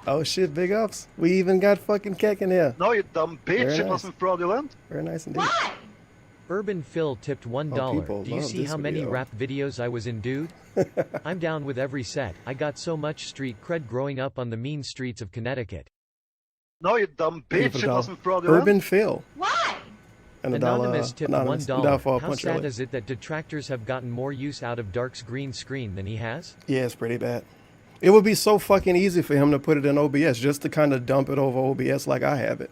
Oh shit, big ups. We even got fucking Keck in here. No, you dumb bitch, Very it nice. wasn't fraudulent. Very nice indeed. Urban Phil tipped $1. Oh, people Do you love see this how many video. rap videos I was in, dude? I'm down with every set. I got so much street cred growing up on the mean streets of Connecticut. No, you dumb Thank you for bitch, the it dollar. wasn't fraudulent. Urban Phil. Why? And a Anonymous dollar. tipped Anonymous. $1. For a How punch sad early. is it that detractors have gotten more use out of Dark's green screen than he has? Yeah, it's pretty bad. It would be so fucking easy for him to put it in OBS, just to kind of dump it over OBS like I have it.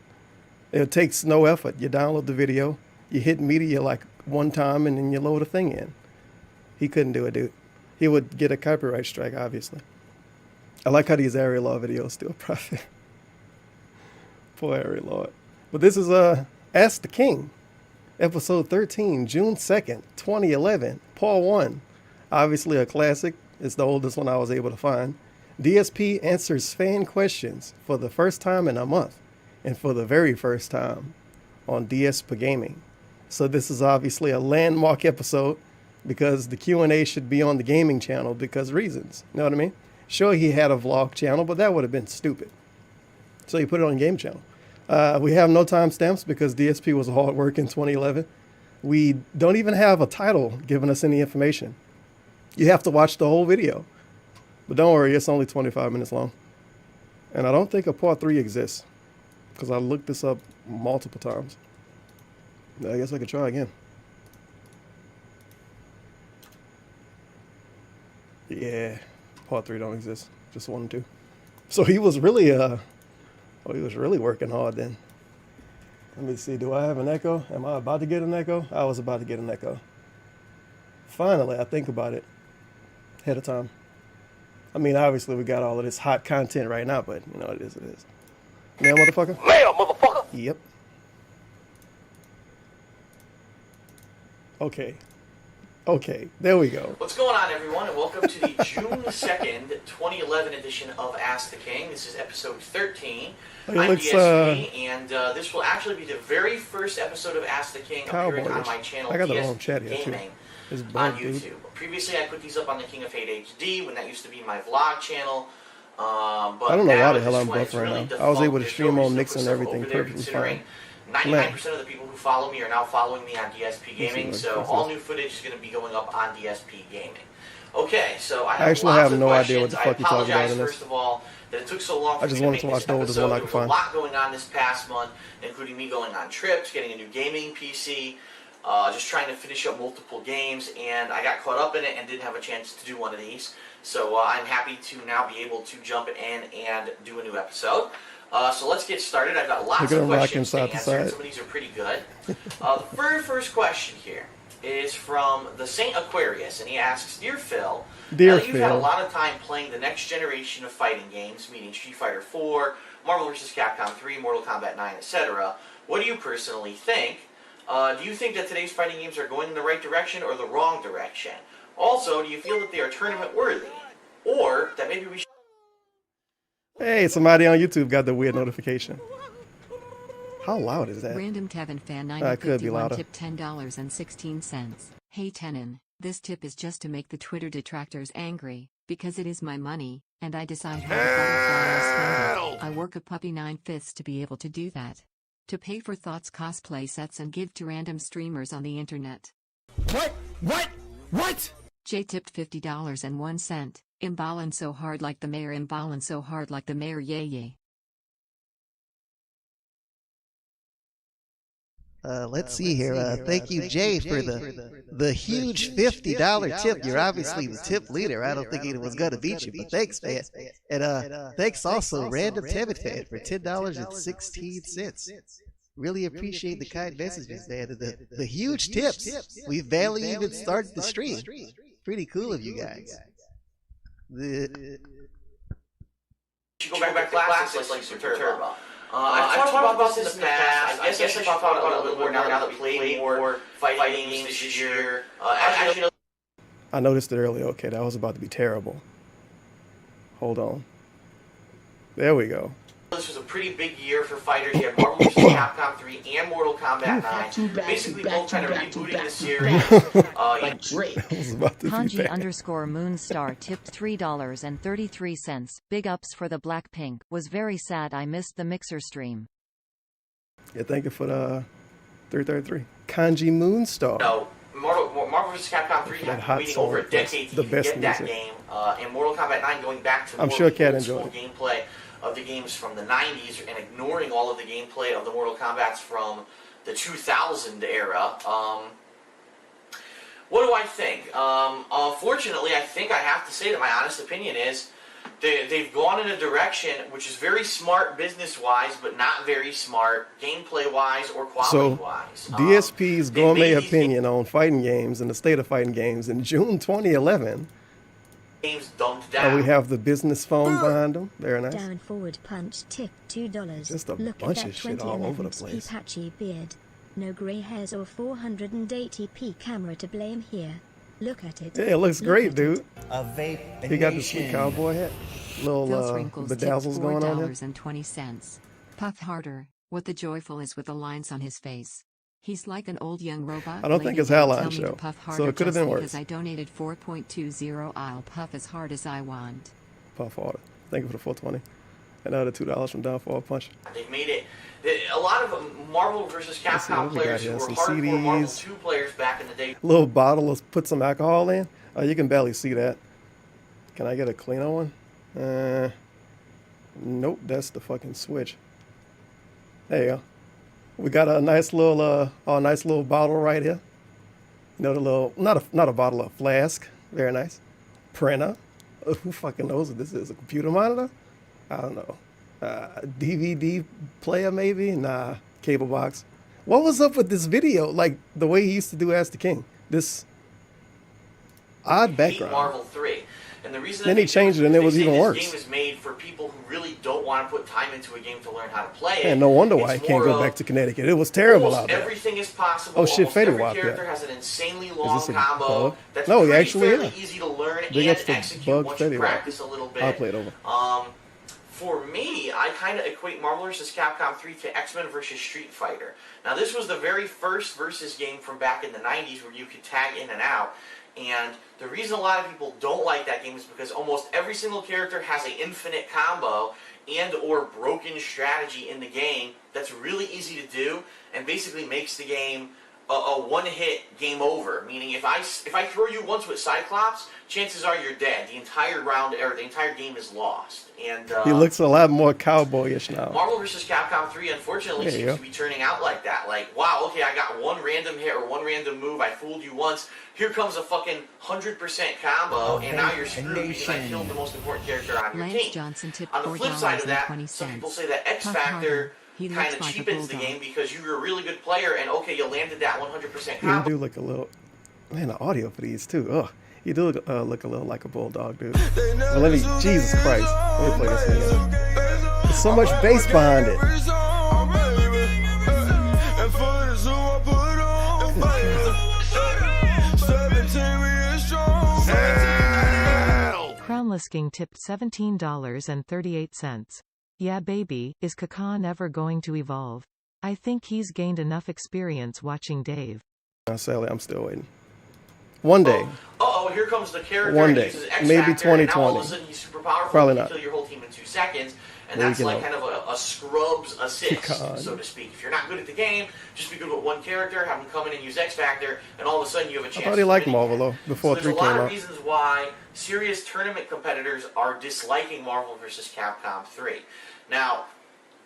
It takes no effort. You download the video, you hit media like one time, and then you load a thing in. He couldn't do it, dude. He would get a copyright strike, obviously. I like how these area law videos still profit. Poor area law. But this is Ask the King, episode 13, June 2nd, 2011, Part 1. Obviously a classic. It's the oldest one I was able to find. DSP answers fan questions for the first time in a month, and for the very first time on DSP Gaming. So this is obviously a landmark episode because the Q&A should be on the gaming channel because reasons. You know what I mean? Sure, he had a vlog channel, but that would have been stupid. So he put it on game channel. We have no timestamps because DSP was hard work in 2011. We don't even have a title giving us any information. You have to watch the whole video. But don't worry, it's only 25 minutes long. And I don't think a part 3 exists because I looked this up multiple times. I guess I could try again. Yeah, part 3 don't exist. Just 1 and 2. So he was really he was really working hard then. Let me see, do I have an echo? Am I about to get an echo? I was about to get an echo. Finally, I think about it ahead of time. I mean, obviously we got all of this hot content right now, but you know, it is, it is. Mail, motherfucker? Mail, motherfucker! Yep. Okay. Okay, there we go. What's going on, everyone, and welcome to the June 2nd, 2011 edition of Ask the King. This is episode 13. It I'm looks, DSP, and this will actually be the very first episode of Ask the King appearing on Cowboyish. my channel, I got the DSP wrong chat here, too. Gaming, It's on bug, dude. YouTube. Previously, I put these up on the King of Hate HD when that used to be my vlog channel. But I don't know now why the at hell this I'm point, buff it's right really now. I was able to defunct. stream There's on no Mix and stuff everything over there, perfectly considering fine. 99% of the people who follow me are now following me on DSP Gaming, like so this all is- new footage is going to be going up on DSP Gaming. Okay, so I I have actually lots have of no idea questions. what the fuck you're talking about I apologize, in this. first of all, that it took so long for I just me to wanted make to watch this the oldest episode. one I There could was find. a lot going on this past month, including me going on trips, getting a new gaming PC, just trying to finish up multiple games, and I got caught up in it and didn't have a chance to do one of these. So I'm happy to now be able to jump in and do a new episode. So let's get started. I've got lots Look at of him rocking questions to side to answer, and side. some of these are pretty good. The very first question here is from the Saint Aquarius, and he asks, Dear Phil, Dear now that you've had a Phil. lot of time playing the next generation of fighting games, meaning Street Fighter 4, Marvel vs. Capcom 3, Mortal Kombat 9, etc., what do you personally think? Do you think that today's fighting games are going in the right direction or the wrong direction? Also, do you feel that they are tournament worthy? Or that maybe we should... Hey, somebody on YouTube got the weird notification. How loud is that? Random Tevin fan It could be 951 louder. tip $10.16. Hey Tenon, this tip is just to make the Twitter detractors angry, because it is my money, and I decide how to butterfly I spend it. I work a puppy 9/5 to be able to do that. To pay for thoughts cosplay sets and give to random streamers on the internet. What? What? What? J tipped $50.01. Imbalin so hard like the mayor, imbalin so hard like the mayor, yay yay. Let's see here. Thank you, Jay, for the huge $50 tip. You're obviously the tip leader. I don't think anyone's gonna beat you, but thanks, man. And thanks also, Random Tevin fan, for $10.16. Really appreciate the kind messages, man, and the huge tips. We've barely even started the stream. Pretty cool of you guys. You should go back to classics like Super Turbo. I've talked about this in the past. I guess I should talk about it a little bit more now that we played more fighting games this year. Actually, I noticed it earlier. Okay, that was about to be terrible. Hold on. There we go. This was a pretty big year for fighters. You had Marvel vs. Capcom 3 and Mortal Kombat 9. Basically, both kind of rebooting the series. Like Drake. I was about to be Kanji bad. underscore Moonstar tipped $3.33. Big ups for the Blackpink. Was very sad I missed the Mixer stream. Yeah, thank you for the 333. Kanji Moonstar. No, Marvel vs. Capcom 3 For that had hot been waiting over a song, that's decade to the even best get that music. game. And Mortal Kombat 9 going back to I'm more sure of the Kat old school enjoyed gameplay of the games from the 90s and ignoring all of the gameplay of the Mortal Kombats from the 2000 era. What do I think? Unfortunately, I think I have to say that my honest opinion is they've gone in a direction which is very smart business-wise, but not very smart gameplay-wise or quality-wise. DSP's they've gourmet made these opinion on fighting games and the state of fighting games in June 2011. games dumbed down. We have the business phone behind them. Very nice. Down forward punch tip $2. Just a Look bunch at that of shit all over the 2011's place. patchy beard. No grey hairs or 480p camera to blame here. Look at it. Yeah, it looks Look great, at dude. A vape. He got the sweet cowboy hat. Little Phil's Wrinkles tipped bedazzles going on here. $4.20. Puff harder. What the joyful is with the lines on his face. He's like an old young robot. I don't think Lady it's Gaga hairline tell me to show, puff so harder it could have just been worse. Because I donated 4.20, I'll puff as hard as I want. Puff harder. Thank you for the 420. Another $2 from Down for a Punch. They've made it. A lot of Marvel vs. Let's see Capcom what we got players here. who were Some hardcore Marvel CDs. 2 players back in the day. Little bottle of put some alcohol in. Oh, you can barely see that. Can I get a cleaner one? Nope, that's the fucking switch. There you go. We got a nice little bottle right here. You know, the little not a bottle, a flask. Very nice. Printer. Who fucking knows what this is? A computer monitor? I don't know. DVD player maybe? Nah. Cable box. What was up with this video? Like the way he used to do Ask the King. This odd Hate background. Marvel 3. And the reason Then that he they changed do it and is it they was say even this worse. game is made for people who really don't want to put time into a game to learn how to play it. And no wonder why I It's can't more go of back to Connecticut. It was terrible almost out there. everything is possible. Oh, shit, Almost Faded every Wap, character yeah. has an insanely Is long this a combo bug? that's No, pretty actually, fairly yeah. easy to learn Big and ups to execute Bug once you Faded Wap. practice a little bit. I'll play it over. For me, I kind of equate Marvel vs. Capcom 3 to X-Men vs. Street Fighter. Now, this was the very first versus game from back in the 90s where you could tag in and out. And the reason a lot of people don't like that game is because almost every single character has an infinite combo and or broken strategy in the game that's really easy to do and basically makes the game a one-hit game over. Meaning, if I throw you once with Cyclops, chances are you're dead. The entire round or the entire game is lost. And He looks a lot more cowboyish now. Marvel vs. Capcom 3, unfortunately, There you seems go. to be turning out like that. Like, wow, okay, I got one random hit or one random move. I fooled you once. Here comes a fucking 100% combo, and now you're screwed because I killed the most important character on your Lance team. Johnson tipped On the flip side of that, $4.20. some people say that X Puff Factor harder. He kind looks of like a cheapens the bulldog. game because you're a really good player, and okay, you landed that 100% You combo. do look a little, man, the audio for these too. Ugh. You do look a little like a bulldog, dude. But let me, Jesus Christ. Let me play this thing. There's so much bass behind it. Crownless King tipped $17.38. Yeah baby, is Kakan ever going to evolve? I think he's gained enough experience watching Dave. Sally, I'm still waiting. One day. Uh-oh, here comes the character. One and day. he uses X Maybe Factor, and now all of a 2020. sudden he's super powerful. Probably and not. You kill your whole team in 2 seconds. And Well, that's you like know. kind of a scrubs assist, God. so to speak. If you're not good at the game, just be good with one character, have them come in and use X Factor, and all of a sudden you have a chance. I thought he liked winning. Marvel though, before So 3 there's came a lot out. of reasons why serious tournament competitors are disliking Marvel vs. Capcom 3. Now,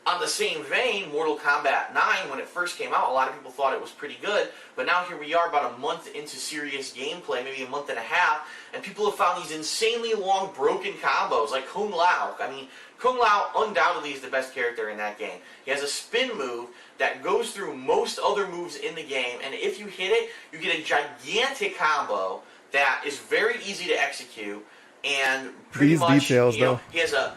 on the same vein, Mortal Kombat 9, when it first came out, a lot of people thought it was pretty good, but now here we are about a month into serious gameplay, maybe a month and a half, and people have found these insanely long broken combos, like Kung Lao. I mean, Kung Lao undoubtedly is the best character in that game. He has a spin move that goes through most other moves in the game, and if you hit it, you get a gigantic combo that is very easy to execute, and pretty These much, details, you know, though. he has the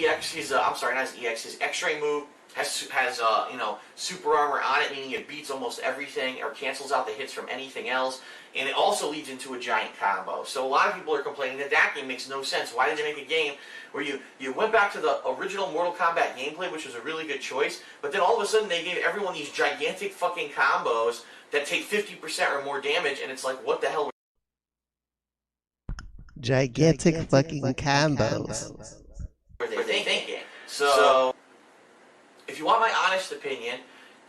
EX, I'm sorry, not his EX, his X-ray move has you know, super armor on it, meaning it beats almost everything or cancels out the hits from anything else, and it also leads into a giant combo. So a lot of people are complaining that that game makes no sense. Why did they make a game where you went back to the original Mortal Kombat gameplay, which was a really good choice, but then all of a sudden they gave everyone these gigantic fucking combos that take 50% or more damage, and it's like, what the hell? Gigantic fucking combos. Were they thinking? So, if you want my honest opinion,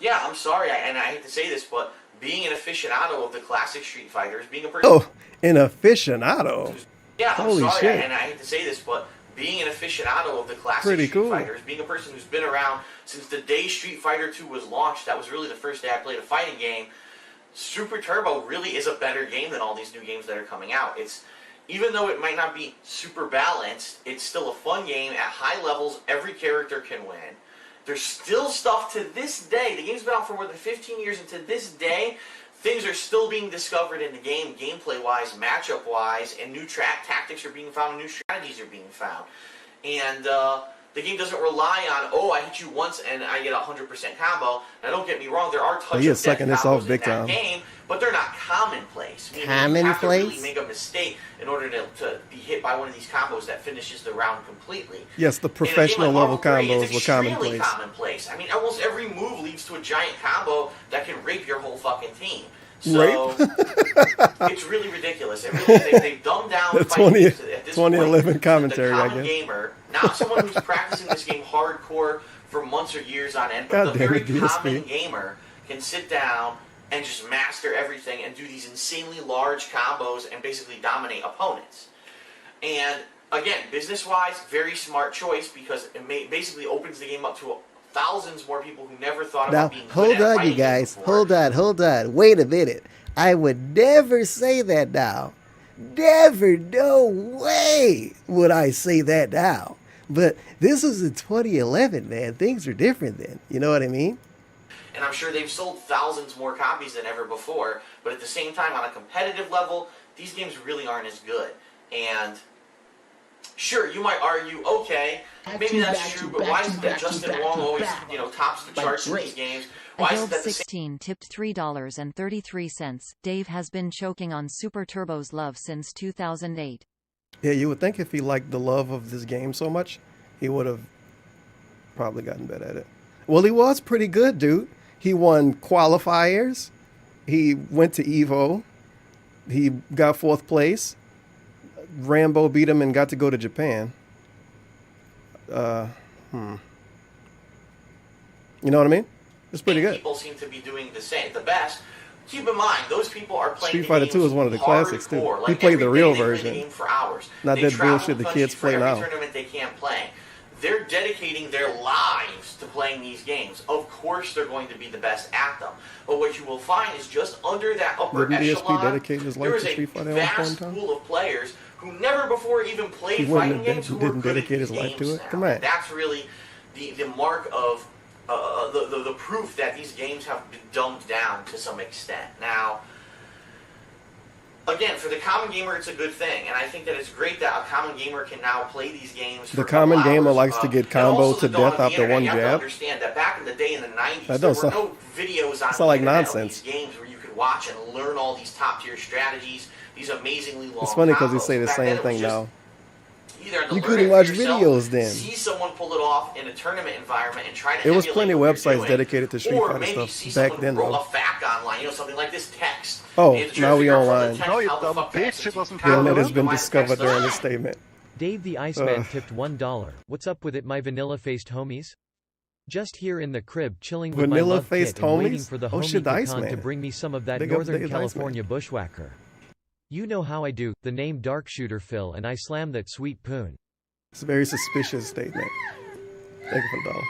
yeah, I'm sorry, and I hate to say this, but being an aficionado of the classic Street Fighters, being a person... Oh, an aficionado. Yeah, Holy I'm sorry, shit. and I hate to say this, but being an aficionado of the classic Pretty Street cool. Fighters, being a person who's been around since the day Street Fighter 2 was launched, that was really the first day I played a fighting game, Super Turbo really is a better game than all these new games that are coming out. It's, even though it might not be super balanced, it's still a fun game at high levels. Every character can win. There's still stuff to this day. The game's been out for more than 15 years, and to this day, things are still being discovered in the game, gameplay-wise, matchup-wise, and new tactics are being found, and new strategies are being found. And the game doesn't rely on, oh, I hit you once and I get a 100% combo. Now, don't get me wrong, there are touch He of is death sucking this combos off big in that time. game, but they're not commonplace. Meaning you have to really Commonplace? make a mistake in order to be hit by one of these combos that finishes the round completely. Yes, the In a game professional like level Marvel 3, combos it's were extremely commonplace. commonplace. I mean, almost every move leads to a giant combo that can rape your whole fucking team. So, it's really ridiculous. It really, they've dumbed down The fighting 20 games at this 2011 point. commentary, The I common guess. gamer, not someone who's practicing this game hardcore for months or years on end, but God the damn very it, DSP. common gamer can sit down and just master everything and do these insanely large combos and basically dominate opponents. And again, business-wise, very smart choice because it basically opens the game up to thousands more people who never thought Now, about being good hold at a on, you fighting game guys. before. Hold on. Wait a minute. I would never say that now. Never, no way would I say that now. But this is in 2011, man. Things are different then. You know what I mean? And I'm sure they've sold thousands more copies than ever before, but at the same time, on a competitive level, these games really aren't as good. And sure, you might argue, okay, maybe that's true, but why is it that Justin Wong always, you know, tops the charts in these games? Why is it that the same... Adult16 tipped $3.33. Dave has been choking on Super Turbo's love since 2008. Yeah, you would think if he liked the love of this game so much, he would have probably gotten better at it. Well, he was pretty good, dude. He won qualifiers. He went to Evo. He got 4th place. Rambo beat him and got to go to Japan. You know what I mean? It's pretty good. People seem to be doing the same, the best. Keep in mind, those people are playing Street the Fighter games 2 is one of the classics, too. hardcore. He Like, played the every real day they play version. the game for hours. Not They that travel bullshit the the kids country play for every now. tournament they can't play. They're dedicating their lives to playing these games. Of course, they're going to be the best at them. But what you will find is just under that upper Didn't DSP echelon, dedicate his life there to is a Street Fighter at one point in vast time? pool of players who never before even played He wouldn't fighting have games who didn't are good dedicate at his these life to games it? now. Come on. That's really the mark of the proof that these games have been dumbed down to some extent. Now, again, for the common gamer, it's a good thing, and I think that it's great that a common gamer can now play these games. The for common a couple gamer hours. likes to get And comboed also to the dawn death of the after internet. one You have to jab. understand that back in the day in the 90s, That there don't were sound- no videos on sound like the internet nonsense. of these games where you could watch and learn all these top-tier strategies, these amazingly long It's funny because he combos. say the Back same then, it was thing just now. either have to You learn couldn't it for watch yourself, videos then. see someone pull it off in a tournament environment and try to There was emulate plenty of what you're websites doing. dedicated to Street Or Fighter maybe stuff see back someone then, who wrote though. a fact online, you know, something like this text. Oh, You have to try to now we figure out from the online. text No, you how the dumb fuck that bitch, executes it wasn't the combo, The internet has and been why the discovered text during does this that. statement. Dave the Iceman Ugh. tipped $1. What's up with it, my vanilla-faced homies? Just here in the crib chilling with my love Vanilla-faced kit and waiting homies? for the Oh, homie shit, the Kakan Iceman. to bring me some of that Big up Northern Dave the Iceman. California bushwhacker. You know how I do, the name Darkshooter Phil and I slam that sweet poon. It's a very suspicious statement. Thank you for the dollar.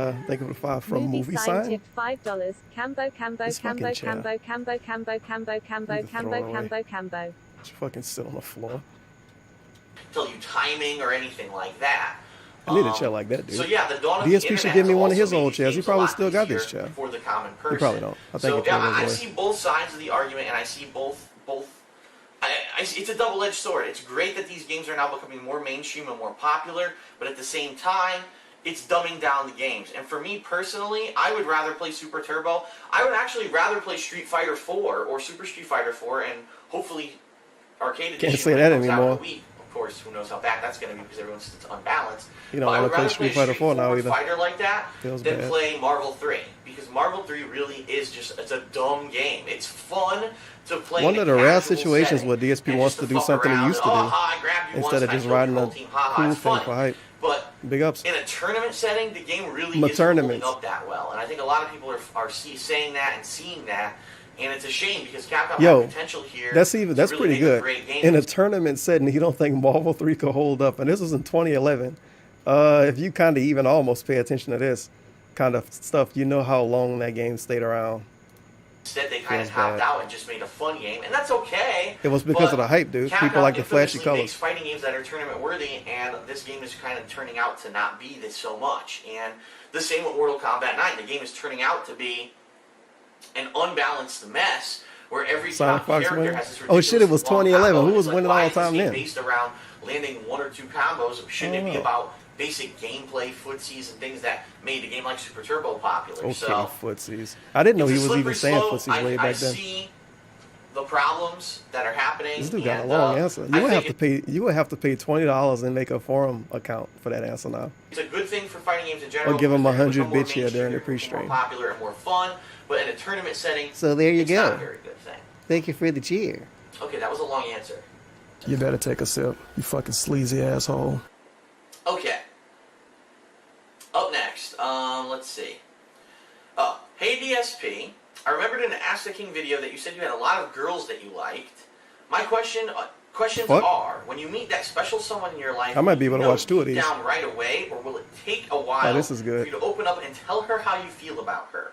And thank you for the 5 from Movie Sign. tipped $5. Cambo, cambo, This fucking cambo, chair. cambo, cambo, cambo, cambo, cambo, Need to throw cambo, it away. cambo, cambo. Just fucking sit on the floor. Tell you timing or anything like that. I need a chair like that, dude. So yeah, the dawn of the DSP should internet give me has one of also his made old these chairs. He games a probably lot still got this easier chair. for the common person. He probably don't. I think So he threw yeah, it I away. see both sides of the argument, and I see both. It's a double-edged sword. It's great that these games are now becoming more mainstream and more popular, but at the same time, it's dumbing down the games. And for me personally, I would rather play Super Turbo. I would actually rather play Street Fighter 4 or Super Street Fighter 4 and hopefully Arcade Edition. Can't say that comes out in anymore. a week. Of course, who knows how bad that's going to be because everyone says it's unbalanced. You don't want to play Street Fighter 4 now either. Fighter like that Feels than bad. play Marvel 3 because Marvel 3 really is just it's a dumb game. It's fun to play. One in of a the rare casual situations setting where DSP and wants just to do fuck something he around. used to Oh, do ha, I grabbed you instead once of and I just killed riding your a whole team. Ha, ha, cool it's thing fun. for hype. But Big ups. in a tournament setting, the game really My isn't holding tournaments. up that well, and I think a lot of people are saying that and seeing that, and it's a shame because Capcom Yo, had potential here. that's to that's really pretty make a good. great game. In a tournament setting, you don't think Marvel 3 could hold up, and this was in 2011. If you kind of even almost pay attention to this kind of stuff, you know how long that game stayed around. Instead, they kind of Feels topped bad. out and just made a fun game, and that's okay. It was because of but the hype, dude. Capcom People like the flashy infamously makes colors. fighting games that are tournament worthy, and this game is kind of turning out to not be this so much. And the same with Mortal Kombat 9. The game is turning out to be an unbalanced mess where every Sonic top Fox character winning? has this Oh, shit, it was ridiculously long 2011. combo, Who and was it's winning why all is the this time game then? based around landing one or two combos? Shouldn't it be Oh. about basic gameplay, footsies, and things that made a game like Super Turbo popular? Okay, So footsies. I didn't know it's he a was even slippery saying slope. footsies way I back then. see the problems that are happening. This dude got a and, long answer. I You would have think to pay. You would have to pay $20 and make a forum account for that answer now. it's a good thing for fighting games in general. Or give 'em because they're 100 become more bits here during the mainstream, pre-stream. more popular and more fun. But in a tournament setting, So there you it's not a go. very good thing. Thank you for the cheer. Okay, that was a long answer. You better take a sip, you fucking sleazy asshole. Okay. Up next, let's see. Oh, hey DSP. I remembered in an Ask the King video that you said you had a lot of girls that you liked. My questions Fuck. are: when you meet that special someone in your life, I might be able will to you know watch two of deep these. down right away, or will it take a while Oh, this is good. for you to open up and tell her how you feel about her?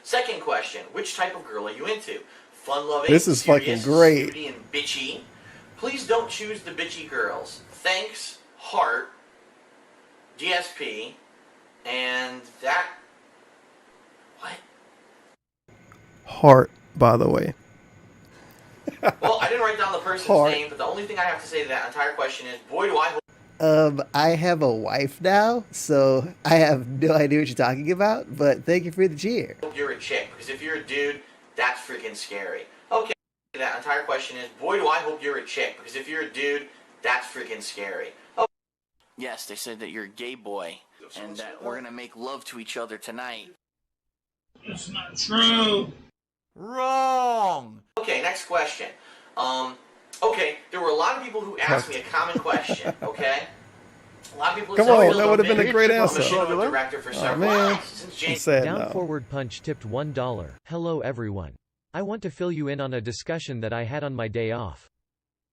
Second question: which type of girl are you into? Fun-loving, This is fucking serious, great. snooty, and bitchy. Please don't choose the bitchy girls. Thanks, Heart, DSP, and that. What? Heart, by the way. Well, I didn't write down the person's Heart. name, but the only thing I have to say to that entire question is, boy, do I hope I have a wife now, so I have no idea what you're talking about, but thank you for the cheer. you're a chick, because if you're a dude, that's freaking scary. Okay, that entire question is, boy, do I hope you're a chick, because if you're a dude, that's freaking scary. Oh. Yes, they said that you're a gay boy, and that we're gonna make love to each other tonight. That's not true. Wrong. Okay, next question. Okay, there were a lot of people who asked me a common question. Okay, a lot of people. Come said, on, "Bill, that would have don't been a make great me a answer. machinima director for Oh several man, months since I'm James sad Down now. forward punch tipped $1. Hello everyone. I want to fill you in on a discussion that I had on my day off.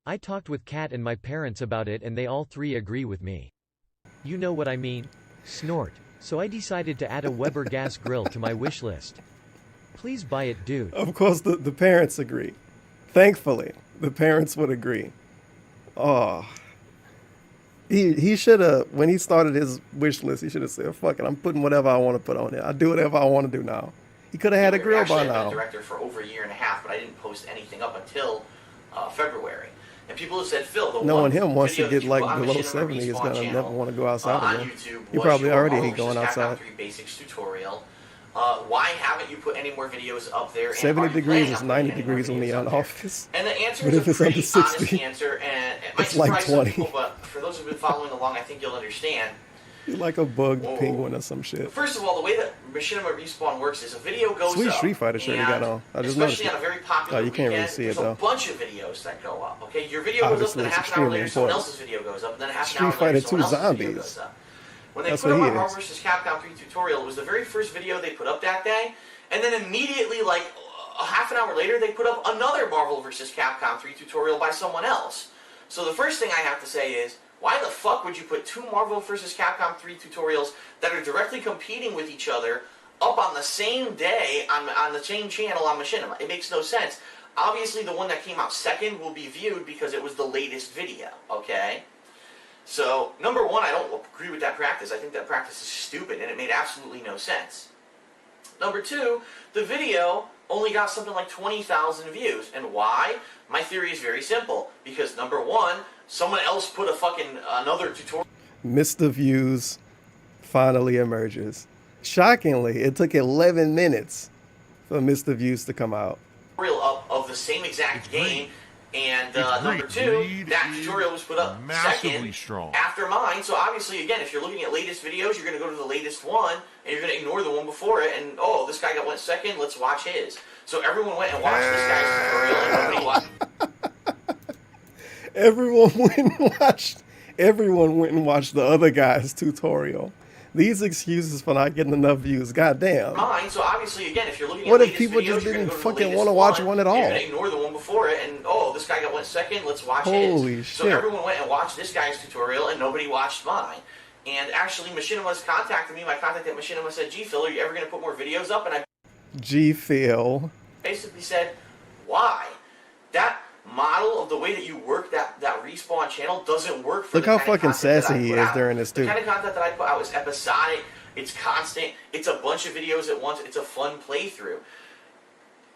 I talked with Kat and my parents about it and they all three agree with me. You know what I mean? Snort. So I decided to add a Weber gas grill to my wish list. Please buy it, dude. Of course, the parents agree. Thankfully, the parents would agree. Oh, he should have, when he started his wish list, he should have said, "Fuck it, I'm putting whatever I want to put on it. I do whatever I want to do now." He could have had a grill by Actually, I've been now. a director for over a year and a half, but I didn't post anything up until February. And people have said, Phil, the Knowing one him, once he video get that you like put on below Machinima 70, he's Respawn gonna channel, never want to go outside on again. YouTube He was probably your already Marvel ain't going vs. Capcom outside. 3 Basics tutorial. Why haven't you put any more videos up there? And 70 are you degrees planning is on 90 putting any more degrees when videos you're in up there? office. And the answer But is if a it's under pretty 60, honest answer, and it might it's like surprise some 20. people, but for those who've been following along, I think you'll understand. You're like a bugged penguin or some shit. First of all, the way that Machinima Respawn works is a video goes Sweet up. Street Fighter shirt he got and on. I just noticed especially it. on a very popular Oh, you can't really weekend, see it there's though. a bunch of videos that go up. Okay, your video goes up, Obviously, then it's half an hour extremely later, someone important. else's video goes up, and then half an Street hour Fighter later, 2 someone else's video zombies. goes up. When they That's put up what he our Marvel is. vs. Capcom 3 tutorial, it was the very first video they put up that day, and then immediately, like a half an hour later, they put up another Marvel vs. Capcom 3 tutorial by someone else. So the first thing I have to say is, why the fuck would you put two Marvel vs. Capcom 3 tutorials that are directly competing with each other up on the same day on the same channel on Machinima? It makes no sense. Obviously, the one that came out second will be viewed because it was the latest video, okay? So, number one, I don't agree with that practice. I think that practice is stupid, and it made absolutely no sense. Number two, the video only got something like 20,000 views. And why? My theory is very simple. Because number one, someone else put a fucking another tutorial. Missed the views, finally emerges. Shockingly, it took 11 minutes for Mr. Views to come out. Tutorial up of the same exact game, and number two, that tutorial was put up second after mine. So obviously, again, if you're looking at latest videos, you're going to go to the latest one, and you're going to ignore the one before it. And oh, this guy went second. Let's watch his. So everyone went and watched this guy's tutorial, and nobody watched. Everyone went and watched the other guy's tutorial. These excuses for not getting enough views, goddamn. Mine. So obviously, again, if you're looking What at if latest people videos, just you're didn't gonna go to the fucking latest want to watch one, one at and all? you're going to ignore the one before it, and oh, this guy went second. Let's watch Holy his. shit. So everyone went and watched this guy's tutorial, and nobody watched mine. And actually, Machinima's contacted me. My contact at Machinima said, "Gee, Phil, are you ever going to put more videos up?" And I G-Phil. basically said, "Why? That model of the way that you work that respawn channel doesn't work for Look the how kind of fucking content that sassy I he put is out. during this, The too. kind of content that I put out is episodic. It's constant. It's a bunch of videos at once. It's a fun playthrough.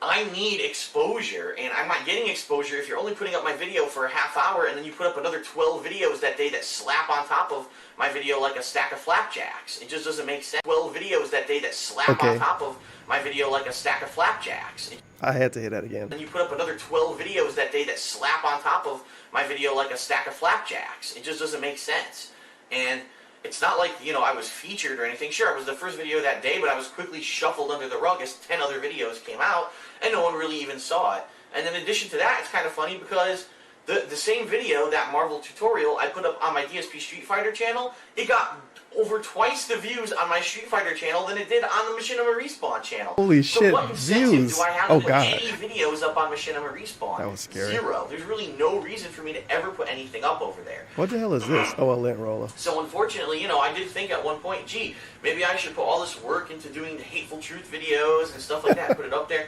I need exposure, and I'm not getting exposure if you're only putting up my video for a half hour, and then you put up another 12 videos that day that slap on top of my video like a stack of flapjacks. It just doesn't make sense. 12 videos that day that slap Okay. on top of my video like a stack of flapjacks. I had to hear that again. And you put up another 12 videos that day that slap on top of my video like a stack of flapjacks. It just doesn't make sense. And it's not like, you know, I was featured or anything. Sure, I was the first video that day, but I was quickly shuffled under the rug as 10 other videos came out, and no one really even saw it. And in addition to that, it's kind of funny because the same video, that Marvel tutorial, I put up on my DSP Street Fighter channel, it got over twice the views on my Street Fighter channel than it did on the Machinima Respawn channel. Holy So shit, what incentive views. do I have Oh, to put God. any videos up on Machinima Respawn? That was scary. Zero. There's really no reason for me to ever put anything up over there. What the hell is this? Oh, a lint roller. So unfortunately, you know, I did think at one point, gee, maybe I should put all this work into doing the Hateful Truth videos and stuff like that, put it up there.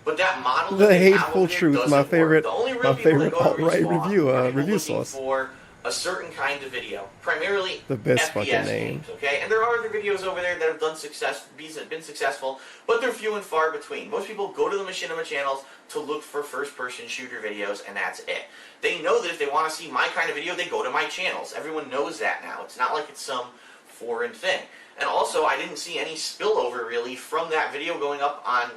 But that model The that they have Hateful over there Truth, doesn't my work. favorite, The only real my people favorite that go to alt-right Respawn review, are people review looking source. for a certain kind of video, primarily The best FPS fucking name. games, okay? And there are other videos over there that have been successful, but they're few and far between. Most people go to the Machinima channels to look for first-person shooter videos, and that's it. They know that if they want to see my kind of video, they go to my channels. Everyone knows that now. It's not like it's some foreign thing. And also, I didn't see any spillover, really, from that video going up on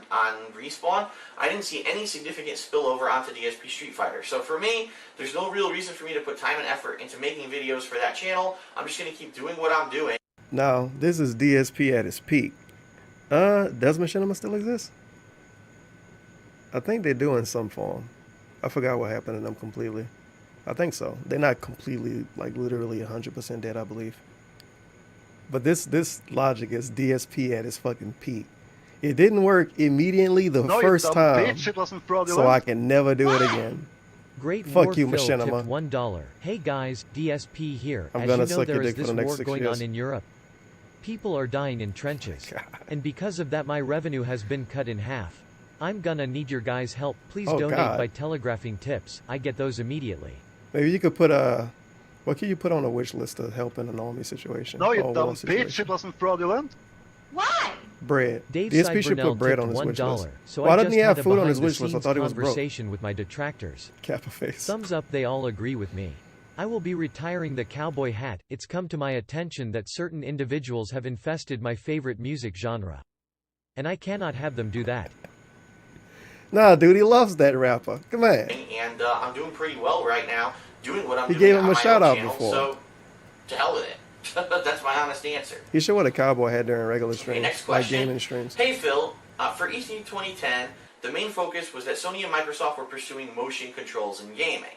Respawn. I didn't see any significant spillover onto DSP Street Fighter. So for me, there's no real reason for me to put time and effort into making videos for that channel. I'm just going to keep doing what I'm doing. Now, this is DSP at its peak. Does Machinima still exist? I think they're doing some form. I forgot what happened to them completely. I think so. They're not completely, like literally 100% dead, I believe. But this logic is DSP at its fucking peak. It didn't work immediately the No, first you dumb time, bitch, it wasn't fraudulent. so I can never do it again. Great Fuck War you, Phil tipped Machinima. $1. Hey guys, DSP here. I'm As gonna you know, suck your there is dick for this the next war 6 going years. on in Europe. People are dying in trenches. God. And because of that my revenue has been cut in half. I'm gonna need your guys' help. Please Oh, donate God. by telegraphing tips. I get those immediately. Maybe you could put what can you put on a wish list to help in an army situation? No, you or dumb war bitch, situation? it wasn't fraudulent. Why? Bread. Dave DSP should Cybernell put bread tipped on his wish list. $1. So Why I doesn't just he have had a food on his wish list? I behind-the-scenes thought he was broke. conversation with my detractors. Kappa face. Thumbs up, they all agree with me. I will be retiring the cowboy hat. It's come to my attention that certain individuals have infested my favorite music genre. And I cannot have them do that. Nah, dude, he loves that rapper. Come on. And I'm doing pretty well right now, doing what I'm He doing gave him on a my shout own out channel, before. So, to hell with it. That's my honest answer. He should wear a cowboy hat during regular Okay, streams, next like question. gaming streams. Hey Phil, for E3 2010, the main focus was that Sony and Microsoft were pursuing motion controls in gaming.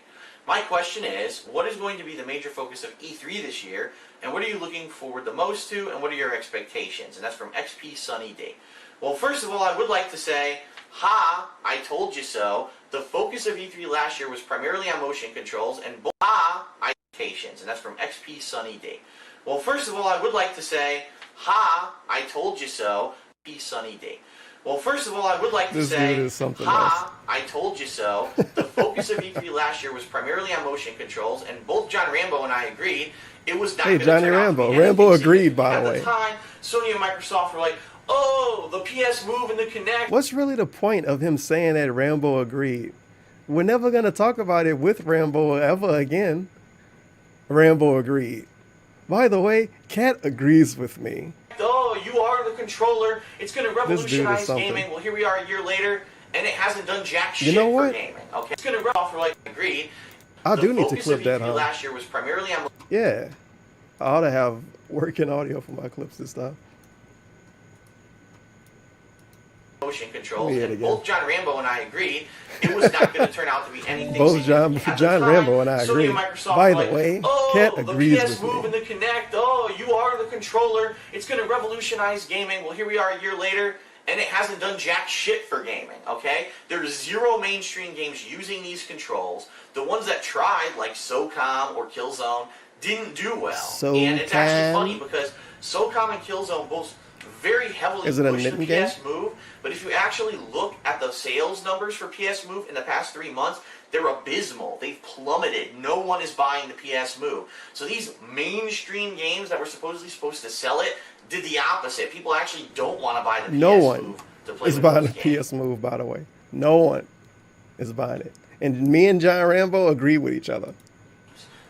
My question is, what is going to be the major focus of E3 this year, and what are you looking forward the most to, and what are your expectations? And that's from XP Sunny D. Well, first of all, I would like to say, ha, I told you so. The focus of E3 last year was primarily on motion controls, and ha, I expectations, and that's from XP Sunny D. Well, first of all, I would like to say, ha, I told you so, XP Sunny D. Well, first of all, I would like to This say, dude is something ha, I told you so. The focus of E3 last year was primarily on motion controls, and both John Rambo and I agreed it was not Hey, going to Johnny turn out to Rambo. be Rambo anything agreed, by significant. the At way. the time, Sony and Microsoft were like, oh, the PS Move and the Kinect. What's really the point of him saying that Rambo agreed? We're never going to talk about it with Rambo ever again. Rambo agreed. By the way, Cat agrees with me. Oh, you are the controller. It's going to This dude is revolutionize something. gaming. Well, here we are a year later, and it hasn't done jack shit You know for what? gaming. Okay, it's going to run off for like agreed. I do need to focus clip of that, E3 huh? last year was primarily on Yeah. I ought to have working audio for my clips this time. motion controls, Let me hear it and again. both John Rambo and I agreed it was not going to turn out to be anything. Both John significant at the time. Rambo and I Sony agree. and Microsoft By were the way, oh, Cat the agrees PS with Move me. and the Kinect. Oh, you are the controller. It's going to revolutionize gaming. Well, here we are a year later, and it hasn't done jack shit for gaming. Okay, there's zero mainstream games using these controls. The ones that tried, like SOCOM or Killzone, didn't do well. And it's actually funny because SOCOM and Killzone both very heavily Is it a pushed the knitting game? PS Move, but if you actually look at the sales numbers for PS Move in the past 3 months, they're abysmal. They've plummeted. No one is buying the PS Move. So these mainstream games that were supposedly supposed to sell it did the opposite. People actually don't want to buy the No PS one Move to play is with buying those the games. PS Move, by the way. No one is buying it. And me and John Rambo agree with each other.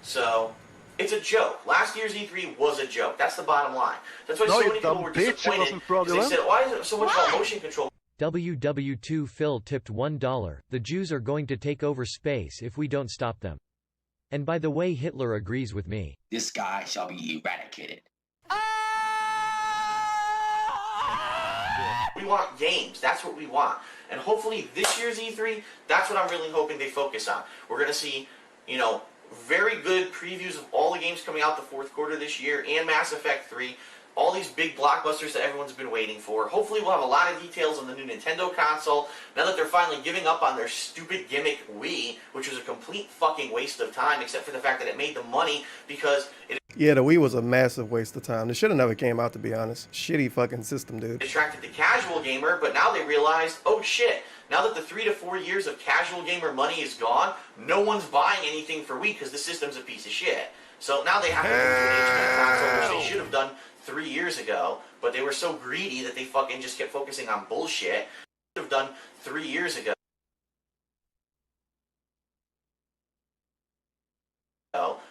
So it's a joke. Last year's E3 was a joke. That's the bottom line. That's why No, so you many people dumb were bitch, it disappointed wasn't because they fraudulent. said, why is it so much about motion control? WW2 Phil tipped $1. The Jews are going to take over space if we don't stop them. And by the way, Hitler agrees with me. This guy shall be eradicated. We want games. That's what we want. And hopefully this year's E3, that's what I'm really hoping they focus on. We're going to see, you know, very good previews of all the games coming out the fourth quarter this year and Mass Effect 3. All these big blockbusters that everyone's been waiting for. Hopefully we'll have a lot of details on the new Nintendo console, now that they're finally giving up on their stupid gimmick Wii, which was a complete fucking waste of time, except for the fact that it made the money because it Yeah, the Wii was a massive waste of time. It should have never came out, to be honest. Shitty fucking system, dude. attracted the casual gamer, but now they realized, oh shit, now that the 3 to 4 years of casual gamer money is gone, no one's buying anything for Wii because the system's a piece of shit. So now they have to move to an HD console, which they should have done 3 years ago, but they were so greedy that they fucking just kept focusing on bullshit. Should have done 3 years ago.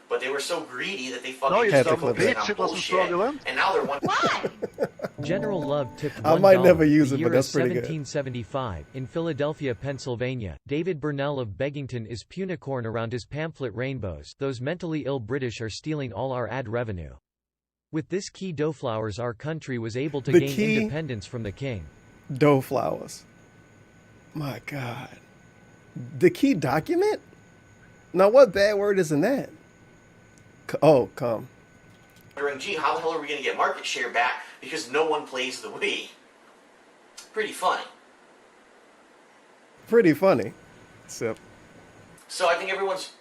But they were so greedy that they fucking No, you just dumb kept focusing bitch, on it wasn't bullshit. fraudulent. And now they're wondering. General Love tipped $1. I might never use The it, year but that's is pretty good. 1775. In Philadelphia, Pennsylvania, David Burnell of Beggington is punicorn around his pamphlet Rainbows. Those mentally ill British are stealing all our ad revenue. With this key dough flowers, our country was able to The gain key- independence from the king. Dough flowers. My God. The key document? Now, what bad word is in that? Oh, come. Wondering, gee, how the hell are we going to get market share back because no one plays the Wii? Pretty funny. Pretty funny. Except, So I think everyone's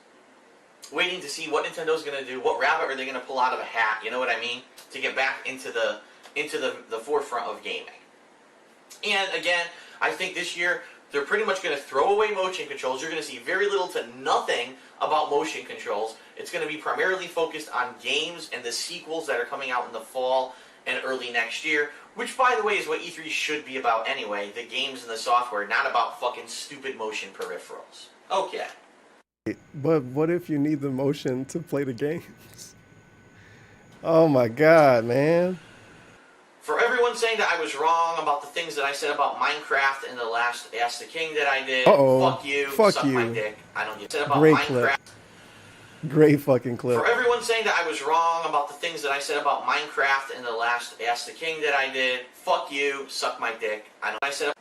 waiting to see what Nintendo's going to do. What rabbit are they going to pull out of a hat? You know what I mean? To get back into the forefront of gaming. And again, I think this year they're pretty much going to throw away motion controls. You're going to see very little to nothing about motion controls. It's going to be primarily focused on games and the sequels that are coming out in the fall and early next year, which, by the way, is what E3 should be about anyway, the games and the software, not about fucking stupid motion peripherals. Okay. but what if you need the motion to play the games? Oh my God, man. For everyone saying that I was wrong about the things that I said about Minecraft in the last Ask the King that I did, fuck you, Fuck suck you. my dick. I don't get it about Great Minecraft. clip. Great fucking clip. For everyone saying that I was wrong about the things that I said about Minecraft in the last Ask the King that I did, fuck you, suck my dick. I said.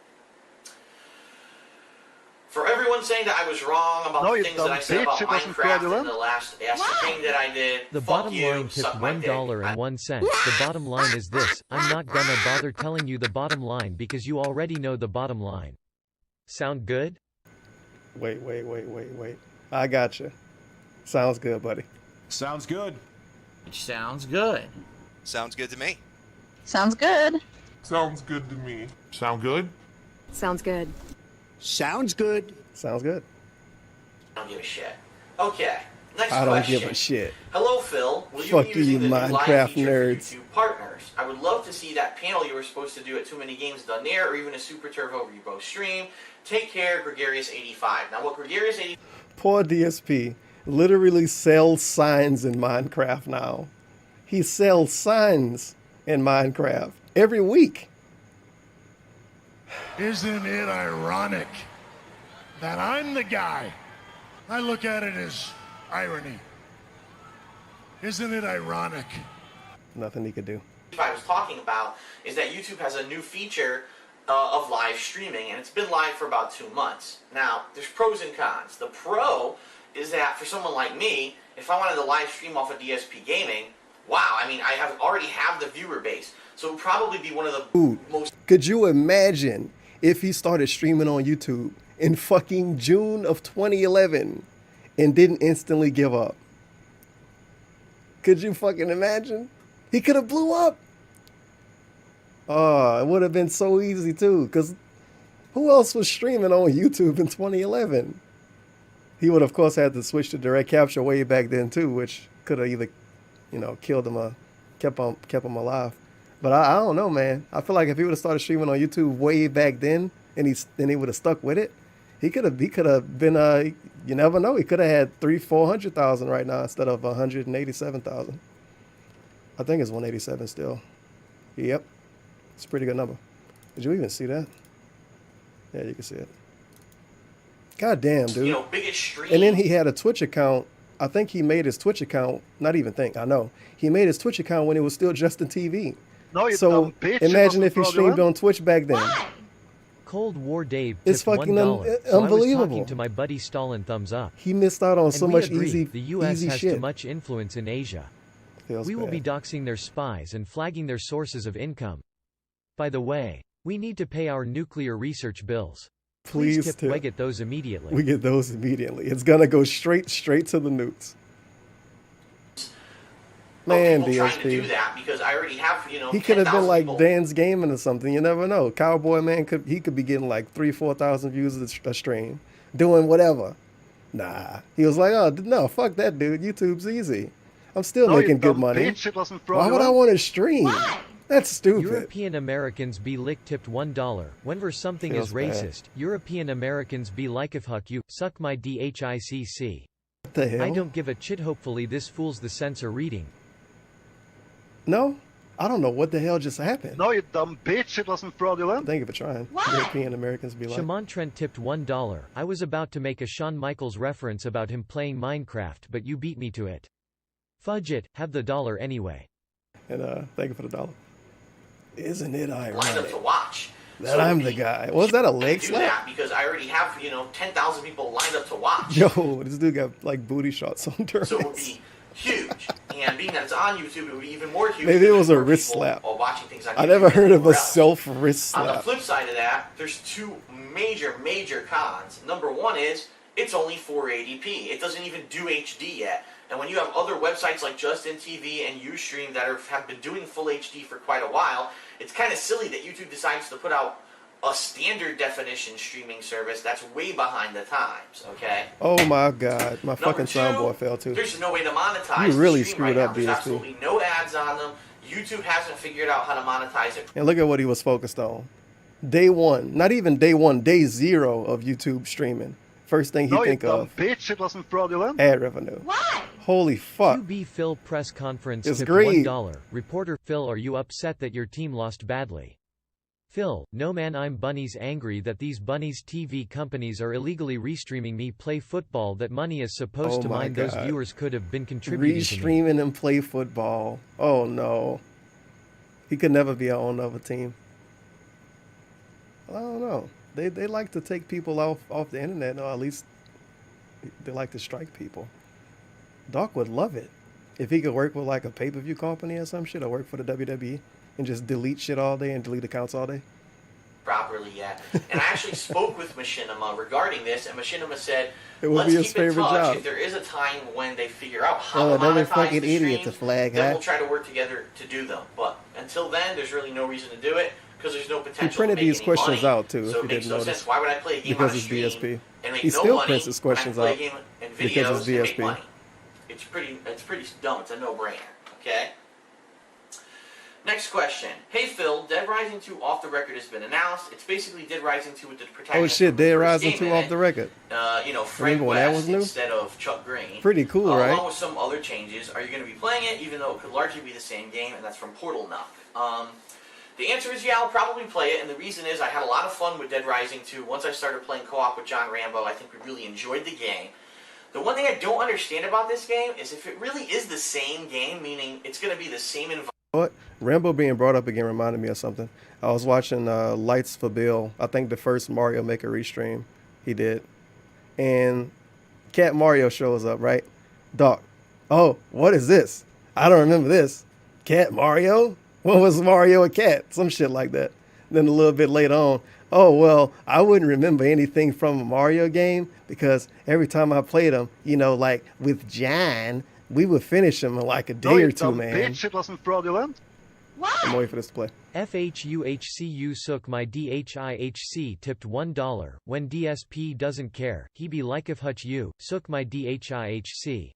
For everyone saying that I was wrong about No, the you things that dumb I said about bitch, it wasn't Minecraft in fraudulent. the last Ask the King that I did, The fuck bottom you, line tipped suck my dick. $1.01. The bottom line is this: I'm not gonna bother telling you the bottom line because you already know the bottom line. Sound good? Wait. I got you. Sounds good, buddy. Sounds good. Which sounds good. Sounds good to me. Sounds good. Sounds good to me. Sound good? Sounds good. Sounds good. Sounds good. I don't give a shit. Okay, next I don't question. give a shit. Hello, Phil. Will you Fuck be you, using you the new Minecraft live feature nerds. for YouTube partners? I would love to see that panel you were supposed to do at Too Many Games Done There, or even a Super Turbo Rebo stream. Take care, Gregarious85. Now, what Gregarious85... Poor DSP literally sells signs in Minecraft now. He sells signs in Minecraft every week. Isn't it ironic that I'm the guy? I look at it as irony. Isn't it ironic? Nothing he could do. I was talking about is that YouTube has a new feature of live streaming, and it's been live for about 2 months. Now, there's pros and cons. The pro is that for someone like me, if I wanted to live stream off of DSP Gaming, wow, I mean, already have the viewer base. So it would probably be one of the most... Could you imagine if he started streaming on YouTube in fucking June of 2011 and didn't instantly give up? Could you fucking imagine? He could have blew up. Oh, it would have been so easy too, because who else was streaming on YouTube in 2011? He would, of course, had to switch to direct capture way back then too, which could have either, killed him or kept him alive. But I don't know, man. I feel like if he would have started streaming on YouTube way back then, and he would have stuck with it, he could have been you never know. He could have had 400,000 right now instead of 187,000. I think it's 187 still. Yep. It's a pretty good number. Did you even see that? Yeah, you can see it. God damn, dude. Biggest stream. And then he had a Twitch account. I think he made his Twitch account, I know. He made his Twitch account when it was still Justin TV. No, you so dumb bitch. imagine if he streamed on Twitch back then. Cold War Dave It's tipped fucking $1. unbelievable. I was talking to my buddy Stalin thumbs up. He missed out on And so we much agree, the US easy has shit. too much influence in Asia. Feels We will bad. be doxing their spies and flagging their sources of income. By the way, we need to pay our nuclear research bills. Please tip tip. We get those immediately. We get those immediately. It's gonna go straight to the nukes. Man, people trying to do DSP. that because I already have, He could have been 10,000 like people. Dan's Gaming or something. You never know. Cowboy Man could be getting like 3,000-4,000 views a stream, doing whatever. Nah, he was like, oh no, fuck that, dude. YouTube's easy. I'm still No, you making good dumb money. bitch. It wasn't Why would I fraudulent. want to stream? That's stupid. European Americans be lick tipped $1. Whenever something Feels is bad. racist, European Americans be like if huck you, suck my dhicc. What the hell? I don't give a shit. Hopefully this fools the censor reading. No, I don't know what the hell just happened. No, you dumb bitch. It wasn't fraudulent. Thank you for trying. European Americans be like. Shaman Trent tipped $1. I was about to make a Shawn Michaels reference about him playing Minecraft, but you beat me to it. Fudge it, have the dollar anyway. And thank you for the $1. Isn't it Lined up ironic to watch. that I'm the guy? Was that a leg do slap? that because I already have 10,000 people lined up to watch. Yo, this dude got like booty shots on Durance. So it would be huge. And being that it's on YouTube, it would be even more huge. Maybe it because was a more wrist people slap. are watching things on I YouTube never than heard of a anywhere else. self-wrist On the slap. flip side of that, there's two major cons. Number one is it's only 480p. It doesn't even do HD yet. And when you have other websites like Justin TV and Ustream that have been doing full HD for quite a while, it's kind of silly that YouTube decides to put out a standard definition streaming service that's way behind the times, okay? Oh my god, my fucking two, soundboard fell too. There's no way to monetize You really the stream screwed right up, now. There's DSP. absolutely no ads on them. YouTube hasn't figured out how to monetize it. And look at what he was focused on. Day one, not even day one, day zero of YouTube streaming. First thing he No, you think dumb of, bitch. It wasn't fraudulent. ad revenue. Why? Holy fuck. QB Phil press conference It's tipped great. $1. Reporter Phil, are you upset that your team lost badly? Phil, no man, I'm bunnies angry that these bunnies TV companies are illegally restreaming me play football that money is supposed Oh to my mine those God. viewers could have been contributing to me. Restreaming and play football. Oh no. He could never be on another team. I don't know. They like to take people off the internet, or at least they like to strike people. Doc would love it if he could work with like a pay-per-view company or some shit, or work for the WWE and just delete shit all day and delete accounts all day. Properly yet. And I actually spoke with Machinima regarding this, and Machinima said, It would let's be his keep in favorite touch. job. If there is a time when they figure out how Oh, to another monetize fucking the idiot streams, to flag, then huh? we'll try to work together to do them. But until then, there's really no reason to do it, because there's no potential He printed to make these any questions money. out too, So if it you makes didn't no notice. sense. Why would I play a game Because on a it's stream DSP. and make He no still money prints his when I questions play a out game and because videos it's and make DSP. money? It's pretty dumb. It's a no-brainer. Okay. Next question. Hey Phil, Dead Rising 2 Off the Record has been announced. It's basically Dead Rising 2 with the protagonist. Oh shit, from the Dead first Rising game 2 in off it. the record. Fred Remember when that West was new? instead of Chuck Green. Pretty cool, right? Along with some other changes. Are you going to be playing it, even though it could largely be the same game? And that's from Portal Nuck. The answer is yeah, I'll probably play it, and the reason is I had a lot of fun with Dead Rising 2. Once I started playing co-op with John Rambo, I think we really enjoyed the game. The one thing I don't understand about this game is if it really is the same game, meaning it's going to be the same environment. What? Rambo being brought up again reminded me of something. I was watching Lights for Bill. I think the first Mario Maker restream he did. And Cat Mario shows up, right? Doc, oh, what is this? I don't remember this. Cat Mario? When was Mario a cat? Some shit like that. Then a little bit later on, oh, well, I wouldn't remember anything from a Mario game because every time I played them, you know, like with John, we would finish them in like a day or two, man. Bitch, it wasn't fraudulent. I'm waiting for this to play. FHUHCU Sook my DHIHC tipped $1. When DSP doesn't care, he be like if hutch you, Sook my DHIHC.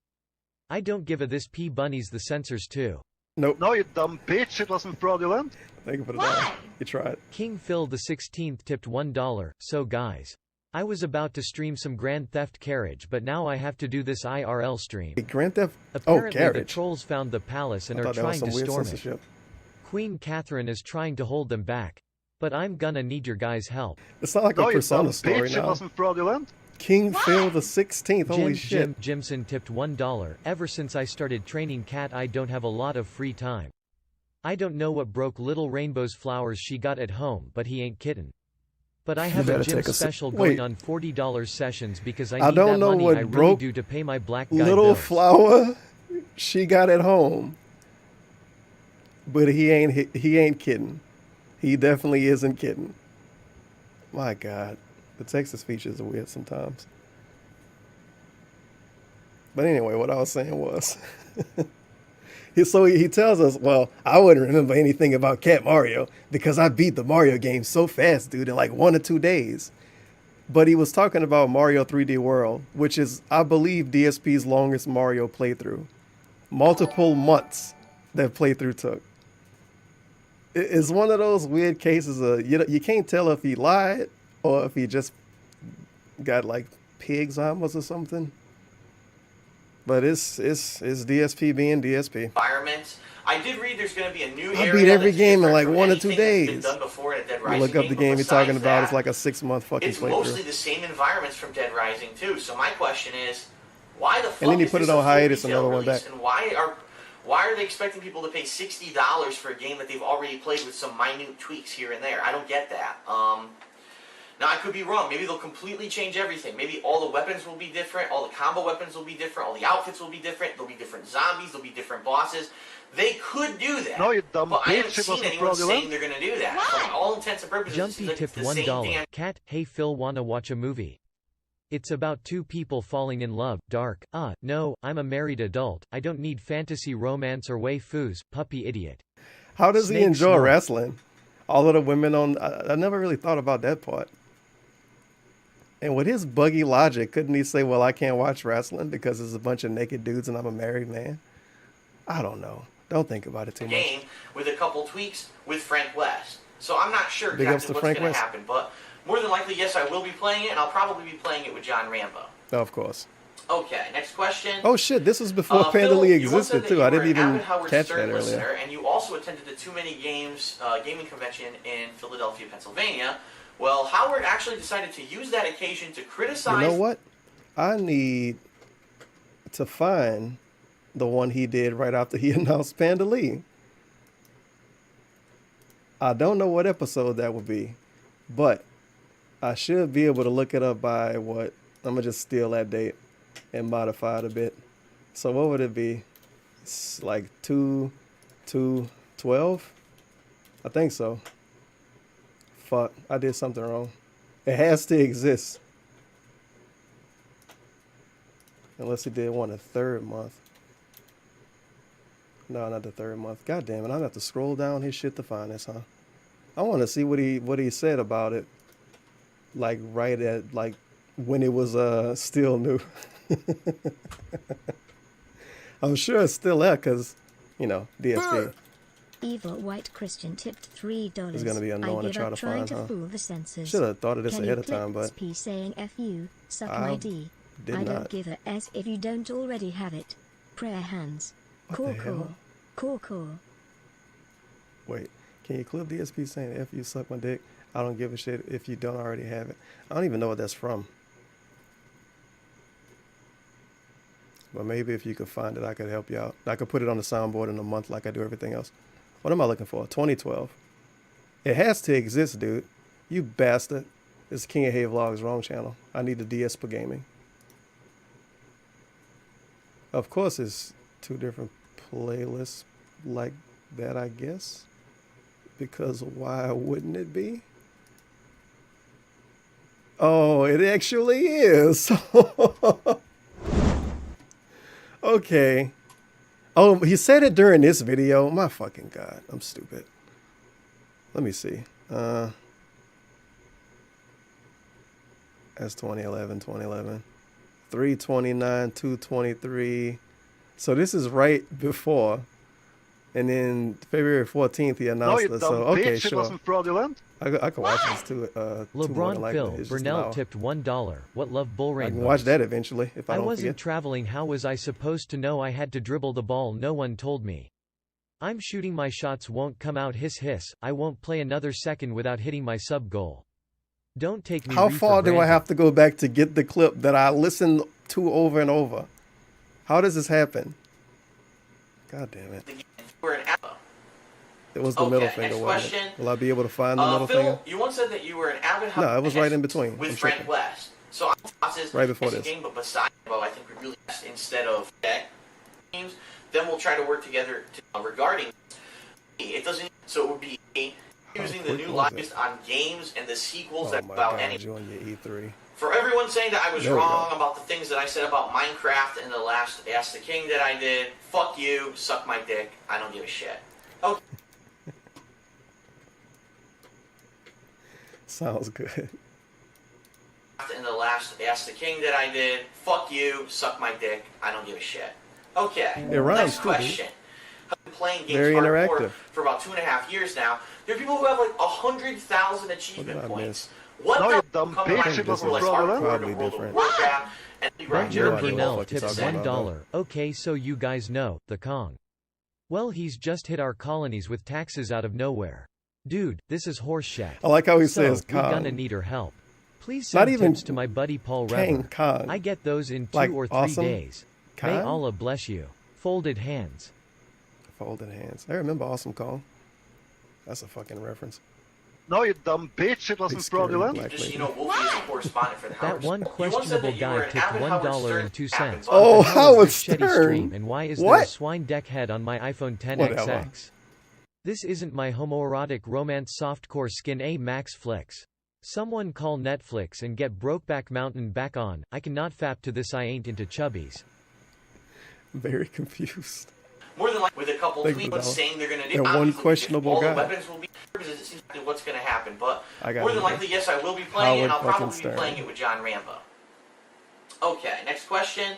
I don't give a this P bunnies the censors too. Nope. No, you dumb bitch, it wasn't fraudulent. Thank you for the dollar. You tried. King Phil the 16th tipped $1. So guys, I was about to stream some Grand Theft Carriage, but now I have to do this IRL stream. Grand Theft? Apparently Carriage. the trolls found the palace and I are thought that was trying to some weird storm censorship. it. Queen Catherine is trying to hold them back. But I'm gonna need your guys' help. It's not like No, a you dumb Persona story bitch, it now. wasn't fraudulent. King Phil the 16th. Holy shit. Jimson tipped $1. Ever since I started training Cat, I don't have a lot of free time. I don't know what broke Little Rainbow's flowers she got at home, but he ain't kitten. But I have a gym special going on $40 sessions because I need don't that know money what I really broke do to pay my black guy Little bills. flower she got at home. But he ain't kidding. He definitely isn't kidding. My God. The Texas features are weird sometimes. But anyway, what I was saying was he tells us, well, I wouldn't remember anything about Cat Mario because I beat the Mario game so fast, dude, in like 1 or 2 days. But he was talking about Mario 3D World, which is, I believe, DSP's longest Mario playthrough. Multiple months that playthrough took. It's one of those weird cases of, you can't tell if he lied or if he just got like pig's Alzheimer's or something. But it's DSP being DSP. Environments. I did read there's going to be a new I area beat every that's game in different like from 1 or 2 anything that's been days. done before in a Dead You Rising look up game, the but game you're besides talking about, it's that, like a 6-month fucking it's playthrough. mostly the same environments from Dead Rising 2. So my question is, why the fuck And then he is put this it on a full hiatus, retail another one release? back. And why are they expecting people to pay $60 for a game that they've already played with some minute tweaks here and there? I don't get that. Now, I could be wrong. Maybe they'll completely change everything. Maybe all the weapons will be different, all the combo weapons will be different, all the outfits will be different, there'll be different zombies, there'll be different bosses. They could do that. No, you dumb but I haven't bitch, it seen wasn't anyone fraudulent. saying they're going to do that. For all intents and purposes, Jumpy it's tipped the same $1. damn. Cat, hey Phil, wanna watch a movie? It's about 2 people falling in love. Dark. No, I'm a married adult. I don't need fantasy romance or waifus. Puppy idiot. How does he Snake enjoy snort. wrestling? All of the women on... I never really thought about that part. And with his buggy logic, couldn't he say, well, I can't watch wrestling because there's a bunch of naked dudes and I'm a married man? I don't know. Don't think about it too much. Game with a couple tweaks with Frank West. So I'm not sure Big ups exactly to what's Frank going to West. happen, but more than likely, yes, I will be playing it, and I'll probably be playing it with John Rambo. Of course. Okay, next question. Oh shit, this was before Phil, Panda Lee you once said existed that too. you I were didn't an even avid Howard catch Stern that listener, earlier. and you also attended the Too Many Games gaming convention in Philadelphia, Pennsylvania. Well, Howard actually decided to use that occasion to criticize... You know what? I need to find the one he did right after he announced Panda Lee. I don't know what episode that would be, but I should be able to look it up by what? I'm going to just steal that date and modify it a bit. So what would it be? It's like 2/2/12? I think so. Fuck, I did something wrong. It has to exist. Unless he did one the 3rd month. No, not the 3rd month. God damn it, I'm gonna have to scroll down his shit to find this, huh? I want to see what he said about it. Like right at like when it was still new. I'm sure it's still there because, you know, DSP. Evil White Christian tipped $3. It's gonna be annoying to I give try up to trying find, to huh? fool the senses. Should have thought of this Can ahead you of time, click but SP saying F you, suck I my D. did I don't not. give a S if you don't already have it. Prayer hands. What Core the hell? core. Core core. Wait, can you clip DSP saying F you suck my dick? I don't give a shit if you don't already have it. I don't even know what that's from. But maybe if you could find it, I could help you out. I could put it on the soundboard in a month like I do everything else. What am I looking for? 2012. It has to exist, dude. You bastard. It's King of Hay Vlogs, wrong channel. I need the DSP Gaming. Of course, it's two different playlists like that, I guess. Because why wouldn't it be? Oh, it actually is. Okay. Oh, he said it during this video. My fucking God. I'm stupid. Let me see. That's 2011, 329, 223. So this is right before. And then February 14th, he No, announced you it. dumb So, okay, bitch, it sure. wasn't fraudulent. I can watch this too. LeBron Phil Burnell tipped $1. What love bull I rainbows. can watch that eventually if I don't wasn't forget. traveling. How was I supposed to know I had to dribble the ball? No one told me. I'm shooting, my shots won't come out, hiss hiss. I won't play another second without hitting my sub goal. Don't take me. How far do I have to go back to get the clip that I listened to over and over? How does this happen? God damn it. We're an ABBA. It was the middle finger, next wasn't question. it? Will I be able to find the middle Phil, finger? you once said that you were an avid No, it was right in between. with I'm Frank tripping. West. So I'm tosses Right before as a this. game, but besides, well, I think we really instead of games, then we'll try to work together regarding it doesn't. So it would be using the new list on games and the sequels that about any. Join your E3. For everyone saying that I was There we wrong go. about the things that I said about Minecraft in the last Ask the King that I did, fuck you, suck my dick, I don't give a shit. Okay. Sounds good. In the last Ask the King that I did, fuck you, suck my dick, I don't give a shit. Okay, It rhymes next too, question. I've been playing games Very hardcore interactive. for about 2.5 years now. There are people who have like 100,000 achievement I points. miss? What No, the you dumb come bitch, back it to wasn't like fraudulent. hardcore Probably to World different. of Warcraft and Roger what Burnell you're tips talking about, $1. Okay, so you guys know, the Kong. Well, he's just hit our colonies with taxes out of nowhere. Dude, this is horseshit. I like how he So, says we gonna Kong. need her help. Please Not send even tips to my buddy Paul Kang Rever. Kong. I get those in 2 Like or 3 awesome days. May Kong? Allah bless you. Folded hands. Folded hands. I remember Awesome Kong. That's a fucking reference. No, you dumb bitch, it wasn't Big scary fraudulent. black Just, lady. Wolfie is a correspondent for the That Howard one Stern. You once said questionable that you were guy an tipped avid Howard Stern $1.02. fan. Oh, What the hell Howard is this shitty Stern. stream, and why is there What? a swine deck head on my iPhone Whatever. XS? This isn't my homoerotic romance softcore skin A Max flicks. Someone call Netflix and get Brokeback Mountain back on. I cannot fap to this, I ain't into chubbies. Very confused. More than likely, with a couple Thank you, tweets Donald. saying they're going to do That one obviously, questionable all guy. the weapons will be because it seems like what's going to happen. But I got more it, than man. likely, yes, I will be playing it, and I'll Howard probably fucking be Stern. playing it with John Rambo. Okay, next question.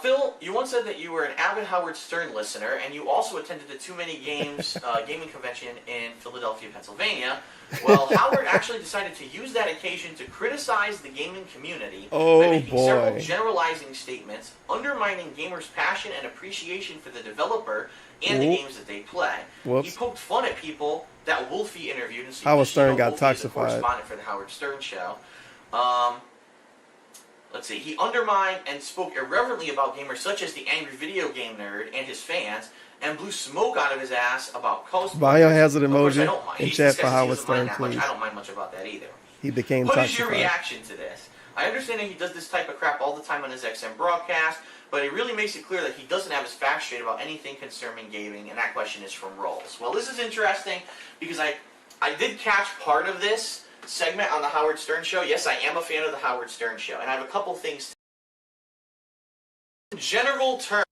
Phil, you once said that you were an avid Howard Stern listener, and you also attended the Too Many Games gaming convention in Philadelphia, Pennsylvania. Well, Howard actually decided to use that occasion to criticize the gaming community Oh, by making several boy. generalizing statements, undermining gamers' passion and appreciation for the developer and the Oop. games that they play. Whoops. He poked fun at people that Wolfie interviewed, and so Howard you just, Stern got Wolfie is a toxified. correspondent for the Howard Stern show. Let's see. He undermined and spoke irreverently about gamers such as the angry video game nerd and his fans, and blew smoke out of his ass about coast. Biohazard Of course, I emoji don't mind. in He chat discusses for he Howard doesn't mind Stern, that much. please. I don't mind much about that either. He became What is your toxified. reaction to this? I understand that he does this type of crap all the time on his XM broadcast, but it really makes it clear that he doesn't have his facts straight about anything concerning gaming, and that question is from Rolls. Well, this is interesting because I did catch part of this segment on the Howard Stern show. Yes, I am a fan of the Howard Stern show, and I have a couple things. In general terms,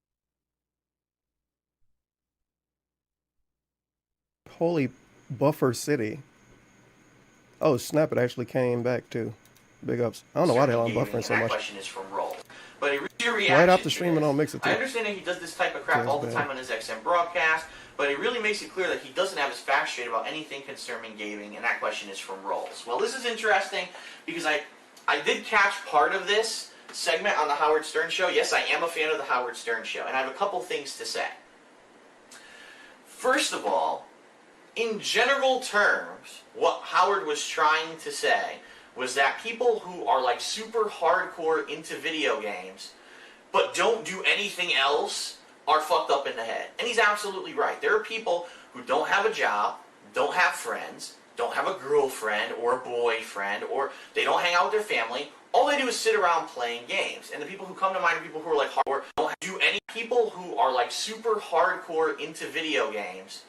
Holy Buffer City. Oh, snap, it actually came back too. Big ups. I don't know why the hell I'm buffering so that much. question is from Roll. But your reaction Right after to streaming this. on Mixer too. I understand that he does this type of crap Feels all the bad. time on his XM broadcast, but but it really makes it clear that he doesn't have his facts straight about anything concerning gaming, and that question is from Rolls. Well, this is interesting because I did catch part of this segment on the Howard Stern Show. Yes, I am a fan of the Howard Stern Show, and I have a couple things to say. First of all, in general terms, what Howard was trying to say was that people who are like super hardcore into video games but don't do anything else are fucked up in the head. And he's absolutely right. There are people who don't have a job, don't have friends, don't have a girlfriend or a boyfriend, or they don't hang out with their family. All they do is sit around playing games. And the people who come to mind are people who are like hardcore, don't do any people who are like super hardcore into video games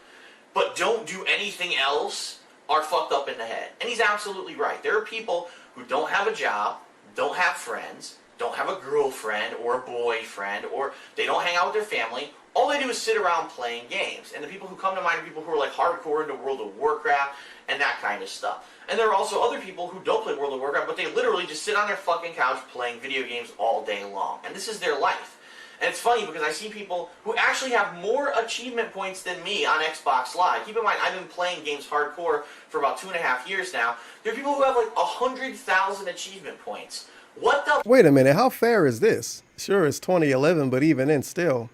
but don't do anything else are fucked up in the head. And he's absolutely right. There are people who don't have a job, don't have friends, don't have a girlfriend or a boyfriend, or they don't hang out with their family. All they do is sit around playing games. And the people who come to mind are people who are like hardcore into World of Warcraft and that kind of stuff. And there are also other people who don't play World of Warcraft, but they literally just sit on their fucking couch playing video games all day long. And this is their life. And it's funny because I see people who actually have more achievement points than me on Xbox Live. Keep in mind, I've been playing games hardcore for about 2.5 years now. There are people who have like 100,000 achievement points. What the... Wait a minute, how fair is this? Sure, it's 2011, but even then still.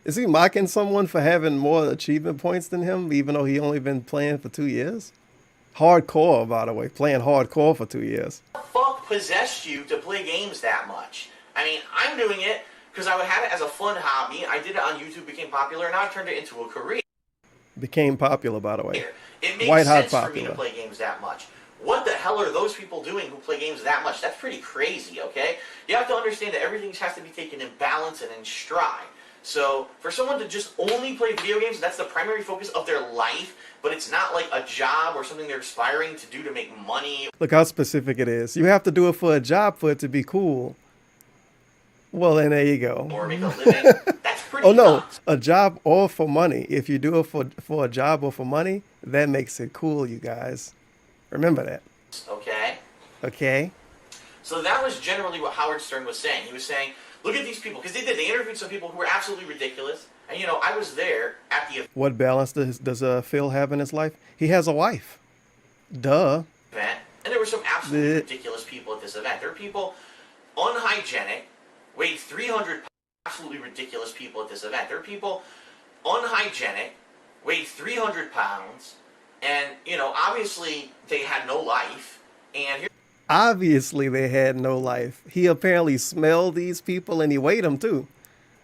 Is he mocking someone for having more achievement points than him, even though he only been playing for 2 years? Hardcore, by the way, playing hardcore for 2 years. What the fuck possessed you to play games that much? I mean, I'm doing it because I would have it as a fun hobby. I did it on YouTube, became popular, and now I turned it into a career. Became popular, by the way. It makes White hot sense for popular. me to play games that much. What the hell are those people doing who play games that much? That's pretty crazy, okay? You have to understand that everything has to be taken in balance and in stride. So, for someone to just only play video games, that's the primary focus of their life, but it's not like a job or something they're aspiring to do to make money. Look how specific it is. You have to do it for a job for it to be cool. Well, then there you go. Or make a living. That's pretty Oh, no. nuts. A job or for money. If you do it for a job or for money, that makes it cool, you guys. Remember that. Okay? Okay? So that was generally what Howard Stern was saying. He was saying, look at these people, because they interviewed some people who were absolutely ridiculous. And, you know, I was there at the What balance does Phil have in his life? He has a wife. Duh. event, and there were some absolutely ridiculous people at this event. There were people unhygienic, weighed 300 pounds, absolutely ridiculous people at this event. There were people unhygienic, weighed 300 pounds, and, you know, obviously they had no life. And Obviously they had no life. He apparently smelled these people and he weighed them too.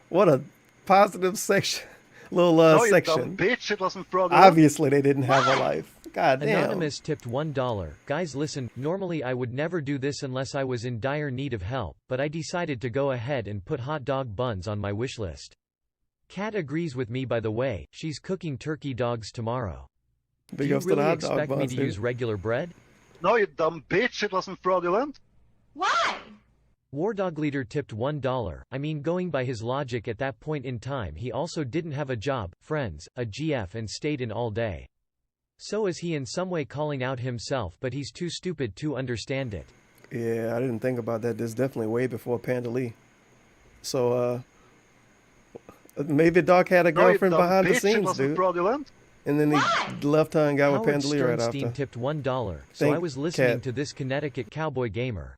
What a positive section. Little No, you section. dumb bitch, it wasn't fraudulent. Obviously they didn't have a life. God damn. Anonymous tipped $1. Guys, listen, normally I would never do this unless I was in dire need of help, but I decided to go ahead and put hot dog buns on my wish list. Kat agrees with me, by the way. She's cooking turkey dogs tomorrow. Do Big you ups to the really hot dog expect me buns, to dude. use regular bread? No, you dumb bitch, it wasn't fraudulent. Why? War Dog Leader tipped $1. I mean, going by his logic at that point in time, he also didn't have a job, friends, a GF, and stayed in all day. So is he in some way calling out himself, but he's too stupid to understand it. Yeah, I didn't think about that. This is definitely way before Panda Lee. So, maybe Doc had a No, you girlfriend dumb behind the bitch, it scenes, wasn't dude. fraudulent. And then he left her and got with Howard Panda Lee right Sternstein after. tipped $1, so I Thank was listening Kat. to this Connecticut cowboy gamer.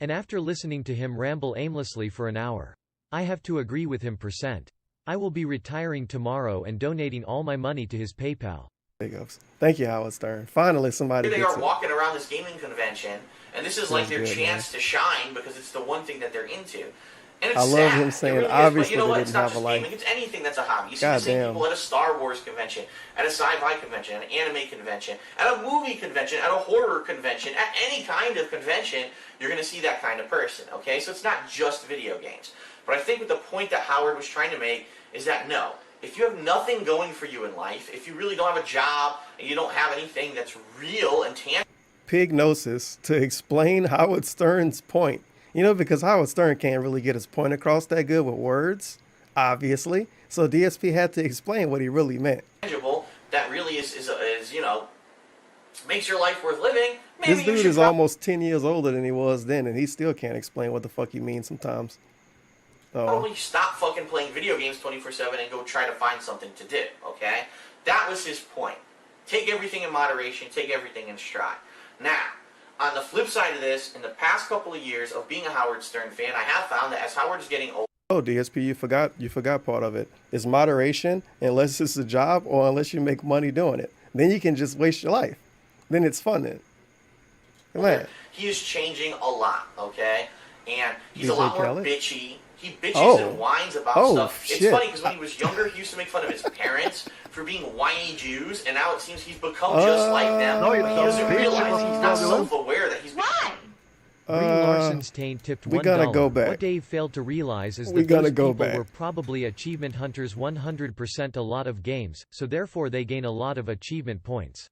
And after listening to him ramble aimlessly for an hour, I have to agree with him %. I will be retiring tomorrow and donating all my money to his PayPal. Big ups. Thank you, Howard Stern. Finally, somebody Here they gets are it. walking around this gaming convention, and this is like Feels their good, chance to shine because it's the one thing that they're into. And it's I love sad. him It saying, really is. obviously But you know they what? didn't It's not have a just life. gaming, it's anything that's a hobby. You see God the same damn. people at a Star Wars convention, at a sci-fi convention, at an anime convention, at a movie convention, at a horror convention, at any kind of convention, you're going to see that kind of person, okay? So it's not just video games. But I think what the point that Howard was trying to make is that no, if you have nothing going for you in life, if you really don't have a job, and you don't have anything that's real and tangible, Pignosis to explain Howard Stern's point. You know, because Howard Stern can't really get his point across that good with words, obviously. So DSP had to explain what he really meant. that really is you know, makes your life worth living, maybe This you dude should is almost 10 years older than he was then, and he still can't explain what the fuck he means sometimes. probably stop fucking playing video games 24/7 and go try to find something to do, okay? That was his point. Take everything in moderation, take everything in stride. Now, on the flip side of this, in the past couple of years of being a Howard Stern fan, I have found that as Howard is getting older. Oh, DSP, you forgot part of it. It's moderation unless it's a job or unless you make money doing it. Then you can just waste your life. Then it's fun then. Man. He is changing a lot, okay? And he's DJ a lot more Khaled? bitchy. He bitches and whines about stuff. Shit. It's funny because when he was younger, he used to make fun of his parents for being whiny Jews, and now it seems he's become just like them. No, He you doesn't dumb bitch. realize he's not self-aware that he's... Why? Brie Larson's Taint tipped $1. we gotta go back. What Dave failed to realize is We that gotta those go people back. were probably achievement hunters 100% a lot of games, so therefore they gain a lot of achievement points.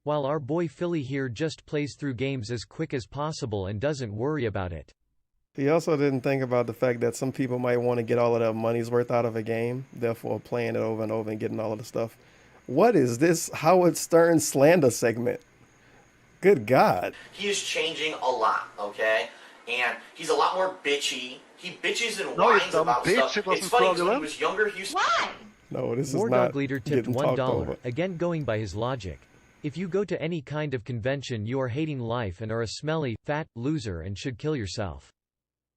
While our boy Philly here just plays through games as quick as possible and doesn't worry about it. He also didn't think about the fact that some people might want to get all of their money's worth out of a game, therefore playing it over and over and getting all of the stuff. What is this Howard Stern slander segment? Good God. He is changing a lot, okay? And he's a lot more bitchy. He bitches and No, you whines dumb about bitch. stuff. It wasn't It's funny because when he fraudulent. was younger, he used to... Why? No, this is War not Dog Leader tipped getting talked over. $1, again going by his logic. If you go to any kind of convention you are hating life and are a smelly, fat, loser and should kill yourself.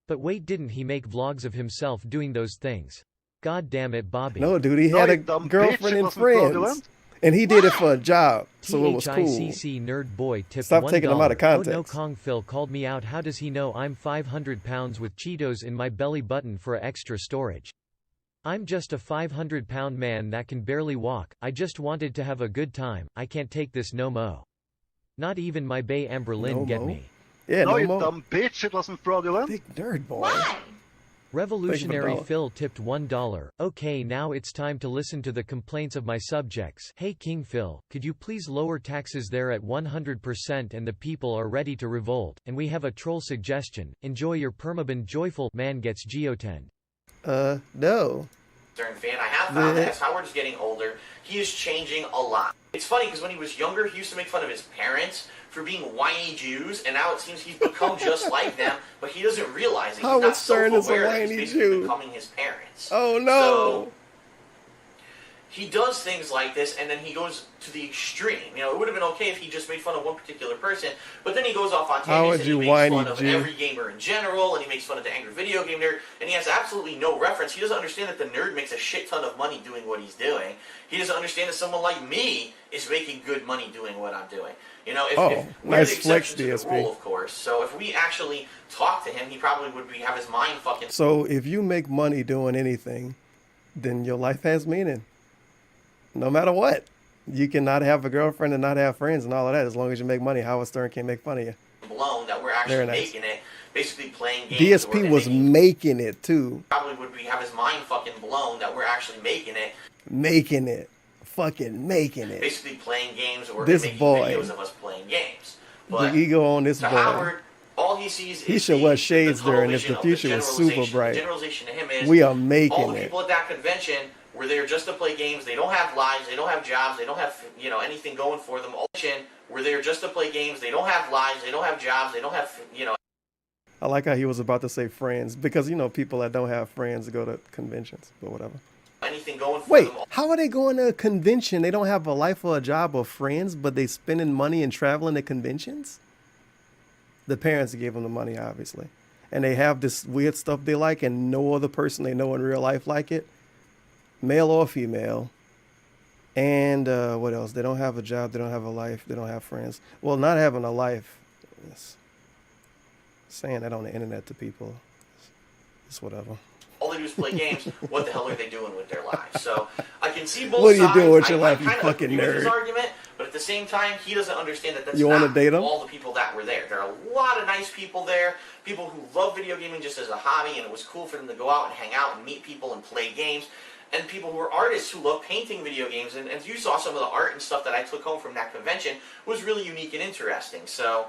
But wait, didn't he make vlogs of himself doing those things? God damn it, Bobby. No, dude, he No, had you a dumb bitch. girlfriend It and wasn't friends. fraudulent. And he did it for a job, so it was cool. THICC Nerd Boy tipped Stop $1. taking them out of context. Oh no, Kong Phil called me out. How does he know I'm 500 pounds with Cheetos in my belly button for extra storage? I'm just a 500-pound man that can barely walk. I just wanted to have a good time. I can't take this no mo. Not even my bae Amber Lynn No get mo? me. Yeah, No, no you more. dumb bitch. It wasn't fraudulent. Big nerd boy. Why? Revolutionary $1. Phil tipped $1. Okay, now it's time to listen to the complaints of my subjects. Hey King Phil, could you please lower taxes there at 100% and the people are ready to revolt, and we have a troll suggestion. Enjoy your permaban joyful man gets geotend. No. Stern fan. I have found that as Howard's getting older, he is changing a lot. It's funny because when he was younger, he used to make fun of his parents for being whiny Jews, and now it seems he's become just like them, but he doesn't realize it. He's Howard not Stern is a self-aware that he's whiny basically Jew. becoming his parents. Oh no. So, he does things like this, and then he goes to the extreme. You know, it would have been okay if he just made fun of one particular person, but then he goes off on Howard, tangents, and he you makes whiny fun of Jew. every gamer in general, and he makes fun of the angry video game nerd, and he has absolutely no reference. He doesn't understand that the nerd makes a shit ton of money doing what he's doing. He doesn't understand that someone like me is making good money doing what I'm doing. You know, if we're nice the flex, exception to the DSP. rule, of course. So if we actually talk to him, he probably would have his mind fucking... So if you make money doing anything, then your life has meaning. No matter what. You cannot have a girlfriend and not have friends and all of that as long as you make money. Howard Stern can't make fun of you. blown that we're actually Very nice. making it, basically playing games. DSP was making it too. Probably would have his mind fucking blown that we're actually making it. Making it. Fucking making it. Basically playing games or This making boy. videos of us playing games. But The ego on this to boy. Howard, all he sees He is should wear shades tunnel during this. vision The of future was super generalization. bright. The generalization to him is We are all making the it. people at that convention were there just to play games. They don't have lives. They don't have jobs. They don't have anything going for them. All were there just to play games. They don't have lives. They don't have jobs. They don't have I like how he was about to say friends because people that don't have friends go to conventions, but whatever. anything going for Wait, them. how are they going to a convention? They don't have a life or a job or friends, but they spending money and traveling to conventions? The parents gave them the money, obviously. And they have this weird stuff they like and no other person they know in real life like it. Male or female. And what else? They don't have a job. They don't have a life. They don't have friends. Well, not having a life. Yes. Saying that on the internet to people. It's whatever. All they do is play games. What the hell are they doing with their lives? So I can see both What are you sides. doing with your life, I you kind of fucking agree with his nerd? argument, but at the same time, he doesn't understand that that's You wanna not date him? all the people that were there. There are a lot of nice people there, people who love video gaming just as a hobby, and it was cool for them to go out and hang out and meet people and play games. And people who are artists who love painting video games, and you saw some of the art and stuff that I took home from that convention was really unique and interesting. So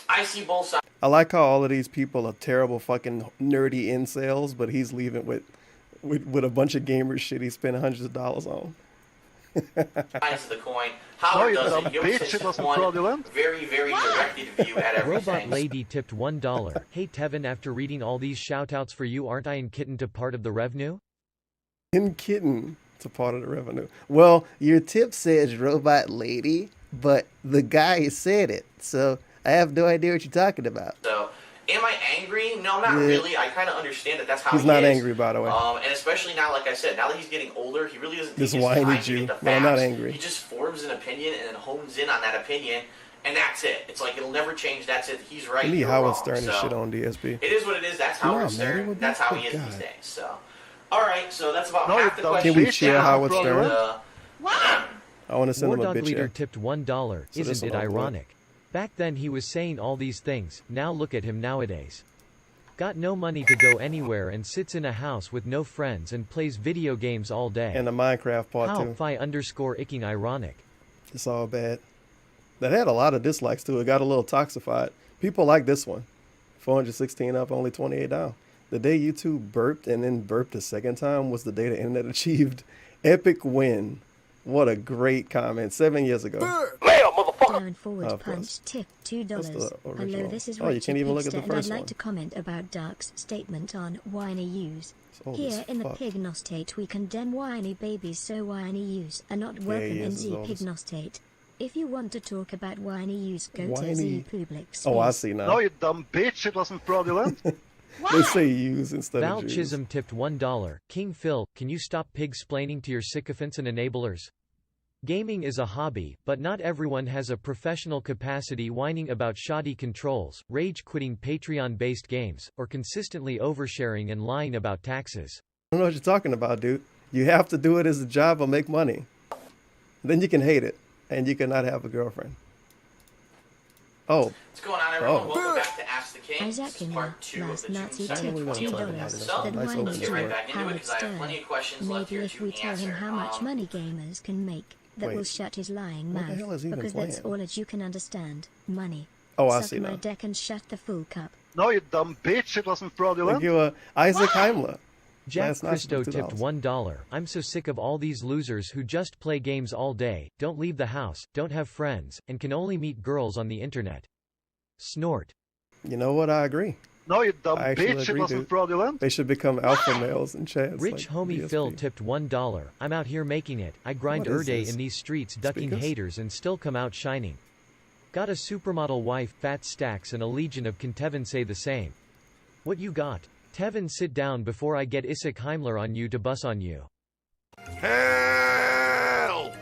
I see both sides. I like how all of these people are terrible fucking nerdy incels, but he's leaving with a bunch of gamer shit he spent hundreds of dollars on. sides of the coin. Howard No, you does dumb it. He always bitch, says it wasn't one fraudulent. very, very directed view at everything. Robot Lady tipped $1. Hey Tevin, after reading all these shoutouts for you, aren't I and Kitten to part of the revenue? In kitten to part of the revenue. Well, your tip says robot lady, but the guy said it, so I have no idea what you're talking about. So, am I angry? No, not really. I kind of understand that that's how He's he not is. angry, by the way. And especially now, like I said, now that he's getting older, he really doesn't take This his whiny time to Jew. get the facts. No, I'm not angry. He just forms an opinion and then hones in on that opinion, and that's it. It's like it'll never change. That's it. He's right. We need you're Howard wrong. Stern and So, shit on DSP. it is what it is. That's Howard Stern. That's how he is these days. So, all right. So that's about half the questions. Can we cheer down. Howard Stern? What? I want to send War him a Dog bitch. Leader Yeah. tipped $1. So this Isn't it will avoid. ironic? Back then he was saying all these things, now look at him nowadays. Got no money to go anywhere and sits in a house with no friends and plays video games all day. And the Minecraft part How too. fi underscore icking ironic. It's all bad. That had a lot of dislikes too. It got a little toxified. People like this one. 416 up, only 28 down. The day YouTube burped and then burped a second time was the day the internet achieved epic win. What a great comment. 7 years ago. Down forward Of punch course. tip $2. That's the Hello, original. this is Oh, you Richard can't even look at Pigster, the and I'd first like one. to comment about Dark's statement on whiny use. old Here as in the fuck. Pignostate we condemn whiny babies, so whiny use are not welcome he in is as Z old as- Pignostate. If you want to talk about whiny use, go to Whiny- Z Public Space. Oh, I see now. No, you dumb bitch, it wasn't fraudulent. They say use instead Val of Jews. Chisholm tipped $1. King Phil, can you stop pig-splaining to your sycophants and enablers? Gaming is a hobby, but not everyone has a professional capacity whining about shoddy controls, rage-quitting Patreon-based games, or consistently oversharing and lying about taxes. I don't know what you're talking about, dude. You have to do it as a job or make money. Then you can hate it, and you cannot have a girlfriend. Oh. What's going on, everyone? Oh. Welcome back to Ask the King. Isaac This is in part 2 of last the Nazi June tip 2nd, $2 2011 episode. that Nice whiny Let's get right Jew, back into it Howard because I have Stern. plenty of questions left Maybe here if to we tell answer. him how much money gamers can make, that Wait. will shut his lying What the mouth, hell is he even because that's playing? all that you can understand. Money. Oh, I Suck see my now. deck and shut the full cup. No, you dumb bitch, it wasn't fraudulent. Thank you, Isaac Heimler. Jack Last night Christo for tipped $2. $1. I'm so sick of all these losers who just play games all day, don't leave the house, don't have friends, and can only meet girls on the internet. Snort. You know what? I agree. No, you dumb I actually bitch, it agree, wasn't dude. fraudulent. They should become alpha males in chats. Rich like homie DSP. Phil tipped $1. I'm out here making it. I grind What is day this? in these streets ducking Speakers? haters and still come out shining. Got a supermodel wife, fat stacks and a legion of can Tevin say the same. What you got? Tevin, sit down before I get Isaac Heimler on you to bus on you. Help!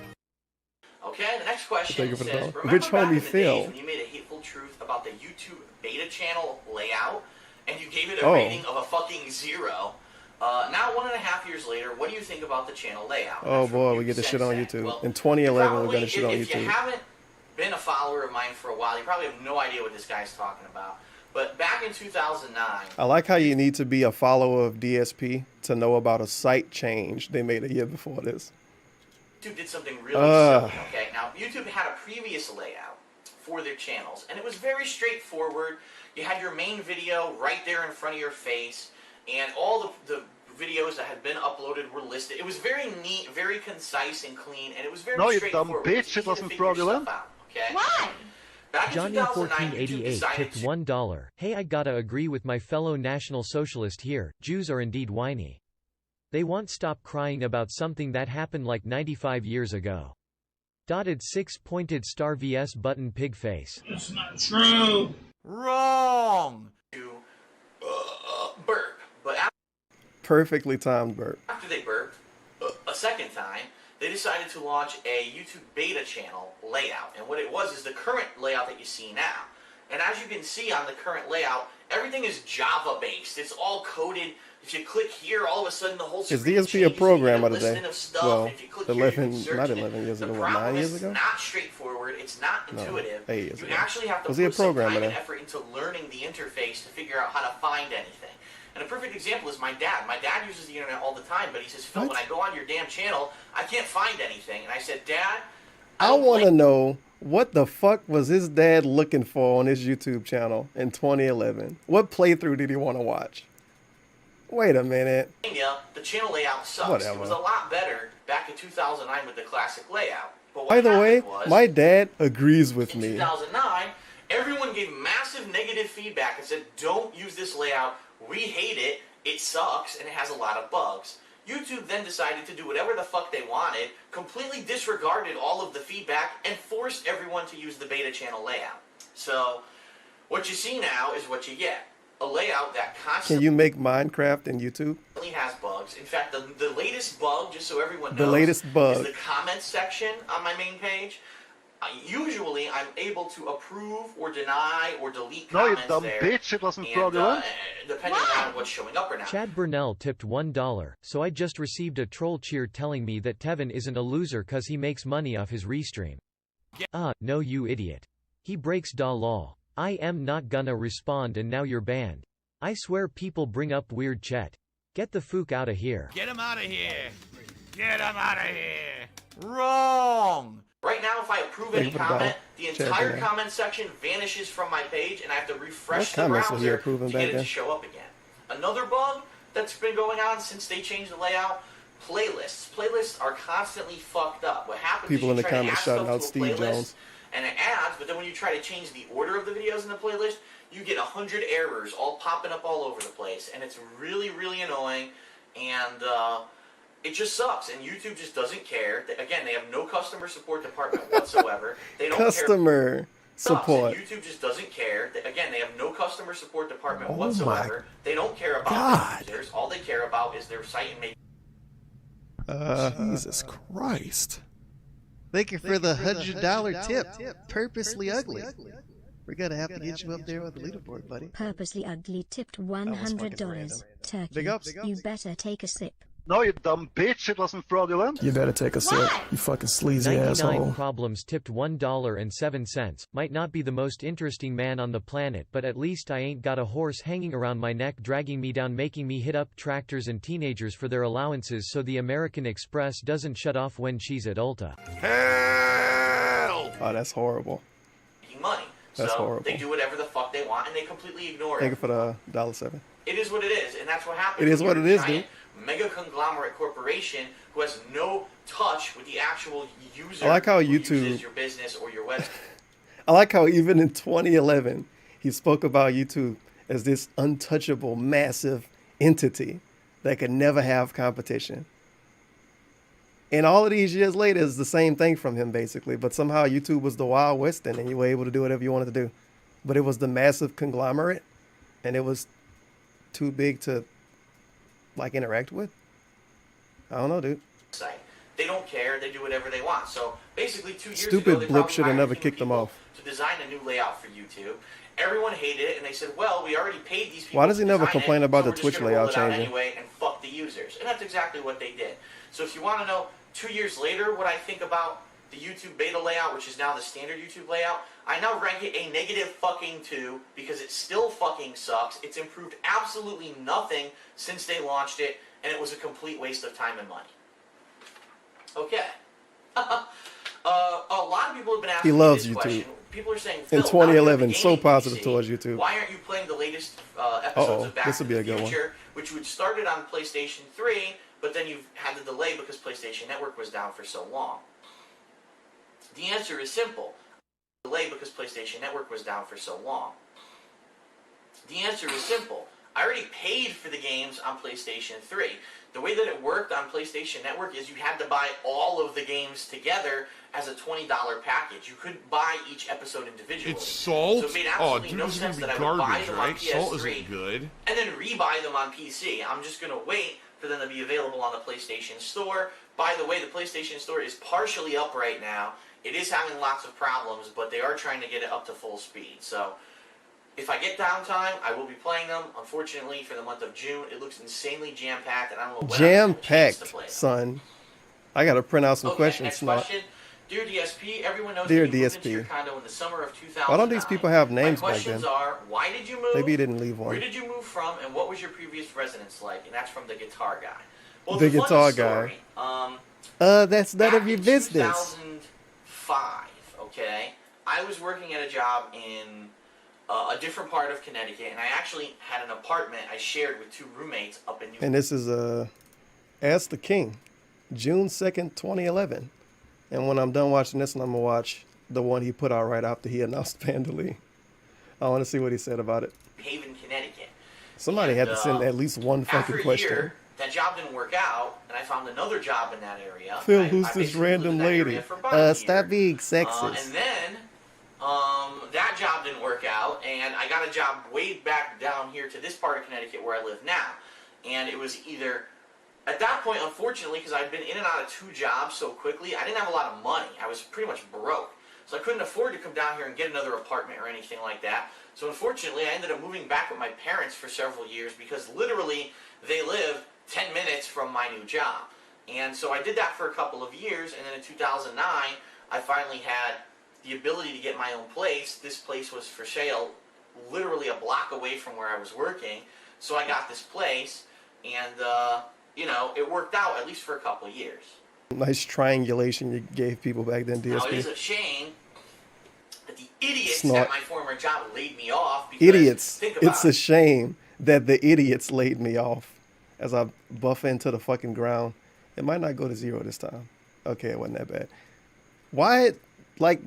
Okay, the next question Thank you for the says, call. remember Rich back homie in the Phil. days when you made a hateful truth about the YouTube beta channel layout, and you gave it a Oh. rating of a fucking 0? Now, 1.5 years later, what do you think about the channel layout? Oh After boy, you we get the said shit on that. YouTube. Well, In 2011, we're probably, gonna shit on if you YouTube. haven't been a follower of mine for a while, you probably have no idea what this guy's talking about. But back in 2009, I like how you need to be a follower of DSP to know about a site change they made a year before this. YouTube did something really silly, okay? Now, YouTube had a previous layout for their channels, and it was very straightforward. You had your main video right there in front of your face, and all the videos that had been uploaded were listed. It was very neat, very concise and clean, and it was very No, you dumb straightforward. bitch, was easy it to wasn't figure stuff fraudulent. out, okay? Why? Back in Johnny 2009, YouTube 1488 decided tipped to... $1. Hey, I gotta agree with my fellow National Socialist here, Jews are indeed whiny. They want stop crying about something that happened like 95 years ago. Dotted 6-pointed star vs button pig face. It's not true. Wrong! To burp, but Perfectly timed burp. after they burped a second time, they decided to launch a YouTube beta channel layout. And what it was is the current layout that you see now. And as you can see on the current layout, everything is Java based. It's all coded. If you click here, all of a sudden the whole screen Is DSP a changes. You get programmer a listing today? of stuff. Well, If you click here, you 11, can search not it. 11 years The ago, what, problem 9 years is ago? It's not straightforward. It's not No, intuitive. 8 years You ago. actually have to Was he a put some programmer time and then? effort into learning the interface to figure out how to find anything. And a perfect example is my dad. My dad uses the internet all the time, but he says, Phil, when I go on your damn channel, I can't find anything. And I said, Dad, I want to know what the fuck was his dad looking for on his YouTube channel in 2011? What playthrough did he want to watch? Wait a minute. the channel layout sucks. Whatever. It was a lot better back in 2009 with the classic layout. But what By the way, happened was, my dad agrees with in me. 2009, everyone gave massive negative feedback and said, don't use this layout, we hate it, it sucks, and it has a lot of bugs. YouTube then decided to do whatever the fuck they wanted, completely disregarded all of the feedback, and forced everyone to use the beta channel layout. So, what you see now is what you get. A layout that Can constantly you make Minecraft in YouTube? has bugs. In fact, the latest bug, just so everyone knows, The latest bug. is the comments section on my main page. Usually, I'm able to approve or deny or delete No, you comments dumb there. bitch, it wasn't And, fraudulent. depending on what's showing up or not. Chad Burnell tipped $1, so I just received a troll cheer telling me that Tevin isn't a loser cause he makes money off his restream. No you idiot. He breaks da law. I am not gonna respond and now you're banned. I swear people bring up weird chat. Get the fook outta here. Get him out of here. Get him out of here. Wrong! Right now, if I approve any Think about comment, it. the Check entire it out. comment section vanishes from my page, and I have to refresh What the comments was you browser approving to back get it to then? show up again. Another bug that's been going on since they changed the layout, playlists. Playlists are constantly fucked up. What happens People is in you the try to comments add shouting stuff out to a Steve playlist, Jones. and it adds, but then when you try to change the order of the videos in the playlist, you get 100 errors all popping up all over the place, and it's really, really annoying, and it just sucks, and YouTube just doesn't care. Again, they have no customer support department whatsoever. They don't care. Customer support. And YouTube just doesn't care. Again, they have no customer support department Oh whatsoever. They don't care about God. their users. All they care about is their site and making. Jesus Christ. Thank you for the $100 tip. Purposely ugly. We're gonna have to get you up there on the leaderboard, buddy. Purposely ugly tipped fucking $100. random. Turkey, Big ups. you better take a sip. No, you dumb bitch, it wasn't fraudulent. You better take a sip, you fucking sleazy 99 asshole. Problems tipped $1.07. Might not be the most interesting man on the planet, but at least I ain't got a horse hanging around my neck dragging me down making me hit up tractors and teenagers for their allowances so the American Express doesn't shut off when she's at Ulta. Hell! Oh, that's horrible. money. That's so horrible. they do whatever the fuck they want and they completely ignore Thank it. you for the $1.07. It is what it is, and that's what happens. It is when what you're it a is, giant mega conglomerate corporation who has no touch with the actual user I like how who YouTube- uses your business or your website. I like how even in 2011, he spoke about YouTube as this untouchable, massive entity that could never have competition. And all of these years later is the same thing from him, basically. But somehow YouTube was the Wild West then, and you were able to do whatever you wanted to do. But it was the massive conglomerate, and it was too big to, like, interact with. I don't know, dude. They don't care. They do whatever they want. So basically, 2 years Stupid ago, they Blip probably should have hired never a team of kicked them people off. to design a new layout for YouTube. Everyone hated it, and they said, "Well, we already paid these people." Why does he to never design complain it, about so the we're just Twitch gonna roll layout it out changing? anyway and fuck the users?" And that's exactly what they did. So if you want to know 2 years later what I think about the YouTube beta layout, which is now the standard YouTube layout, I now rank it a negative fucking 2 because it still fucking sucks. It's improved absolutely nothing since they launched it, and it was a complete waste of time and money. Okay. A lot of people have been asking He loves me this YouTube. question. People are saying, In "Phil, now 2011, you're a so gaming positive PC, towards YouTube. Why aren't you playing the latest episodes Uh-oh, of Back this to would be the a good one. Future, which would started on PlayStation 3, but then you've had the delay because PlayStation Network was down for so long?" The answer is simple. Delay because PlayStation Network was down for so long. The answer is simple. I already paid for the games on PlayStation 3. The way that it worked on PlayStation Network is you had to buy all of the games together as a $20 package. You couldn't buy each episode individually. It's salt? So it made Oh, absolutely dude, no this is gonna sense be that I would buy garbage, them on right? PS3 Salt isn't good. and then rebuy them on PC. I'm just going to wait for them to be available on the PlayStation Store. By the way, the PlayStation Store is partially up right now. It is having lots of problems, but they are trying to get it up to full speed. So if I get downtime, I will be playing them. Unfortunately, for the month of June, it looks insanely jam-packed, and I don't know when I'm gonna get a chance to Jam-packed, play them. son. I got to print out some Okay, questions, next Snot. question. Dear DSP, everyone knows Dear that you moved into DSP. your condo in the summer of 2009. Why don't these people have names My back questions then? are, why did you move? Maybe you didn't leave one. Where did you move from, and what was your previous residence like? And that's from the guitar guy. Well, The it's a funny guitar story. That's none Back of your in business. 2005, okay, I was working at a job in a different part of Connecticut, and I actually had an apartment I shared with 2 roommates up in New And this is Ask the King. June 2nd, 2011. And when I'm done watching this one, I'm going to watch the one he put out right after he announced Pandalene. I want to see what he said about it. Haven, Connecticut. Somebody had to send at least one After fucking a question. year, that job didn't work out, and I found another job in that area. Phil, I who's this basically random lived in that lady? area for about a year. Stop being sexist. And then that job didn't work out, and I got a job way back down here to this part of Connecticut where I live now. And it was either, at that point, unfortunately, because I'd been in and out of 2 jobs so quickly, I didn't have a lot of money. I was pretty much broke. So I couldn't afford to come down here and get another apartment or anything like that. So unfortunately, I ended up moving back with my parents for several years because literally they lived 10 minutes from my new job. And so I did that for a couple of years, and then in 2009, I finally had the ability to get my own place. This place was for sale literally a block away from where I was working. So I got this place, and, you know, it worked out at least for a couple of years. Nice triangulation you gave people back then, DSP. Now, it is a shame that the idiots Snort. at my former job laid me off. Because, Idiots. think about It's a shame that the idiots laid me off as I buff into the fucking ground. It might not go to 0 this time. Okay, it wasn't that bad. Why, like,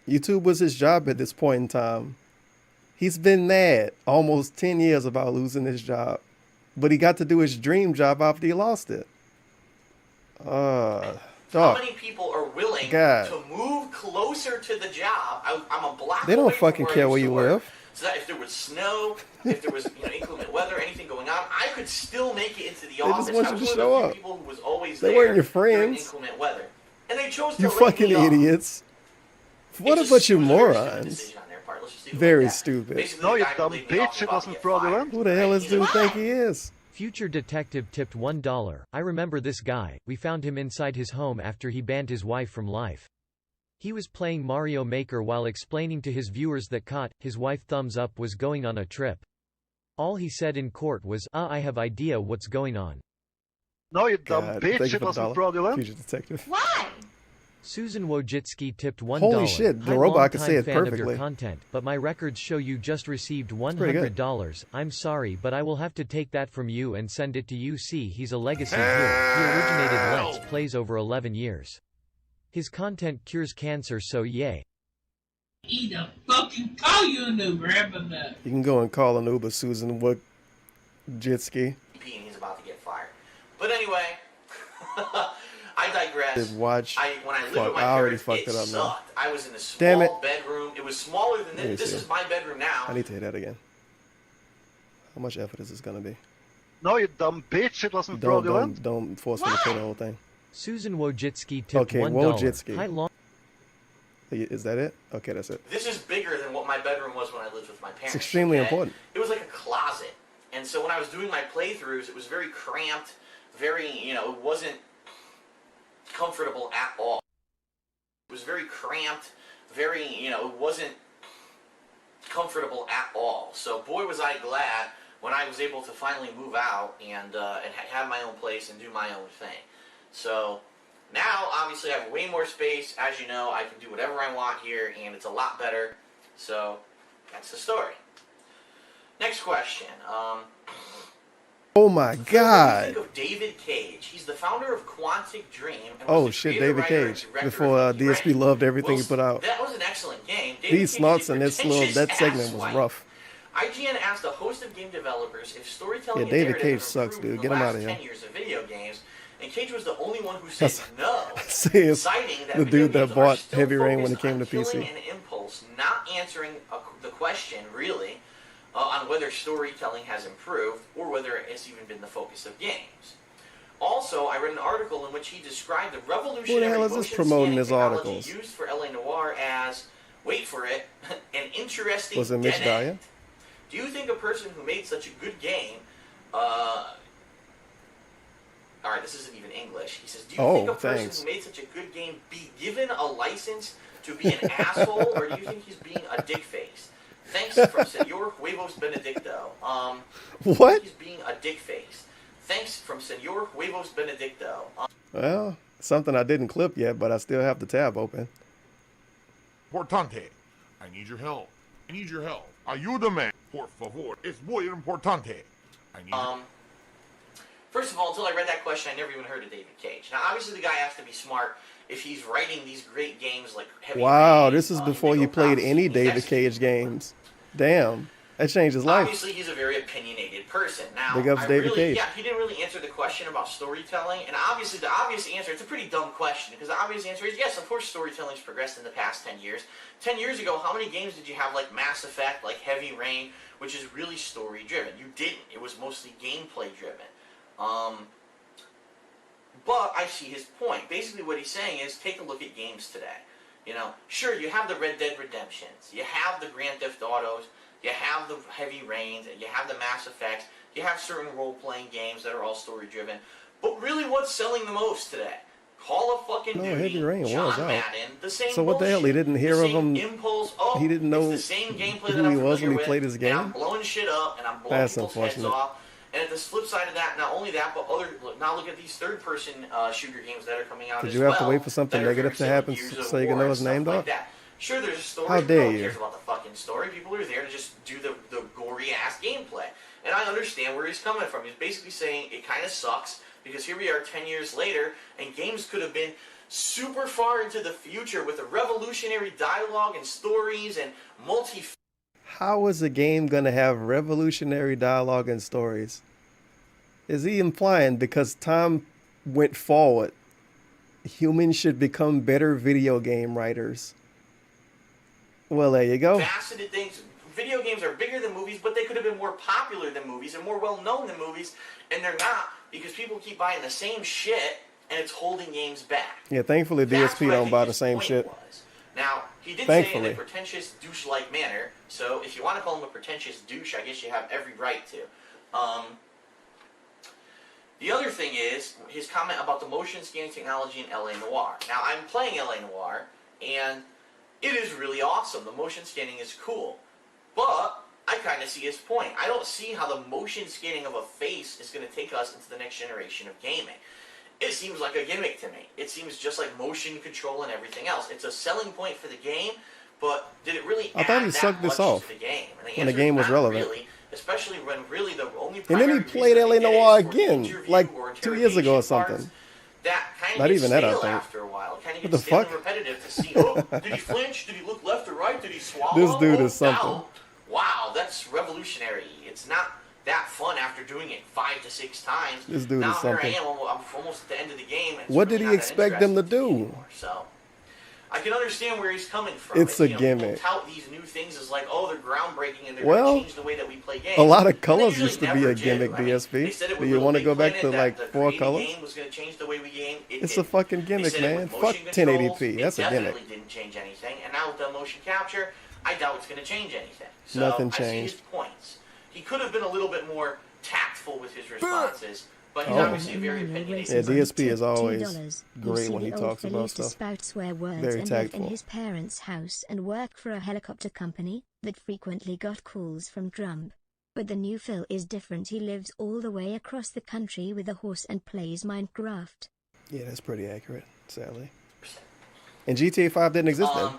YouTube was his job at this point in time. He's been mad almost 10 years about losing his job. But he got to do his dream job after he lost it. How Dog. many people are willing God. to move closer to the job? I'm a block They don't away from fucking where I care used where to you work. live. So that if there was snow, if there was inclement weather, anything going on, I could still make it into the They office. just want I you was to one of show the few up. people who was always They there weren't your during friends. inclement weather, and they chose to You lay fucking me off. idiots. What It's about you it was a very stupid morons? decision on their part. Let's just leave it Very like that. stupid. Basically, No, the you guy who dumb laid me off bitch. was It about to wasn't get fraudulent. Who the hell does dude think he is? Future detective tipped $1. I remember this guy. We found him inside his home after he banned his wife from life. He was playing Mario Maker while explaining to his viewers that his wife thumbs up was going on a trip. All he said in court was, I have idea what's going on. No, you dumb God, bitch. thank you It for the wasn't dollar. fraudulent. Future detective. Why? Susan Wojcicki tipped $1. Holy shit, the Hi, robot could longtime say it fan of perfectly. your content, but my records show you just received pretty good. $100. I'm sorry, but I will have to take that from you and send it to UC. He's a legacy here. He originated Let's Plays over 11 years. His content cures cancer, so yay. He done fucking call you an Uber, haven't I? You can go and call an Uber, Susan Wojcicki. And he's about to get fired. But anyway, I digress. Watch. When I lived Fuck, with my I already parents, fucked it up now. sucked. I was in a Damn it. small bedroom. It was smaller than Let me this. This see. is my bedroom now. I need to hit that again. How much effort is this gonna be? No, you dumb bitch. It wasn't fraudulent. Don't force me to play the whole thing. Susan Wojcicki tipped Okay, $1. Wojcicki. Hi, Is that it? Okay, that's it. This is bigger than what my bedroom was when I lived with my parents. It's extremely okay? important. It was like a closet. And so when I was doing my playthroughs, it was very cramped, very, it wasn't comfortable at all. It was very cramped, very, it wasn't comfortable at all. So boy was I glad when I was able to finally move out and have my own place and do my own thing. So now, obviously, I have way more space. As you know, I can do whatever I want here, and it's a lot better. So that's the story. Next question. Oh my What do you God. think of David Cage? He's the founder of Quantic Dream. And was Oh the shit, creator, David writer, and Cage. director Before of Monkey DSP Ranch. loved everything Well, he put out. That was an excellent game. David These Cage snorts is a and that pretentious segment was asswipe. rough. IGN asked a host of game developers if storytelling Yeah, David and narrative Cage have sucks, improved dude. in Get the him last outta here. 10 years of video games, and Cage was the only one who said no, See, it's citing that the video dude that games are bought still Heavy Rain when it focused came on to killing PC. and impulse, not answering the question, really, on whether storytelling has improved or whether it's even been the focus of games. Also, I read an article in which he described the revolutionary hell is this motion promoting scanning his technology articles? used for LA Noire as, wait for it, an interesting Was it Mitch dead end. Dyer? Do you think a person who made such a good game, alright, this isn't even English. He says, do you think a person thanks. who made such a good game be given a license to be an asshole, or do you think he's being a dick face? Thanks from Senor Huevos Benedicto. What? He's being a dick face. Thanks from Senor Huevos Benedicto. Well, something I didn't clip yet, but I still have the tab open. Importante. I need your help. I need your help. Ayúdame. Por favor. Es muy importante. I need First of all, until I read that question, I never even heard of David Cage. Now, obviously, the guy has to be smart if he's writing these great games like Heavy Wow, Rain, this is before you played any David Cage games. Damn, that changed his life. Obviously, he's a very opinionated person. Now, Big ups David Cage. Yeah, he didn't really answer the question about storytelling, and obviously, the obvious answer, it's a pretty dumb question, because the obvious answer is yes, of course, storytelling's progressed in the past 10 years. 10 years ago, how many games did you have like Mass Effect, like Heavy Rain, which is really story-driven? You didn't. It was mostly gameplay-driven. But I see his point. Basically, what he's saying is, take a look at games today. You know, sure, you have the Red Dead Redemptions, you have the Grand Theft Autos, you have the Heavy Rains, you have the Mass Effects, you have certain role-playing games that are all story-driven. But really, what's selling the most today? Call of fucking Duty, Heavy Rain John was out. Madden, the same So what the hell? He didn't hear of him. Impulse. He didn't know it's the same gameplay who that he I'm was when he familiar played with, his and I'm game. blowing shit up, and I'm blowing That's people's heads unfortunate. off. And at the flip side of that, not only that, but now look at these third-person shooter games that are coming out Did as you have well. to wait for something that are negative to very happen similar, Gears so of you can War know and his name, stuff like dog? that. Sure, there's a story. How but dare no one you. cares about the fucking story. People are there to just do the gory-ass gameplay. And I understand where he's coming from. He's basically saying it kind of sucks because here we are 10 years later, and games could have been super far into the future with a revolutionary dialogue and stories and How is a game going to have revolutionary dialogue and stories? Is he implying because time went forward, humans should become better video game writers? Well, there you go. faceted things. Video games are bigger than movies, but they could have been more popular than movies and more well-known than movies, and they're not because people keep buying the same shit, and it's holding games back. Yeah, thankfully That's DSP what I don't think buy the his same point shit. was. Now, he did say Thankfully. in a pretentious, douche-like manner, so if you want to call him a pretentious douche, I guess you have every right to. The other thing is his comment about the motion scanning technology in LA Noire. Now, I'm playing LA Noire, and it is really awesome. The motion scanning is cool. But I kind of see his point. I don't see how the motion scanning of a face is going to take us into the next generation of gaming. It seems like a gimmick to me. It seems just like motion control and everything else. It's a selling point for the game, but did it really I thought he add sucked that this much off to the game? And when the answer game is was not relevant. Really, especially when really the only And then he primary played reason LA they did it Noire is for the again, interview like or 2 years ago or interrogation parts. something. That kind Not of even gets that, I stale think. after a while. It kind of What gets the stale fuck? and repetitive to see, oh, did he flinch? Did he look left or right? Did he swallow? This dude Oh, is something. no. Wow, that's revolutionary. It's not that fun after doing it 5 to 6 times. This dude now is something. Here I am, I'm almost at the end of the game. And it's What really did he not that expect them to interesting do? anymore. So I can understand where he's coming from. It's a People gimmick. tout these new things as like, oh, they're groundbreaking and they're Well, going to change the way that we play games. A lot of And they colors usually used to be never a did, gimmick, right? They DSP. said it Do with you Little want to Big go back Planet to that like the 4 3D colors? game was going to change the way we game. It's a fucking gimmick, They said it man. with Fuck motion controls, 1080p. That's a it gimmick. definitely didn't change anything. And now with the motion capture, I doubt it's going to change anything. So Nothing I see his changed. points. He could have been a little bit more tactful with his responses, but he's Oh. obviously a very opinionated. Yeah, DSP is Tip always $2. great You when see he the old talks fellow about used to stuff. spout swear words Very and live in tactful. his parents' house and work for a helicopter company that frequently got calls from Trump. But the new Phil is different. He lives all the way across the country with a horse and plays Minecraft. Yeah, that's pretty accurate, sadly. And GTA 5 didn't exist then.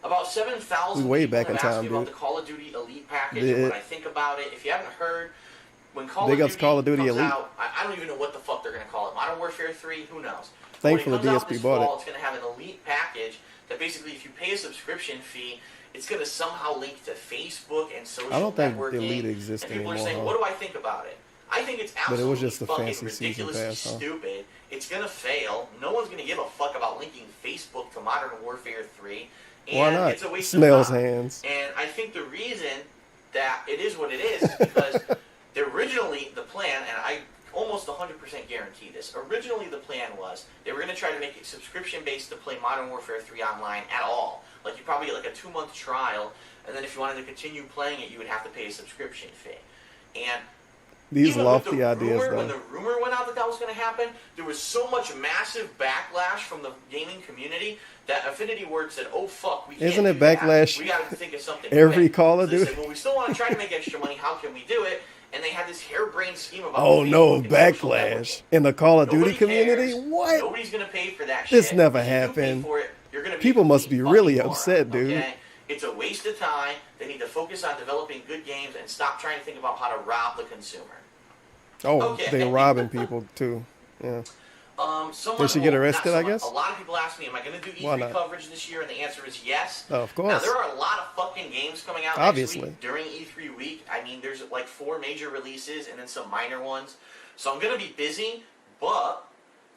About 7,000 We way people back in have asked time, me about dude. the Call of Duty Elite package Yeah. and what I think about it. If you haven't heard, when Call Big of ups Duty Call of Duty comes Elite. out, I don't even know what the fuck they're going to call it. Modern Warfare 3, who knows? Thankfully, when it comes out DSP this bought fall, it. It's going to have an Elite package that basically, if you pay a subscription fee, it's going to somehow link to Facebook and social I don't think networking. Elite exists and people anymore, are saying, huh? what do I think about it? I think it's But absolutely it was just a fucking fancy season ridiculously pass, huh? stupid. It's going to fail. No one's going to give a fuck about linking Facebook to Modern Warfare 3. And Why not? It's a waste Smells of time. hands. And I think the reason that it is what it is because originally the plan, and I almost 100% guarantee this, originally the plan was they were going to try to make it subscription-based to play Modern Warfare 3 online at all. Like you probably get like a 2-month trial, and then if you wanted to continue playing it, you would have to pay a subscription fee. And These even lofty with the ideas, rumor, when though. the rumor went out that that was going to happen, there was so much massive backlash from the gaming community that Affinity Ward said, "Oh fuck, we can't Isn't do it that. backlash We got to think of something." every quick." Call of So they Duty? said, well, we still want to try to make extra money. How can we do it? And they had this harebrained scheme about. Oh no, Facebook and social backlash in the Call of Duty Nobody community? cares. What? Nobody's going to pay for that This shit. never If you do pay happened. for it, you're gonna be People must be really fucking upset, moron, dude. okay? It's a waste of time. They need to focus on developing good games and stop trying to think about how to rob the consumer. Oh, Okay. they're robbing people too. Yeah. Someone, They should get well, not arrested, I someone. guess? A lot of people ask me, am I going to do Why E3 not? coverage this year? And the answer is yes. Oh, of Now, course. there are a lot of fucking games coming out Obviously. next week during E3 week. I mean, there's like 4 major releases and then some minor ones. So I'm going to be busy, but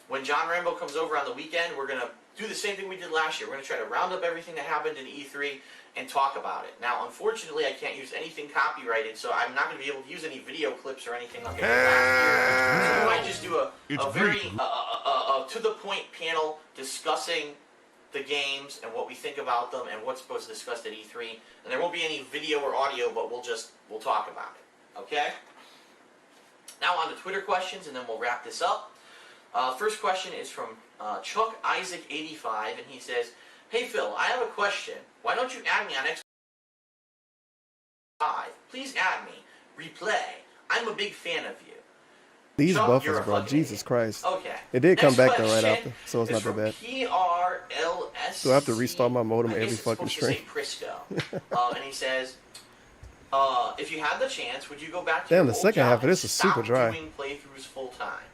when John Rambo comes over on the weekend, we're going to do the same thing we did last year. We're going to try to round up everything that happened in E3 and talk about it. Now, unfortunately, I can't use anything copyrighted, so I'm not going to be able to use any video clips or anything like I did last year. So we might just do a very to-the-point panel discussing the games and what we think about them and what's supposed to discuss at E3. And there won't be any video or audio, but we'll talk about it. Okay? Now on to Twitter questions, and then we'll wrap this up. First question is from Chuck Isaac 85, and he says, "Hey Phil, I have a question. Why don't you add me on X5? Please add me. Replay. I'm a big fan of you." These Chuck, buffers, you're a bro. fucking Jesus idiot. Christ. Okay. It did come Next back though right question after, so it's is not that bad. from PRLS. Do I have to restart my modem I every guess it's fucking supposed stream? to say Prisco. And he says, if you had the chance, would you go back to Damn, your the old second job half of and this is super stop dry. doing playthroughs full time?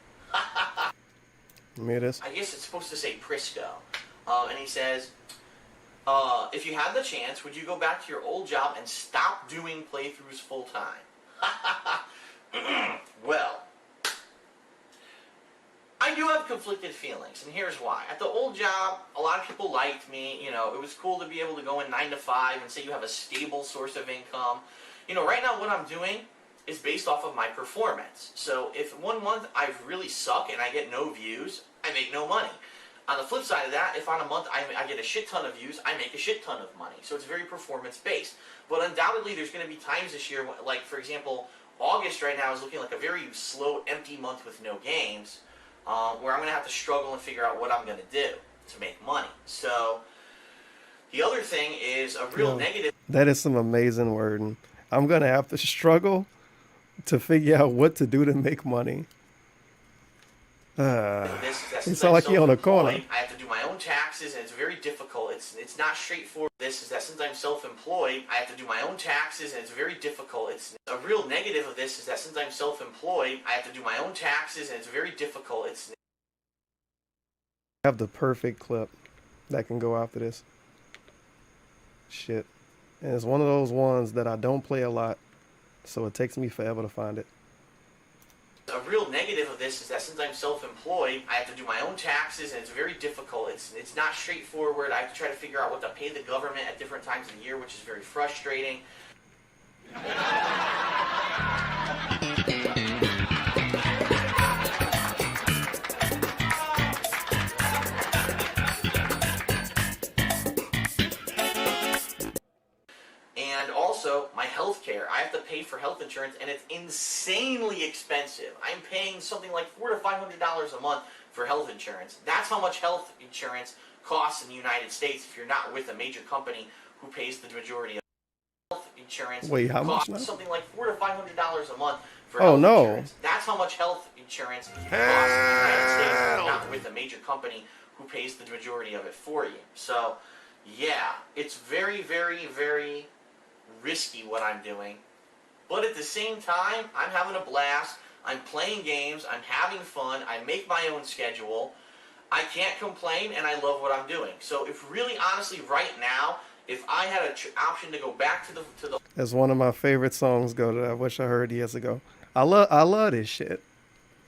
Let me hear this. I guess it's supposed to say Prisco. And he says, if you had the chance, would you go back to your old job and stop doing playthroughs full time? Well, I do have conflicted feelings, and here's why. At the old job, a lot of people liked me. You know, it was cool to be able to go in 9 to 5 and say you have a stable source of income. You know, right now what I'm doing is based off of my performance. So if one month I really suck and I get no views, I make no money. On the flip side of that, if on a month I get a shit ton of views, I make a shit ton of money. So it's very performance-based. But undoubtedly, there's going to be times this year, like, for example, August right now is looking like a very slow, empty month with no games, where I'm going to have to struggle and figure out what I'm going to do to make money. So the other thing is a real negative. That is some amazing wording. I'm going to have to struggle to figure out what to do to make money. It sounds like you're on a corner. I have to do my own taxes, and it's very difficult. It's not straightforward. This is that since I'm self-employed, I have to do my own taxes, and it's very difficult. It's a real negative of this is that since I'm self-employed, I have to do my own taxes, and it's very difficult. I have the perfect clip that can go after this. Shit. And it's one of those ones that I don't play a lot, so it takes me forever to find it. A real negative of this is that since I'm self-employed, I have to do my own taxes, and it's very difficult. It's not straightforward. I have to try to figure out what to pay the government at different times of the year, which is very frustrating. And also, my health care. I have to pay for health insurance, and it's insanely expensive. I'm paying something like $400 to $500 a month for health insurance. That's how much health insurance costs in the United States if you're not with a major company who pays the majority of health insurance. Wait, how much costs now? something like $400 to $500 a month for Oh, health no. insurance. That's how much health insurance costs in the United States if you're not with a major company who pays the majority of it for you. So, yeah, it's very, very, very risky what I'm doing, but at the same time, I'm having a blast. I'm playing games. I'm having fun. I make my own schedule. I can't complain, and I love what I'm doing. So, if really, honestly, right now, if I had an option to go back to the As one of my favorite songs go that I wish I heard years ago. I love this shit.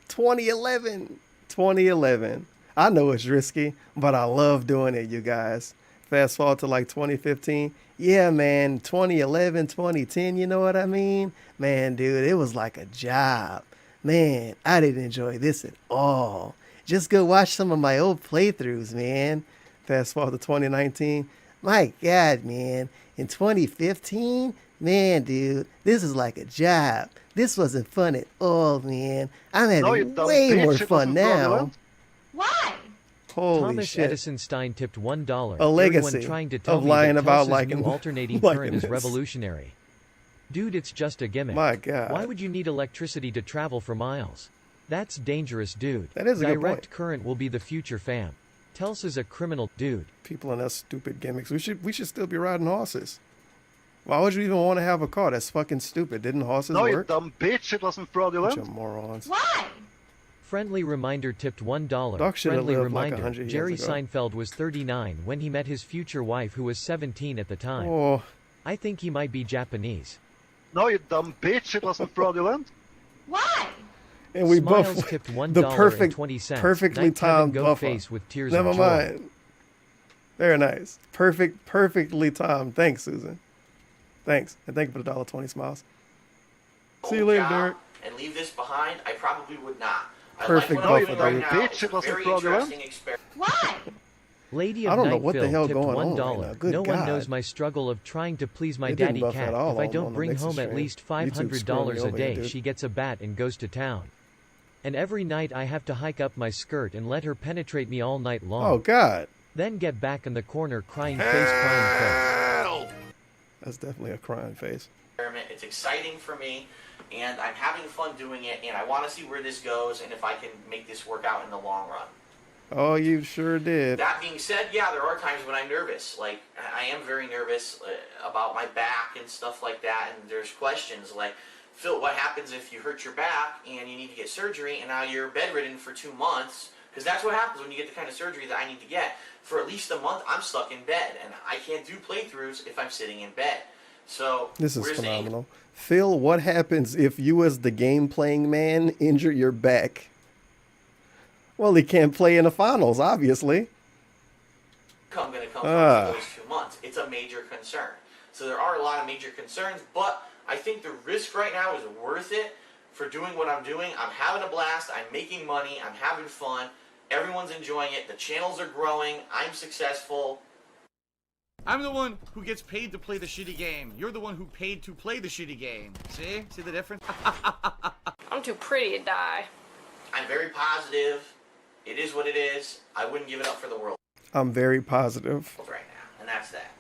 2011. I know it's risky, but I love doing it, you guys. Fast forward to like 2015. Yeah, man, 2011, 2010, you know what I mean? Man, dude, it was like a job. Man, I didn't enjoy this at all. Just go watch some of my old playthroughs, man. Fast forward to 2019. My God, man. In 2015, man, dude, this is like a job. This wasn't fun at all, man. I'm having way more fun now. Why? Holy Thomas shit. Edison Stein tipped $1. A legacy Everyone trying to tell of me lying that about Tels's liking- new alternating liking current is this. revolutionary. Dude, it's just a gimmick. My God. Why would you need electricity to travel for miles? That's dangerous, dude. That is a good Direct point. current will be the future, fam. Telsa's a criminal, dude. People and us stupid gimmicks. We should still be riding horses. Why would you even want to have a car? That's fucking stupid. Didn't horses No, you work? dumb bitch. It wasn't Bunch fraudulent. of morons. Why? Friendly reminder tipped $1. Doc should have Friendly lived like reminder, 100 years Jerry ago. Seinfeld was 39 when he met his future wife who was 17 at the time. Oh, I think he might be Japanese. No, you dumb bitch. It wasn't fraudulent. Why? and we Smiles both tipped the perfectly Night Kevin timed go buffer. face with tears Never of joy. mind. Very nice. Perfectly timed. Thanks, Susan. Thanks. And thank you for the $1.20 Smiles. See you later, job Derek. And leave this behind? I probably would not. Perfect I like buffer, what I'm doing dude. right now. Bitch, It's it a wasn't very fraudulent. interesting experiment. Why? Lady of I don't know Night what the Phil hell tipped going on $1. right now. Good No one knows God. my struggle of trying to please my It didn't daddy buff cat. at all If I on don't the bring Mixer home at stream. least YouTube screwed $500 me a over day, here, dude. she gets a bat and goes to town. And every night I have to hike up my skirt and let her penetrate me all night long. Oh, God. Then get back in the corner crying face. That's definitely a crying face. It's exciting for me, and I'm having fun doing it, and I want to see where this goes and if I can make this work out in the long run. Oh, you sure did. That being said, yeah, there are times when I'm nervous. Like, I am very nervous about my back and stuff like that, and there's questions like, Phil, what happens if you hurt your back and you need to get surgery and now you're bedridden for 2 months? Because that's what happens when you get the kind of surgery that I need to get. For at least a month, I'm stuck in bed, and I can't do playthroughs if I'm sitting in bed. So, This is where's the phenomenal. Phil, what happens if you as the game-playing man injure your back? Well, he can't play in the finals, obviously. income going to come from those 2 months? It's a major concern. So there are a lot of major concerns, but I think the risk right now is worth it for doing what I'm doing. I'm having a blast. I'm making money. I'm having fun. Everyone's enjoying it. The channels are growing. I'm successful. I'm the one who gets paid to play the shitty game. You're the one who paid to play the shitty game. See? See the difference? I'm too pretty to die. I'm very positive. It is what it is. I wouldn't give it up for the world I'm very positive. right now, and that's that.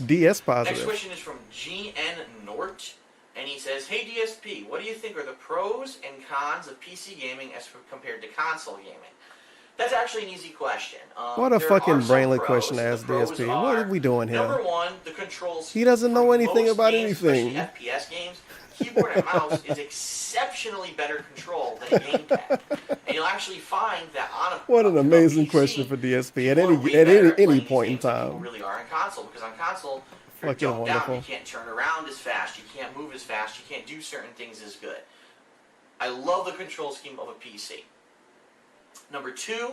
DS Next positive. question is from GN Nort, and he says, "Hey DSP, what do you think are the pros and cons of PC gaming as compared to console gaming?" That's actually an easy question. What a there fucking are some brainly pros. question to The ask pros DSP. are, What are we doing here? Number one, the controls. He doesn't know for anything most about games, anything. especially FPS games. Keyboard and mouse is exceptionally better control than a gamepad, and you'll actually find that on a What an amazing PC, question for DSP at people are way any better at any playing point in these games than people time. really are on console, because on console you're Fucking jumped down, wonderful. you can't turn around as fast, you can't move as fast, you can't do certain things as good. I love the control scheme of a PC. Number two,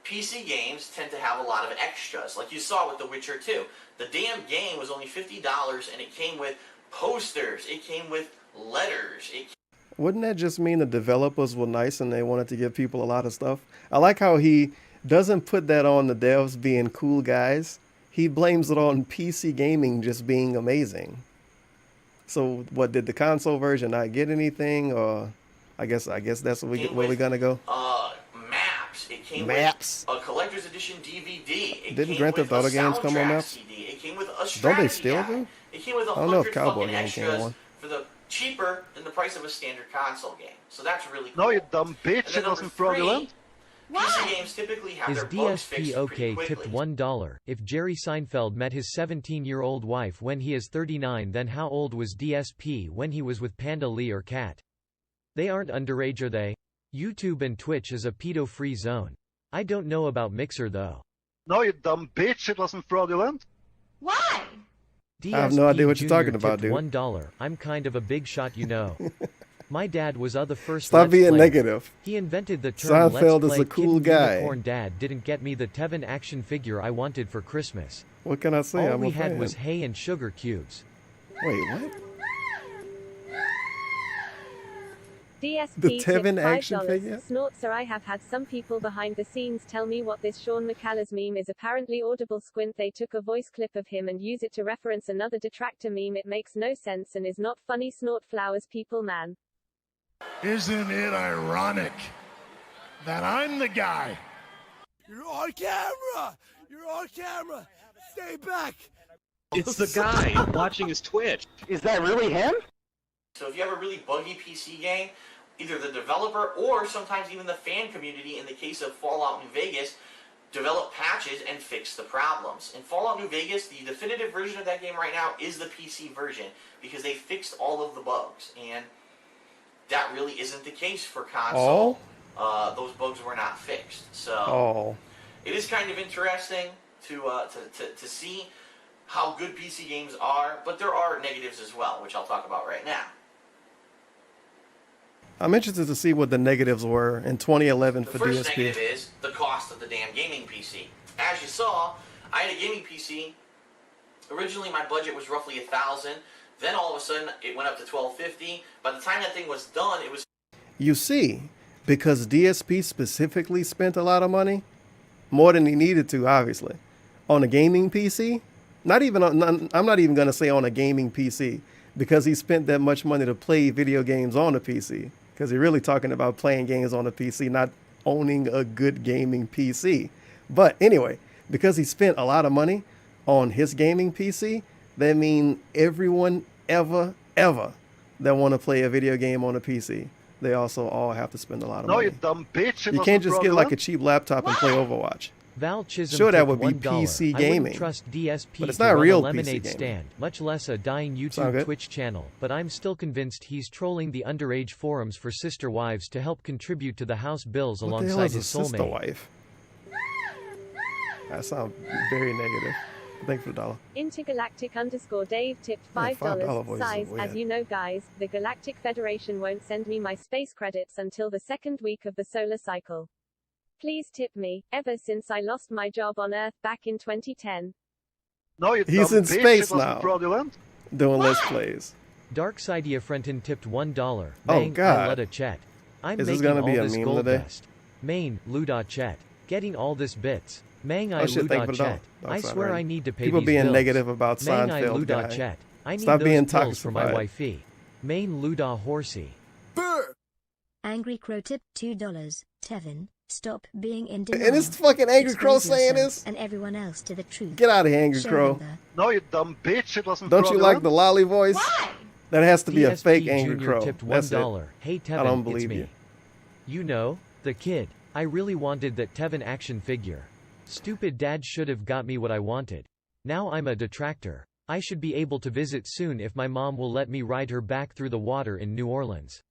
PC games tend to have a lot of extras, like you saw with The Witcher 2. The damn game was only $50, and it came with posters, it came with letters, Wouldn't that just mean the developers were nice and they wanted to give people a lot of stuff? I like how he doesn't put that on the devs being cool guys. He blames it on PC gaming just being amazing. So what, did the console version not get anything, or I guess that's where we're gonna go. maps. It came Maps. with a collector's edition DVD. It Didn't came Grand with Theft Auto a games come on soundtrack maps? CD. It came with a Don't strategy they still guide. do? It came with I don't know if 100 Cowboy fucking Game came extras on. for the cheaper than the price of a standard console game. So that's really cool. No, you dumb And bitch. then It wasn't number fraudulent. three, PC games typically have Is their bugs DSP fixed okay pretty tipped quickly. $1? If Jerry Seinfeld met his 17-year-old wife when he is 39, then how old was DSP when he was with Panda Lee or Cat? They aren't underage, are they? YouTube and Twitch is a pedo-free zone. I don't know about Mixer though. No, you dumb bitch. It wasn't fraudulent. Why? I have no idea what you're Jr. talking about, tipped dude. $1. I'm kind of a big shot, you know. My dad was the first Stop Let's being Player. negative. He invented the term Seinfeld Let's is Play. a cool Kitten guy. Unicorn Dad didn't get me the Tevin action figure I wanted for Christmas. What can I say? All I'm we a had fan. was hay and sugar cubes. Wait, what? DSP The tipped Tevin $5. action figure? Snort, sir, I have had some people behind the scenes tell me what this Sean McCall's meme is. Apparently audible squint. They took a voice clip of him and use it to reference another detractor meme. It makes no sense and is not funny. Snort flowers people, man. Isn't it ironic that I'm the guy? You're on camera! You're on camera! Stay back! It's the guy watching his Twitch. Is that really him? So if you have a really buggy PC game, either the developer or sometimes even the fan community, in the case of Fallout New Vegas, develop patches and fix the problems. In Fallout New Vegas, the definitive version of that game right now is the PC version because they fixed all of the bugs, and that really isn't the case for console. Those bugs were not fixed. So it is kind of interesting to see how good PC games are, but there are negatives as well, which I'll talk about right now. I'm interested to see what the negatives were in 2011 for The first DSP. negative is the cost of the damn gaming PC. As you saw, I had a gaming PC. Originally, my budget was roughly $1,000. Then all of a sudden, it went up to $1,250. By the time that thing was done, it was. You see, because DSP specifically spent a lot of money, more than he needed to, obviously, on a gaming PC. I'm not even going to say on a gaming PC, because he spent that much money to play video games on a PC. Because he's really talking about playing games on a PC, not owning a good gaming PC. But anyway, because he spent a lot of money on his gaming PC, that means everyone ever that want to play a video game on a PC, they also all have to spend a lot of money. You dumb bitch. You can't just get like a cheap laptop and play Overwatch. Val Chisholm Sure, that tipped would be $1. PC I gaming, wouldn't trust DSP but it's to not run real a PC lemonade gaming. stand, much less a dying Sound YouTube good? Twitch channel, but I'm still convinced he's trolling the underage forums for sister wives to help contribute to the House bills What the hell alongside is a his sister soulmate. wife? That sounds very negative. Thanks for the dollar. Intergalactic_Dave tipped Yeah, $5. $5 voices Size, are as weird. you know guys, the Galactic Federation won't send me my space credits until the second week of the solar cycle. Please tip me, ever since I lost my job on Earth back in 2010. He's in space now, fraudulent. doing Let's Plays. Darksidia Frenton tipped $1. Oh, Mang, God. I lutta chet. I'm Is this making gonna all be a this meme gold today? dust. Main, Luda chet. Getting all this bits. Mang I Oh shit, thank you Luda for the dollar. chet. Oh, I sorry, swear Randy. I need to pay People these being bills. negative about Mang I Seinfeld Luda guy. chet. I need Stop those being pills for my toxified. wifey. Main Luda horsey. Angry Crow tip $2. Tevin, stop being in denial. And it's fucking Angry Crow Expose saying yourself this? and everyone else to the truth. Get out of here, Angry Show Crow. them No, you dumb bitch. It wasn't Don't you fraudulent. like the lolly voice? That has to be a DSP fake Angry Jr. Crow. tipped That's it. $1. Hey Tevin, I don't it's believe me. you. You know, the kid. I really wanted that Tevin action figure. Stupid dad should have got me what I wanted. Now I'm a detractor. I should be able to visit soon if my mom will let me ride her back through the water in New Orleans.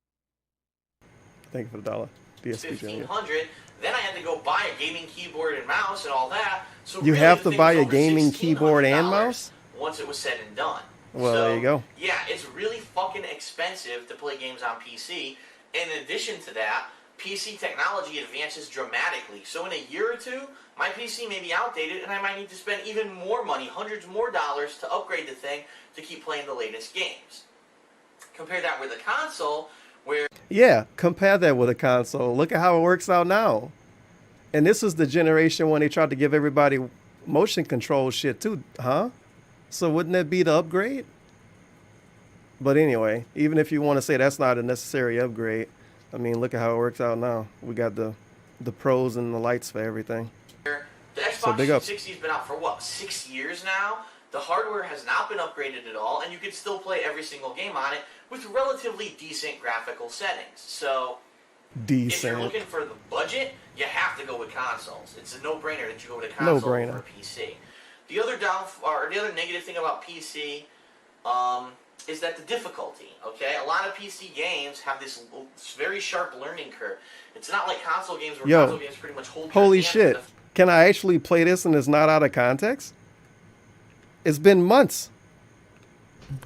Thank you for the dollar. DSP Jr. $1,500. Then I had to go buy a gaming keyboard and mouse and all that. So You really, have the to thing buy was a over gaming $1,600 keyboard and mouse? once it was said and done. Well, So, there you go. Yeah, it's really fucking expensive to play games on PC. In addition to that, PC technology advances dramatically. So in a year or two, my PC may be outdated and I might need to spend even more money, hundreds more dollars, to upgrade the thing to keep playing the latest games. Compare that with a console where... Yeah, compare that with a console. Look at how it works out now. And this is the generation when they tried to give everybody motion control shit too, huh? So wouldn't that be the upgrade? But anyway, even if you want to say that's not a necessary upgrade, I mean, look at how it works out now. We got the pros and the lights for everything. The Xbox So big ups. 360 has been out for what, 6 years now? The hardware has not been upgraded at all, and you can still play every single game on it with relatively decent graphical settings. So, if you're Decent. looking for the budget, you have to go with consoles. It's a no-brainer that you go with a console No-brainer. over a PC. The other negative thing about PC is that the difficulty. Okay, a lot of PC games have this very sharp learning curve. It's not like console games where console Yo, games pretty much hold. holy your hand shit. with Can I actually play this and it's not out of context? It's been months.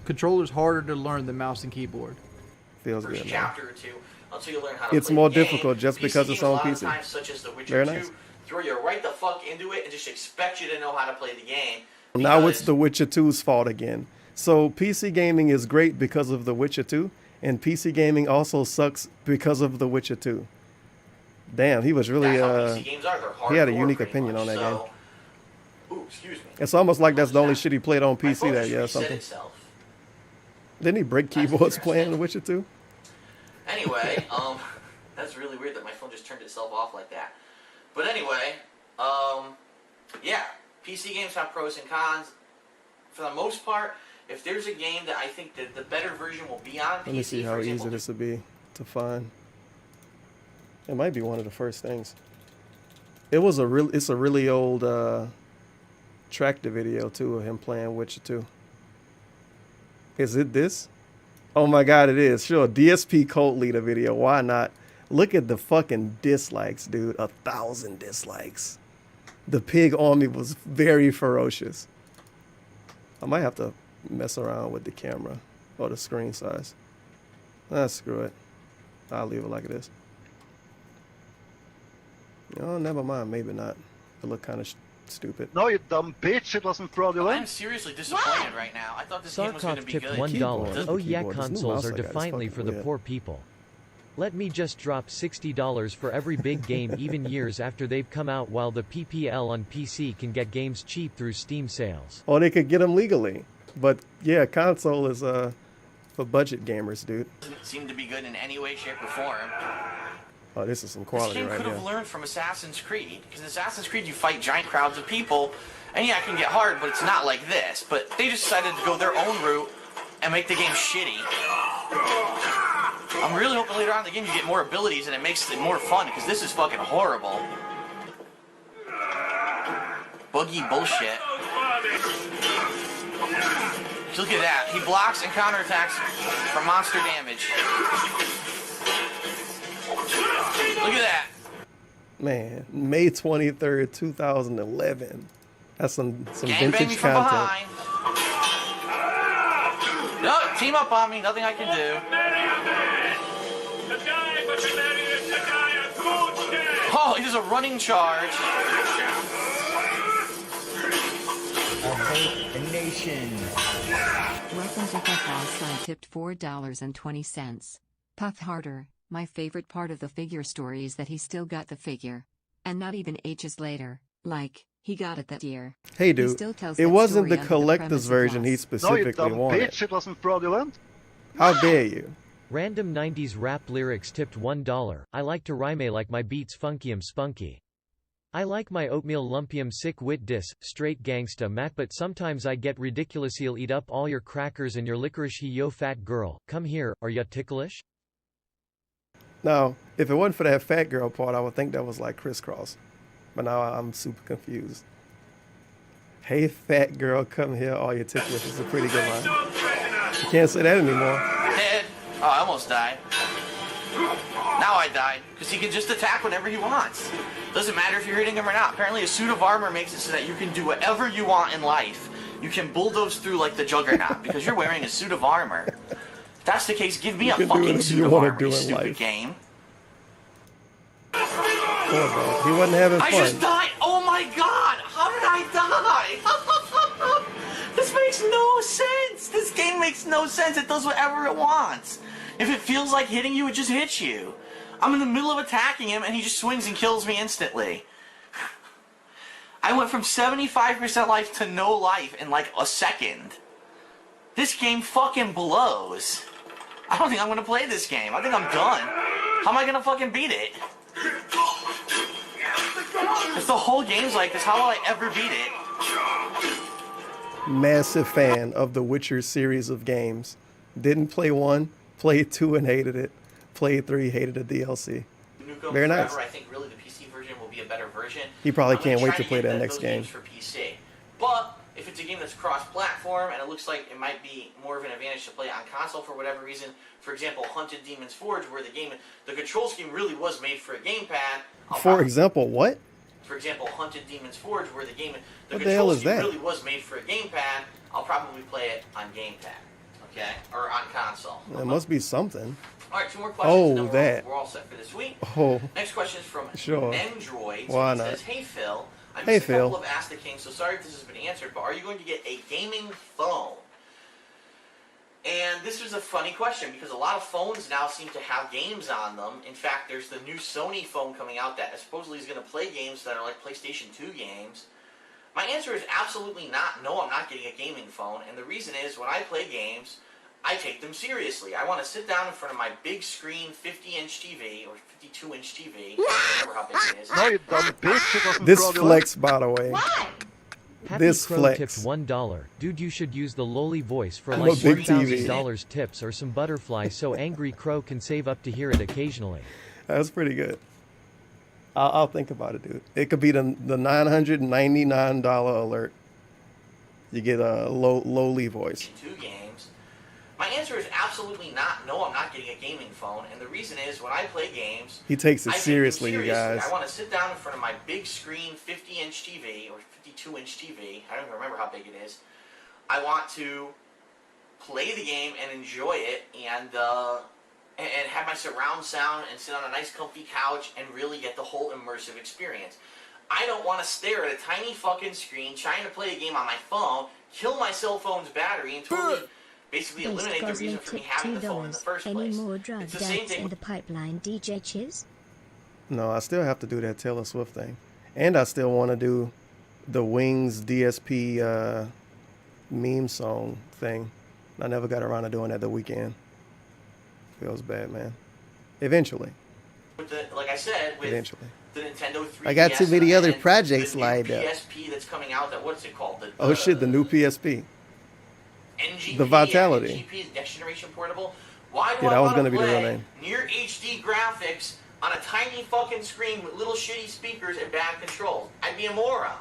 Controller's harder to learn than mouse and keyboard. Feels first good, man. chapter or two until you learn how to It's play more the game. difficult just PC because it's games, on a lot of PC. times, such as The Witcher Very 2, nice. throw you right the fuck into it and just expect you to know how to play the game. Now it's The Witcher 2's fault again. So PC gaming is great because of The Witcher 2, and PC gaming also sucks because of The Witcher 2. Damn, he was really PC games are. They're he had a hardcore unique pretty opinion much, on that so- game. Ooh, excuse me. It's almost like that's the only shit he played on PC phone that just year or reset something. itself. Didn't he break keyboards playing The Witcher 2? Anyway, that's really weird that my phone just turned itself off like that. But anyway, yeah, PC games have pros and cons. For the most part, if there's a game that I think that the better version will be on PC, Let me see how for easy example, this would be to find. It might be one of the first things. It's a really old tractor video too of him playing Witcher 2. Is it this? Oh my God, it is. Sure, DSP cult leader video. Why not? Look at the fucking dislikes, dude. 1,000 dislikes. The pig army was very ferocious. I might have to mess around with the camera or the screen size. Screw it. I'll leave it like it is. Oh, never mind. Maybe not. It looked kind of stupid. No, you dumb bitch. It wasn't fraudulent. I'm seriously disappointed right now. I thought this game was going to Sarkov be tipped good. $1. Oh yeah, keyboard. This new consoles mouse are I got is defiantly fucking for the weird. poor people. Let me just drop $60 for every big game even years after they've come out, while the PPL on PC can get games cheap through Steam sales. Or they could get them legally. But yeah, console is for budget gamers, dude. Doesn't seem to be good in any way, shape, or form. Oh, this is some This quality game right could have here. learned from Assassin's Creed. Because in Assassin's Creed, you fight giant crowds of people. And yeah, it can get hard, but it's not like this. But they just decided to go their own route and make the game shitty. I'm really hoping later on in the game you get more abilities and it makes it more fun, because this is fucking horrible. Buggy bullshit. Look at that. He blocks and counterattacks for monster damage. Look at that. Man, May 23rd, 2011. That's some Gang bang me vintage from content. behind. No, team up on me. Nothing I can do. Oh, he does a running charge. A nation. Welcome to Football Son tipped $4.20. Puff harder. My favorite part of the figure story is that he still got the figure. And not even ages later. Like, he got it that year. Hey He dude, still tells it that wasn't story the under collector's premise of version he loss. No, you specifically dumb wanted. bitch. It wasn't fraudulent. How dare you? Random 90s rap lyrics tipped $1. I like to rhyme like my beats funkyum spunky. I like my oatmeal lumpium sick wit dis, straight gangsta mat, but sometimes I get ridiculous. He'll eat up all your crackers and your licorice. He yo fat girl, come here, are ya ticklish? Now, if it wasn't for that fat girl part, I would think that was like crisscross. But now I'm super confused. Hey fat girl, come here, all your ticklish is a pretty good line. You can't say that anymore. Dead. Oh, I almost died. Now I died, because he can just attack whenever he wants. Doesn't matter if you're hitting him or not. Apparently a suit of armor makes it so that you can do whatever you want in life. You can bulldoze through like the Juggernaut, because you're wearing a suit of armor. If that's the case, give me You a can do fucking whatever suit you of wanna armor, do you in stupid life. game. Poor dog. He wasn't having I fun. just died! Oh my god! How did I die? This makes no sense! This game makes no sense. It does whatever it wants. If it feels like hitting you, it just hits you. I'm in the middle of attacking him and he just swings and kills me instantly. I went from 75% life to no life in like a second. This game fucking blows. I don't think I'm gonna play this game. I think I'm done. How am I gonna fucking beat it? If the whole game's like this, how will I ever beat it? Massive fan of the Witcher series of games. Didn't play 1, played 2 and hated it. Played 3, hated the DLC. Nukem Very nice. Forever, I think really the PC version will be a better version. He probably I'm gonna can't wait try to play get that next those game. games for PC. But if it's a game that's cross-platform and it looks like it might be more of an advantage to play it on console for whatever reason, for example, Hunted Demon's Forge, where the control scheme really was made for a gamepad. For example, what? For example, Hunted Demon's Forge, where the What the control hell is scheme that? really was made for a gamepad. I'll probably play it on gamepad, okay, or on console. It must be something. All right, 2 more questions. Oh, and then that. we're all set for this week. Oh. Next question is from Sure. Nendroids. Why He not? says, "Hey Phil, I Hey, missed a Phil. couple of Ask the King, so sorry if this has been answered. But are you going to get a gaming phone?" And this was a funny question because a lot of phones now seem to have games on them. In fact, there's the new Sony phone coming out that supposedly is going to play games that are like PlayStation 2 games. My answer is absolutely not. No, I'm not getting a gaming phone. And the reason is when I play games, I take them seriously. I want to sit down in front of my big screen 50-inch TV or 52-inch TV. I don't remember how big it is. No, you dumb bitch. It wasn't This fraudulent. flex, by the way. Happy This Crow flex. tipped $1. Dude, you should use the lowly voice for I'm like a big TV. $1,000 tips or some butterfly so Angry Crow can save up to hear it occasionally. That's pretty good. I'll think about it, dude. It could be the $999 alert. You get a lowly voice. 2 games. My answer is absolutely not. No, I'm not getting a gaming phone, and the reason is when I play games, He takes it I take them seriously, you guys. I want to sit down in front of my big screen 50-inch TV or 52-inch TV. I don't even remember how big it is. I want to play the game and enjoy it, and have my surround sound and sit on a nice comfy couch and really get the whole immersive experience. I don't want to stare at a tiny fucking screen trying to play a game on my phone, kill my cell phone's battery, and totally basically eliminate the reason for me having the phone in the first Any place. more drug It's the same deaths thing. in the pipeline, DJ Chiz? No, I still have to do that Taylor Swift thing. And I still want to do the Wings DSP meme song thing. I never got around to doing that the weekend. Feels bad, man. Eventually. With the, like I said, with Eventually. the Nintendo 3DS. I got too many other and projects the new lined up. PSP that's coming out. What's it called? Oh shit, the new PSP. NGP, The Vitality. NGP, Next Generation Portable. Why do Yeah, I that was want gonna to be the real play name. near HD graphics on a tiny fucking screen with little shitty speakers and bad controls? I'd be a moron.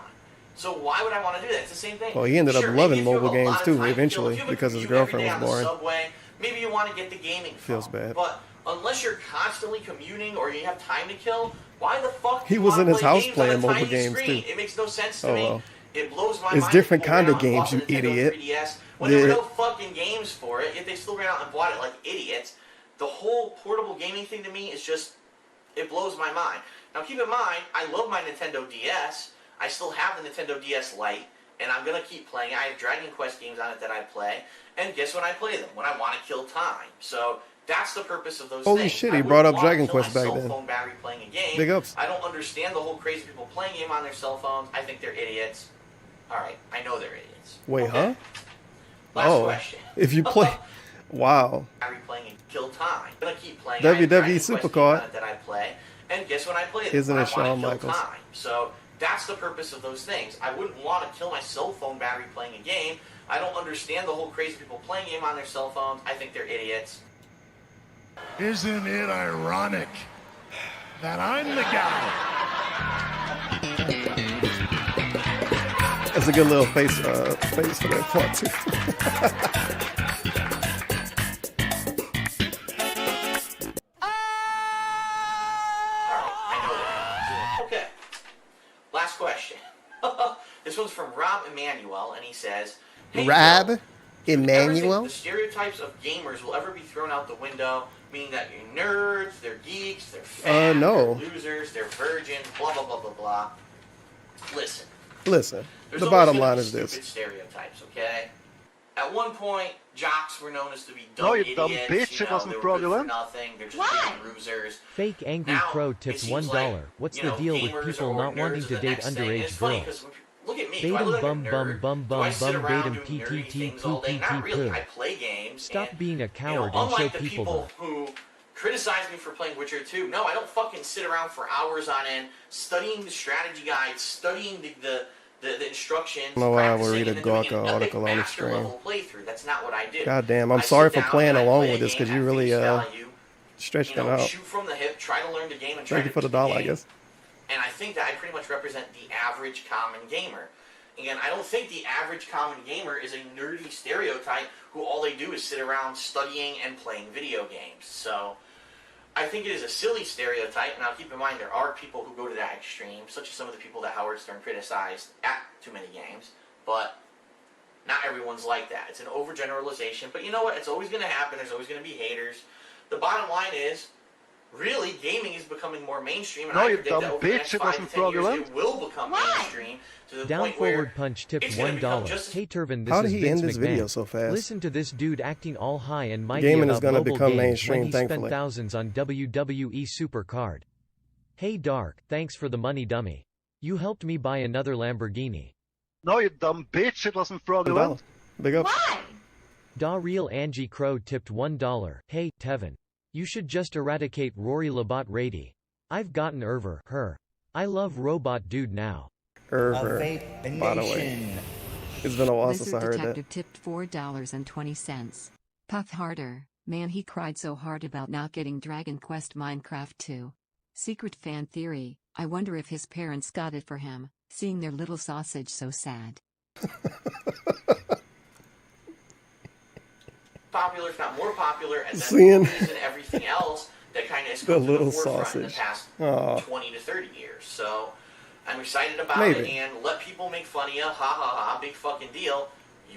So why would I want to do that? It's the same thing. Well, he ended up Sure, loving maybe if you have mobile a games lot of too, time to kill, eventually, if you have a because his commute every girlfriend day was on the boring. subway, maybe you want to get the gaming phone. Feels bad. But unless you're constantly commuting or you have time to kill, why the fuck do He you was wanna in his play house games playing on a mobile tiny games, screen? too. It makes no sense to Oh, me. well. It blows my It's mind. different People kind ran of out and bought games, the you Nintendo idiot. 3DS when there were Yeah. no fucking games for it, yet they still ran out and bought it like idiots. The whole portable gaming thing to me is just, it blows my mind. Now keep in mind, I love my Nintendo DS. I still have the Nintendo DS Lite, and I'm going to keep playing. I have Dragon Quest games on it that I play, and guess when I play them? When I want to kill time. So that's the purpose of those Holy things. shit, I he wouldn't brought up want to Dragon kill Quest my back cell then. phone battery playing a game. Big ups. I don't understand the whole crazy people playing game on their cell phones. I think they're idiots. All right, I know they're idiots. Wait, huh? Last question. If you play... Wow. Battery playing and kill time. I'm gonna keep playing. WWE I have Dragon Quest Supercard. games on it that I play, and guess when I play them? Isn't When it I wanna Shawn kill Michaels? time. So that's the purpose of those things. I wouldn't want to kill my cell phone battery playing a game. I don't understand the whole crazy people playing game on their cell phones. I think they're idiots. Isn't it ironic that I'm the guy? That's a good little face for that part too. Okay. Last question. This one's from Rob Emanuel, and he says, "Hey, Rob Joe, do you ever think Emmanuel? the stereotypes of gamers will ever be thrown out the window, meaning that you're nerds, they're geeks, they're fat, No. they're losers, they're virgins, blah, blah, blah, blah, blah." Listen. Listen, There's the always bottom gonna line be is this. stupid stereotypes, okay? At one point, jocks were known as to be dumb No, you idiots. dumb bitch, You it know, wasn't they were good for fraudulent. nothing. They're just big losers. Fake Angry Now, Crow it tipped seems $1. like, What's you the know, deal with gamers people or not nerds wanting are to the date next thing. And it's underage funny girls? 'cause look at me. Do I Datum look like a bum nerd? bum bum Do I bum sit bum around datum doing nerdy ptt things all day? poo Not poo really. poo. I play games. Stop and, being a you know, coward and show unlike the people people that. who criticize me for playing Witcher 2, no, I don't fucking sit around for hours on end studying the strategy guides, studying the instructions. I don't know why I would practicing, read a and then doing Gawker an epic article on the master stream. level playthrough. That's not what I do. God damn, I'm I sorry sit for down playing and I along play with a this game because you at really face value, stretched you it know, out. shoot from the hip, try to learn the game, and try Thank you to for the beat dollar, I game. guess. And I think that I pretty much represent the average common gamer. Again, I don't think the average common gamer is a nerdy stereotype who all they do is sit around studying and playing video games. So I think it is a silly stereotype. Now keep in mind there are people who go to that extreme, such as some of the people that Howard Stern criticized at Too Many Games, but not everyone's like that. It's an overgeneralization, but you know what? It's always going to happen. There's always going to be haters. The bottom line is, really, gaming is becoming more mainstream, and No, I you predict dumb that over the bitch, next it 5 to wasn't 10 years, fraudulent. it will become mainstream to the Down point where forward punch tipped it's gonna become $1. just as Hey Turvin, this How is did he Vince end this McMahon. video so fast? Listen to this dude acting all high and mighty Gaming about is gonna mobile become games mainstream, when he thankfully. spent thousands on WWE Supercard. Hey Dark, thanks for the money dummy. You helped me buy another Lamborghini. No, you dumb bitch, it wasn't fraudulent. Big up. Da real Angie Crow tipped $1. Hey, Tevin. You should just eradicate Rory Labat Rady. I've gotten her. I love Robot Dude now. By the way. It's been a while since I Lizard heard Detective that. tipped $4.20. Puff harder. Man, he cried so hard about not getting Dragon Quest Minecraft 2. Secret fan theory. I wonder if his parents got it for him, seeing their little sausage so sad. Popular, if not more popular, and then Seeing movies and everything else that kind of has the come to little the forefront in the sausage. past Aw. 20 to 30 years. So I'm excited about it, Maybe. and let people make fun of you. Ha ha ha, big fucking deal.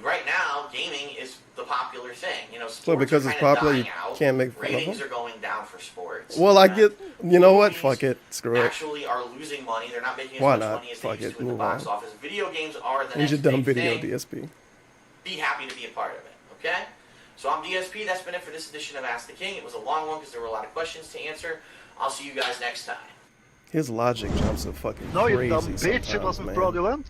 Right now, gaming is the popular thing. You know, sports So because are it's kinda popular, you dying out. can't make fun of Ratings them? are going down for sports. Well, I get. You know what? Fuck it. Screw it. Actually are losing money. They're not making as Why much not? money as they Fuck used it. to in the Move box on. office. Video games are the Use next your dumb big video, thing. DSP. Be happy to be a part of it, okay? So I'm DSP. That's been it for this edition of Ask the King. It was a long one because there were a lot of questions to answer. I'll see you guys next time. His logic jumps are fucking No, you crazy dumb bitch. It sometimes, wasn't man. fraudulent.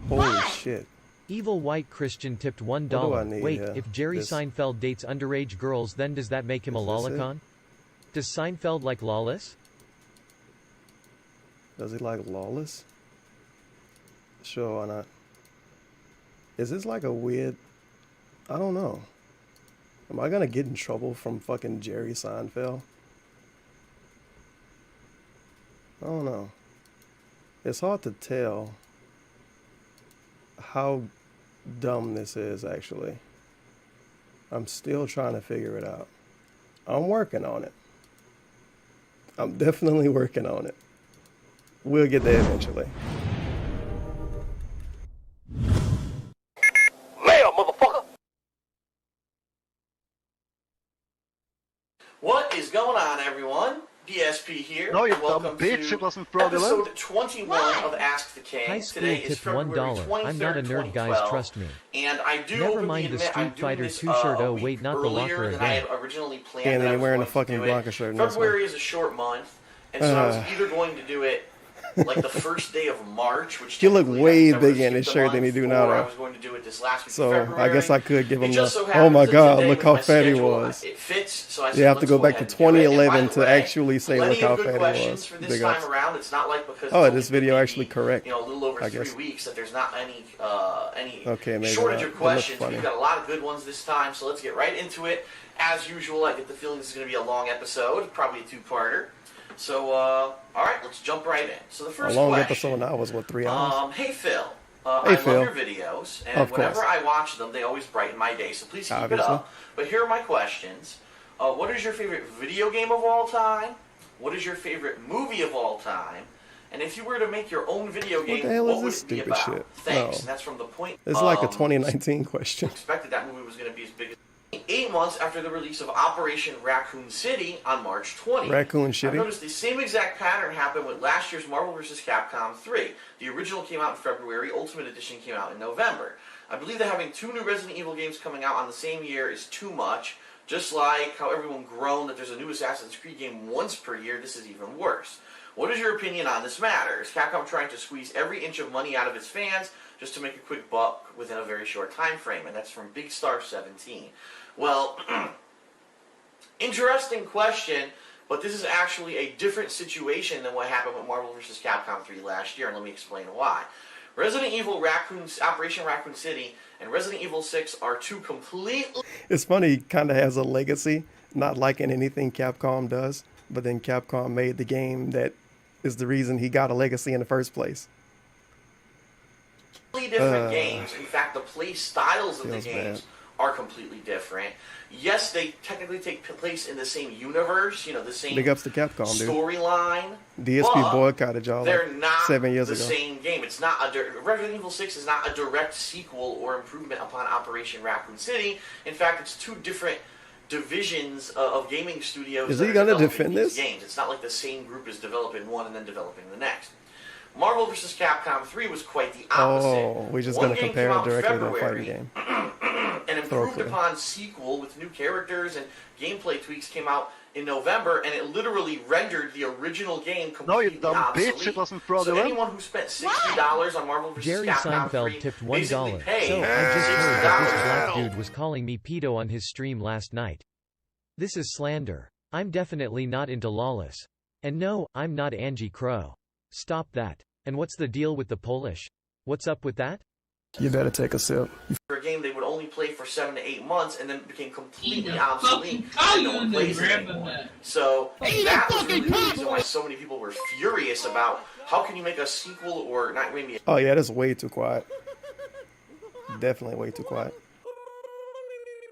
Holy shit. Evil White Christian tipped $1. What do I need Wait, here? if Jerry This- Seinfeld dates underage girls, then does that make him a Is this it? lolicon? Does Seinfeld like lawless? Does he like Lawless? Sure, why not? Is this like a weird... I don't know. Am I gonna get in trouble from fucking Jerry Seinfeld? I don't know. It's hard to tell how dumb this is, actually. I'm still trying to figure it out. I'm working on it. I'm definitely working on it. We'll get there eventually. Mail, motherfucker! What is going on, everyone? DSP here. No, you Welcome dumb bitch. to It wasn't fraudulent. episode 21 of Ask the King. High school Today is tipped February $1. 23rd, I'm not a nerd, guys, 2012, trust me. And I do Never openly mind the admit I'm Street doing Fighter this, 2 shirt. a Oh, week wait, not the earlier locker than I again. had originally planned. And that then I you're was wearing a going to fucking do it. Bronco shirt in this February is a short month, and so I was either going to do it like the first day of March, which You look technically way I never bigger in skipped this a shirt than month, you do now, or I though. was going to do it this last week So of February. I guess I could give It him just the, so oh happens my that god, today look with how my fat he schedule, was. It fits, so I said, You have to let's go back to ahead and do it. And by 2011 the to way, actually say plenty look how of good fat he questions was. for this Big time ups. around. It's not like because Oh, it's this only video been actually correct. a little over I 3 guess. weeks that there's not any Okay, maybe shortage not. of It looks questions. funny. We've got a lot of good ones this time, so let's get right into it. As usual, I get the feeling this is going to be a long episode, probably a two-parter. So, all right, let's jump right in. So the A first long question. episode now was what, 3 hours? Hey Phil. Hey, I Phil. love your videos, and Of whenever course. I watch them, they always brighten my day. So please keep Obviously. it up. But here are my questions. What is your favorite video game of all time? What is your favorite movie of all time? And if you were to make your own video game, the hell is what would this it be stupid about? shit? Thanks. No. And that's from the point. It's like a 2019 question. Expected that movie was going to be as big as 8 months after the release of Operation Raccoon City on March 20th. Raccoon I've City? noticed the same exact pattern happened with last year's Marvel vs. Capcom 3. The original came out in February, Ultimate Edition came out in November. I believe that having 2 new Resident Evil games coming out on the same year is too much. Just like how everyone groaned that there's a new Assassin's Creed game once per year, this is even worse. What is your opinion on this matter? Is Capcom trying to squeeze every inch of money out of its fans just to make a quick buck within a very short time frame? And that's from Big Star 17. Well, interesting question, but this is actually a different situation than what happened with Marvel vs. Capcom 3 last year, and let me explain why. Resident Evil Operation Raccoon City and Resident Evil 6 are two completely... It's funny, he kind of has a legacy, not liking anything Capcom does, but then Capcom made the game that is the reason he got a legacy in the first place. different games. In fact, the play styles of the Feels games bad. are completely different. Yes, they technically take place in the same universe, you know, the same Big ups to Capcom, dude. storyline. DSP but boycotted y'all they're like not 7 years the ago. same game. It's not Resident Evil 6 is not a direct sequel or improvement upon Operation Raccoon City. In fact, it's two different divisions of gaming studios. Is that he are gonna developing defend these this? games. It's not like the same group is developing one and then developing the next. Marvel vs. Capcom 3 was quite the opposite. Oh, we're just One going to game compare came it out in directly to a February, fighting game. An improved upon sequel with new characters and gameplay tweaks came out in November, and it literally rendered the original game completely obsolete. bitch, it wasn't So fraudulent. anyone who spent $60 on Marvel vs. Jerry Capcom 3 Seinfeld tipped basically $1. paid So, I just heard that this black $60. dude was calling me pedo on his stream last night. This is slander. I'm definitely not into lawless. And no, I'm not Angie Crow. Stop that. And what's the deal with the Polish? What's up with that? You better take a sip. For a game they would only play for 7 to 8 months and then became completely the obsolete and no one plays it anymore. So that was really the reason why so many people were furious about how can you make a sequel or not maybe. Oh yeah, that's way too quiet. Definitely way too quiet.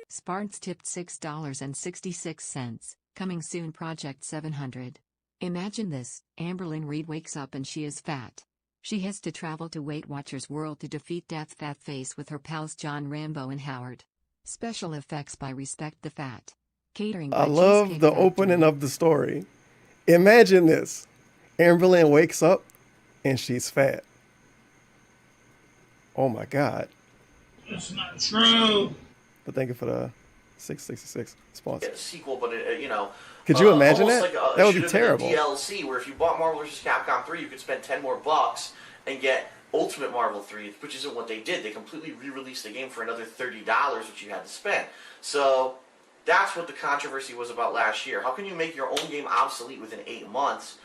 Sparks tipped $6.66. Coming soon, Project 700. Imagine this: Amberlynn Reed wakes up and she is fat. She has to travel to Weight Watchers World to defeat Death Fat Face with her pals John Rambo and Howard. Special effects by Respect the Fat. Catering by I love Cheesecake the Factory. opening of the story. Imagine this. Amberlynn wakes up and she's fat. Oh my God. That's not true. But thank you for the 666 sponsor. A sequel, but Could you imagine almost that? Like That would be should have been terrible. a DLC where if you bought Marvel vs. Capcom 3, you could spend 10 more bucks and get Ultimate Marvel 3, which isn't what they did. They completely re-released the game for another $30, which you had to spend. So that's what the controversy was about last year. How can you make your own game obsolete within 8 months?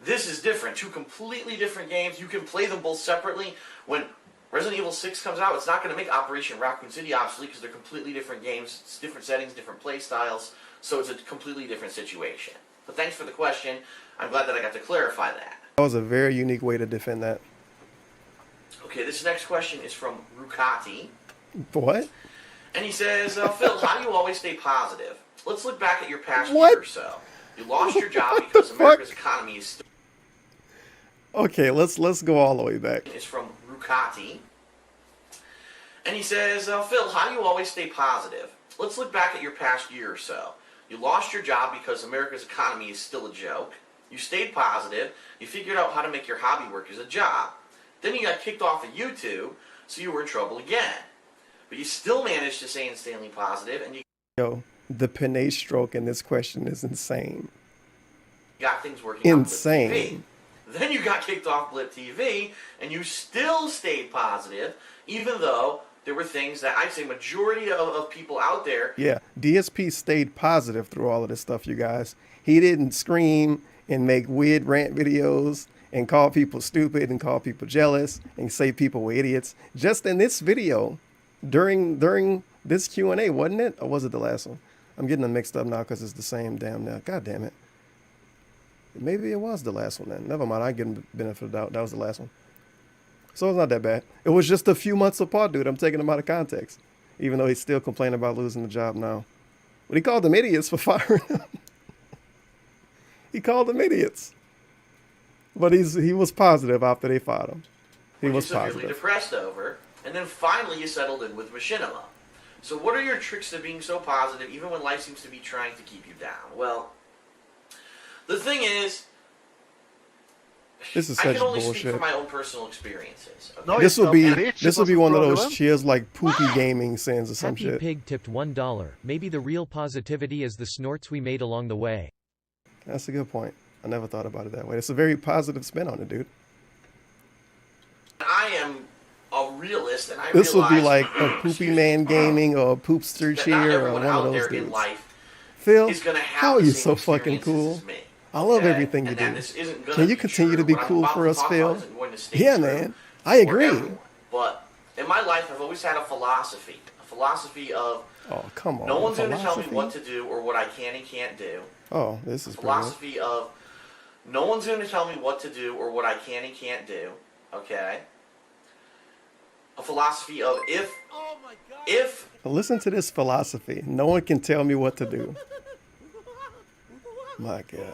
This is different. Two completely different games. You can play them both separately. When Resident Evil 6 comes out, it's not going to make Operation Raccoon City obsolete because they're completely different games. It's different settings, different play styles, so it's a completely different situation. But thanks for the question. I'm glad that I got to clarify that. That was a very unique way to defend that. Okay, this next question is from Rukati. What? And he says, Phil, how do you always stay positive? Let's look back at your past What? year or so. You lost your job because America's economy is still... Okay, let's go all the way back. It's from Rukati. And he says, Phil, how do you always stay positive? Let's look back at your past year or so. You lost your job because America's economy is still a joke. You stayed positive. You figured out how to make your hobby work as a job. Then you got kicked off of YouTube, so you were in trouble again. But you still managed to stay insanely positive, and you Yo, the Pinay stroke in this question is insane. got things working out with Insane. TV. Then you got kicked off Blip TV, and you still stayed positive, even though there were things that I'd say majority of people out there. Yeah, DSP stayed positive through all of this stuff, you guys. He didn't scream and make weird rant videos and call people stupid and call people jealous and say people were idiots. Just in this video, during this Q&A, wasn't it? Or was it the last one? I'm getting them mixed up now because it's the same damn now. God damn it. Maybe it was the last one then. Never mind, I get the benefit of the doubt. That was the last one. So it's not that bad. It was just a few months apart, dude. I'm taking them out of context. Even though he's still complaining about losing the job now. But he called them idiots for firing him. He called them idiots. But he was positive after they fired him. He was severely positive. depressed over, and then finally you settled in with Machinima. So what are your tricks to being so positive even when life seems to be trying to keep you down? Well, the thing is, This is I such can only speak bullshit. from my own personal experiences. Okay? No, This will be one of those fraudulent. cheers like poopy gaming sins or some Happy shit. Pig tipped $1. Maybe the real positivity is the snorts we made along the way. That's a good point. I never thought about it that way. It's a very positive spin on it, dude. I am a realist, and I This will be realize like a poopy man gaming or a poopster that not cheer or everyone one of out those there in dudes. life Phil, is gonna have how are the you same so fucking experiences cool? as me, I love okay? everything you And do. that this isn't gonna Can you be continue true. to be What I'm cool about for to us, talk Phil? about isn't going to stay Yeah, true man. I for agree. everyone. But in my life, I've always had a philosophy of Oh, come on. no one's going to tell me philosophy? what to do or what I can and can't do. Oh, this is pretty good. Philosophy of no one's going to tell me what to do or what I can and can't do. Okay. A philosophy of if Listen to this philosophy. No one can tell me what to do. My God.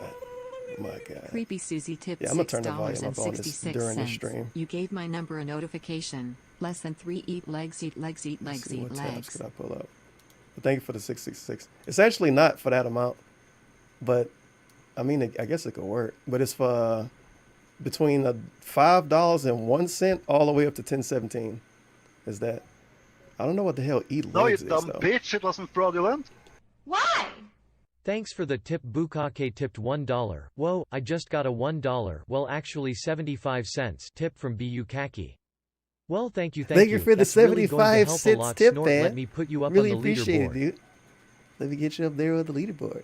My God. Creepy Susie tipped Yeah, I'm gonna turn the volume up on this $6.66. during the stream. You gave my number a notification. Less than 3 eat legs, eat legs, eat Let's legs, see eat what tabs legs. could I pull up? But thank you for the 666. It's actually not for that amount, but I mean, I guess it could work. But it's for between $5.01 all the way up to 10.17. Is that? I don't know what the hell eat No, you legs is dumb though. bitch, it wasn't fraudulent. Why? Thanks for the tip. Bukake tipped $1. Whoa, I just got a $1, well actually 75 cents tip from BU Kaki. Well, thank you. Thank you for the That's really going to 75 help a cents lot. tip, Snort, man. let me put you up Really on the appreciate it, leaderboard. dude. Let me get you up there with the leaderboard.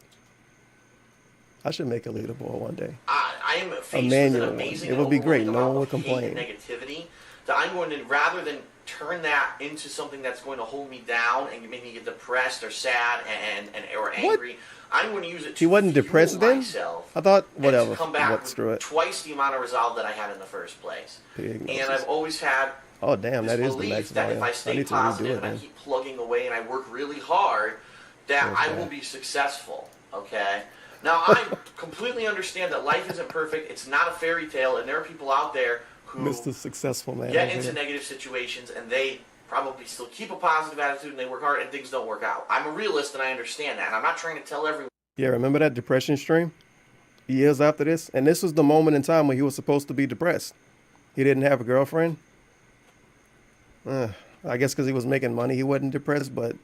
I should make a leaderboard one day. I am faced with manual an one. amazing It would be great. overwhelming No one amount would of hate and complain. negativity that I'm going to, rather than turn that into something that's going to hold me down and make me get depressed or sad or angry, I'm going to use it to He wasn't fuel depressed then? myself. I thought, And whatever. to come back What, with screw it. twice the amount of resolve that I had in the first place. Pig And noses. I've always had Oh, damn, this that is the belief next that volume. if I I stay need to redo positive it and I then. keep plugging away and I work really hard, that I Okay. will be successful. Okay? Now, I completely understand that life isn't perfect. It's not a fairy tale, and there are people out there who Mr. Successful Man. get over into here. negative situations and they probably still keep a positive attitude and they work hard and things don't work out. I'm a realist and I understand that. And I'm not trying to tell everyone. Yeah, remember that depression stream? Years after this? And this was the moment in time when he was supposed to be depressed. He didn't have a girlfriend. I guess because he was making money, he wasn't depressed, but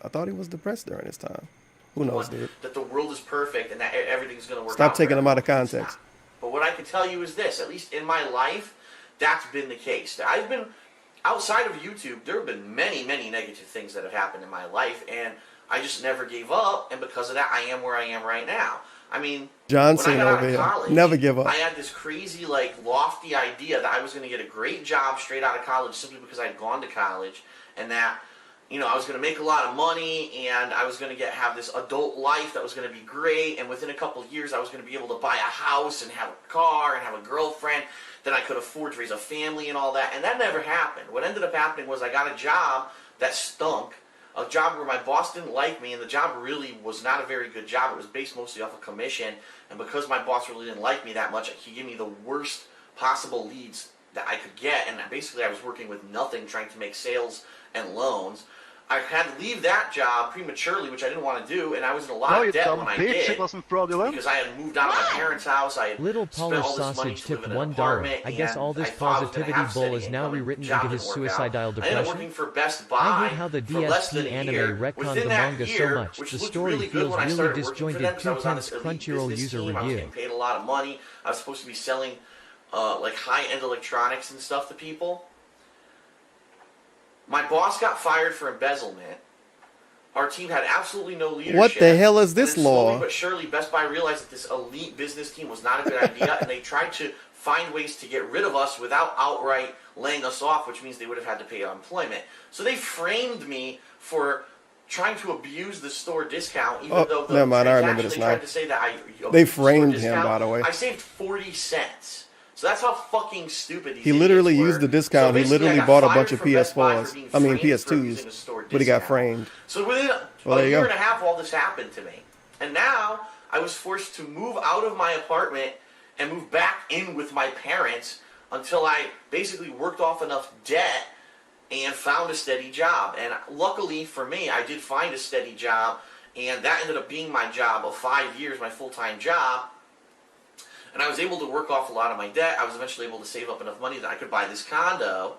I thought he was depressed during this time. Who knows, dude? That the world is perfect and that everything's going to work out. Stop taking for them out of everyone. It's context. not. But what I can tell you is this, at least in my life, that's been the case. I've been, outside of YouTube, there have been many, many negative things that have happened in my life, and I just never gave up, and because of that, I am where I am right now. I mean, John when I Cena got out over of here. college, Never give up. I had this crazy, lofty idea that I was going to get a great job straight out of college simply because I had gone to college, and that, I was going to make a lot of money, and I was going to have this adult life that was going to be great, and within a couple of years, I was going to be able to buy a house and have a car and have a girlfriend that I could afford to raise a family and all that, and that never happened. What ended up happening was I got a job that stunk, a job where my boss didn't like me, and the job really was not a very good job. It was based mostly off of commission, and because my boss really didn't like me that much, he gave me the worst possible leads that I could get, and basically I was working with nothing, trying to make sales and loans. I had to leave that job prematurely, which I didn't want to do, and I was in a lot of debt when I did. It wasn't fraudulent. Because I had moved out of my parents' house. I had Little spent Polish all this money Sausage to live tipped in an $1. apartment, I guess all and this I thought I was gonna positivity have bull steady is now income, and rewritten job into his didn't work out. suicidal I ended up depression. working for Best Buy I hate how the for less than DSP a anime year. retconned Within the that manga year, so much. which The looked story really good feels when I really started working for disjointed. them because I was on this 2/10 elite Crunchyroll business user team. I was review. getting paid a lot of money. I was supposed to be selling high-end electronics and stuff to people. My boss got fired for embezzlement. Our team had absolutely no leadership. What the hell is this and then slowly law? but surely, Best Buy realized that this elite business team was not a good idea, and they tried to find ways to get rid of us without outright laying us off, which means they would have had to pay unemployment. So they framed me for trying to abuse the store discount, even though the never mind, I remember transaction this they now. tried to say that I abused They the store framed him, discount. by the way. I saved 40 cents. So that's how fucking stupid these He literally idiots used were. the discount. So He basically, I literally got bought a fired bunch of from Best Buy for PS4s. being I mean framed for abusing a PS2s. store But he got discount. framed. So within Well, there a you year go. and a half, all this happened to me. And now I was forced to move out of my apartment and move back in with my parents until I basically worked off enough debt and found a steady job. And luckily for me, I did find a steady job, and that ended up being my job of 5 years, my full-time job. And I was able to work off a lot of my debt. I was eventually able to save up enough money that I could buy this condo.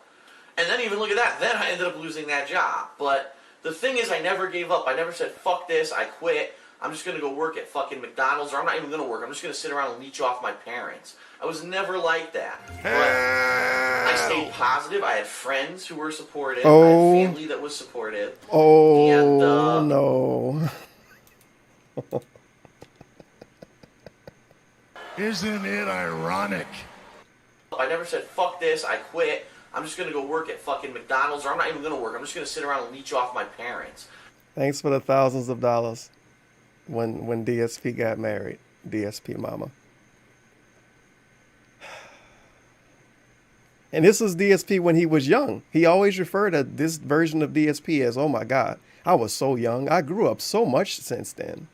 And then even look at that, then I ended up losing that job. But the thing is, I never gave up. I never said, fuck this, I quit. I'm just going to go work at fucking McDonald's, or I'm not even going to work. I'm just going to sit around and leech off my parents. I was never like that. But I stayed positive. I had friends who were supportive. I Oh. had family that was supportive. Oh, And, no. Isn't it ironic? I never said, fuck this, I quit. I'm just going to go work at fucking McDonald's, or I'm not even going to work. I'm just going to sit around and leech off my parents. Thanks for the thousands of dollars when DSP got married. DSP mama. And this was DSP when he was young. He always referred to this version of DSP as, oh my God, I was so young. I grew up so much since then.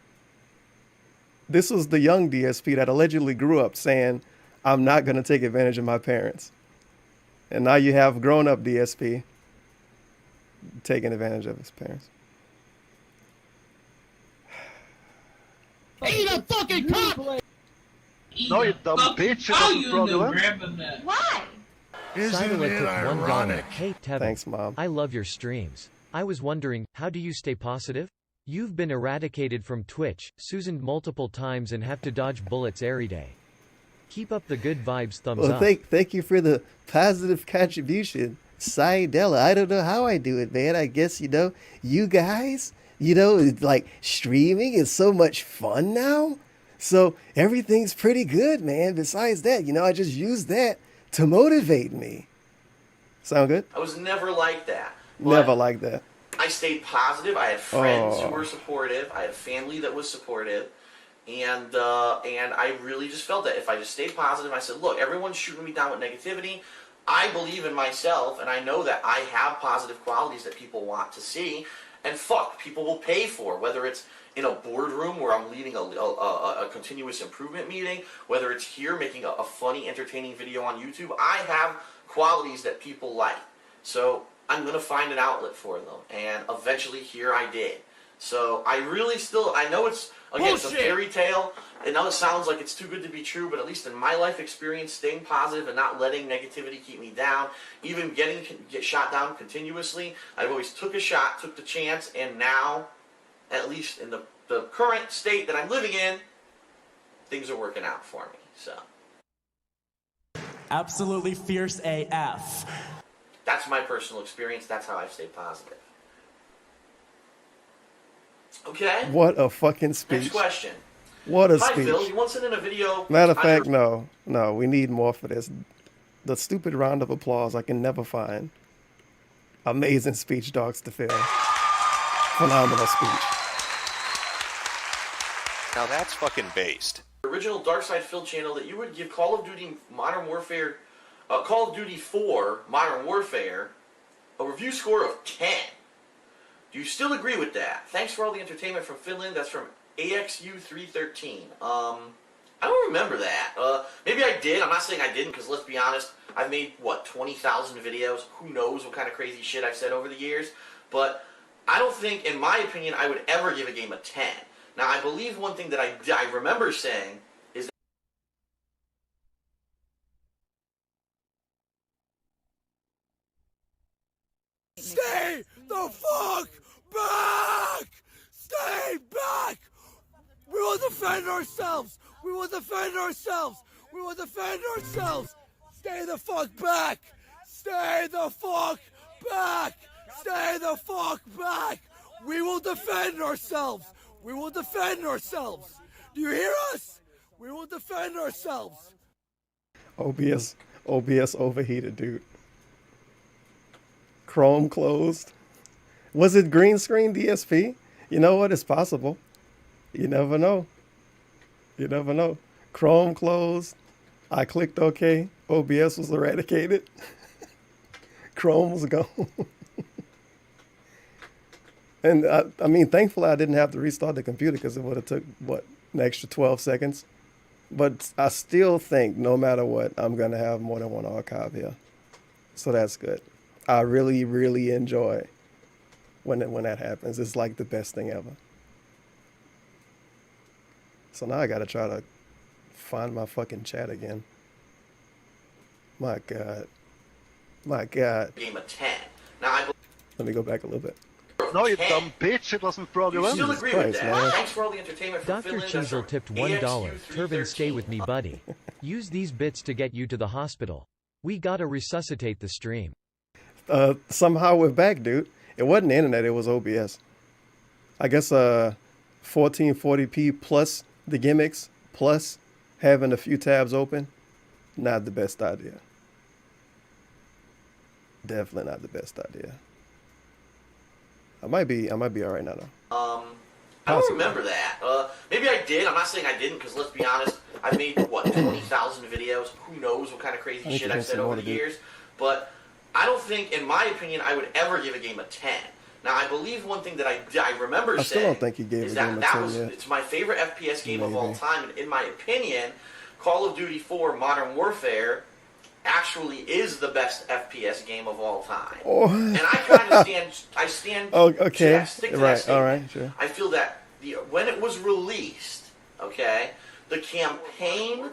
This was the young DSP that allegedly grew up saying, I'm not going to take advantage of my parents. And now you have grown-up DSP taking advantage of his parents. Eat a fucking cock! No, you dumb bitch. It wasn't fraudulent. Why? Isn't Cyberlet it took $1. ironic? Hey, Tevin. Thanks, Mom. I love your streams. I was wondering, how do you stay positive? You've been eradicated from Twitch, Susaned multiple times and have to dodge bullets every day. Keep up the good vibes, thumbs Well, up. thank you for the positive contribution, Cydella. I don't know how I do it, man. I guess, you guys, it's like streaming is so much fun now. So everything's pretty good, man. Besides that, I just use that to motivate me. Sound good? I was never like that. But Never like that. I stayed positive. I had friends who Oh. were supportive. I had family that was supportive. And I really just felt that if I just stayed positive, I said, look, everyone's shooting me down with negativity. I believe in myself, and I know that I have positive qualities that people want to see. And fuck, people will pay for, whether it's in a boardroom where I'm leading a continuous improvement meeting, whether it's here making a funny, entertaining video on YouTube. I have qualities that people like. So I'm going to find an outlet for them. And eventually here I did. So I really still, I know it's, again, it's a fairy tale. I know it sounds like it's too good to be true, but at least in my life experience, staying positive and not letting negativity keep me down, even get shot down continuously, I've always took a shot, took the chance, and now, at least in the current state that I'm living in, things are working out for me, so. Absolutely fierce AF. That's my personal experience. That's how I've stayed positive. Okay. What a fucking speech. Next question. What a Hi, speech. Phil. You once sent in a video. Matter of fact, no, we need more for this. The stupid round of applause I can never find. Amazing speech, Dogs to Phil. Phenomenal speech. Now that's fucking based. Original Darkside Phil channel that you would give Call of Duty Modern Warfare, Call of Duty 4 Modern Warfare, a review score of 10. Do you still agree with that? Thanks for all the entertainment from Finland. That's from ep24. I don't remember that. Maybe I did. I'm not saying I didn't, because let's be honest, I've made, 20,000 videos. Who knows what kind of crazy shit I've said over the years. But I don't think, in my opinion, I would ever give a game a 10. Now, I believe one thing that I remember saying is that Stay the fuck back! Stay back! We will defend ourselves! We will defend ourselves! We will defend ourselves! Stay the fuck back! Stay the fuck back! Stay the fuck back! We will defend ourselves! We will defend ourselves! Do you hear us? We will defend ourselves! OBS overheated, dude. Chrome closed. Was it green screen DSP? You know what? It's possible. You never know. You never know. Chrome closed. I clicked OK. OBS was eradicated. Chrome was gone. And I mean, thankfully I didn't have to restart the computer because it would have took, an extra 12 seconds. But I still think no matter what, I'm going to have more than one archive here. So that's good. I really, really enjoy when that happens. It's like the best thing ever. So now I got to try to find my fucking chat again. My God. My God. game a 10. Now, Let me go back a little bit. No, you dumb bitch. It wasn't fraudulent. You still agree with that? Thanks for all the entertainment from Dr. Finland. That's Cheezel from tipped $1. AX2313. Turban, stay with me, buddy. Use these bits to get you to the hospital. We gotta resuscitate the stream. Somehow we're back, dude. It wasn't the internet, it was OBS. I guess 1440p plus the gimmicks, plus having a few tabs open, not the best idea. Definitely not the best idea. I might be all right now, though. I don't remember that. Maybe I did. I'm not saying I didn't, because let's be honest, I've made, 20,000 videos. Who knows what kind of crazy shit I've said over the years. But I don't think, in my opinion, I would ever give a game a 10. Now, I believe one thing that I remember I still saying don't think he gave is a game a that 10 yet. it's my favorite FPS game of all time. And in my opinion, Call of Duty 4 Modern Warfare actually is the best FPS game of all time. Oh. And I kind of stand Oh, okay. yeah, stick to that Right, statement. all right, sure. I feel that when it was released, okay, the campaign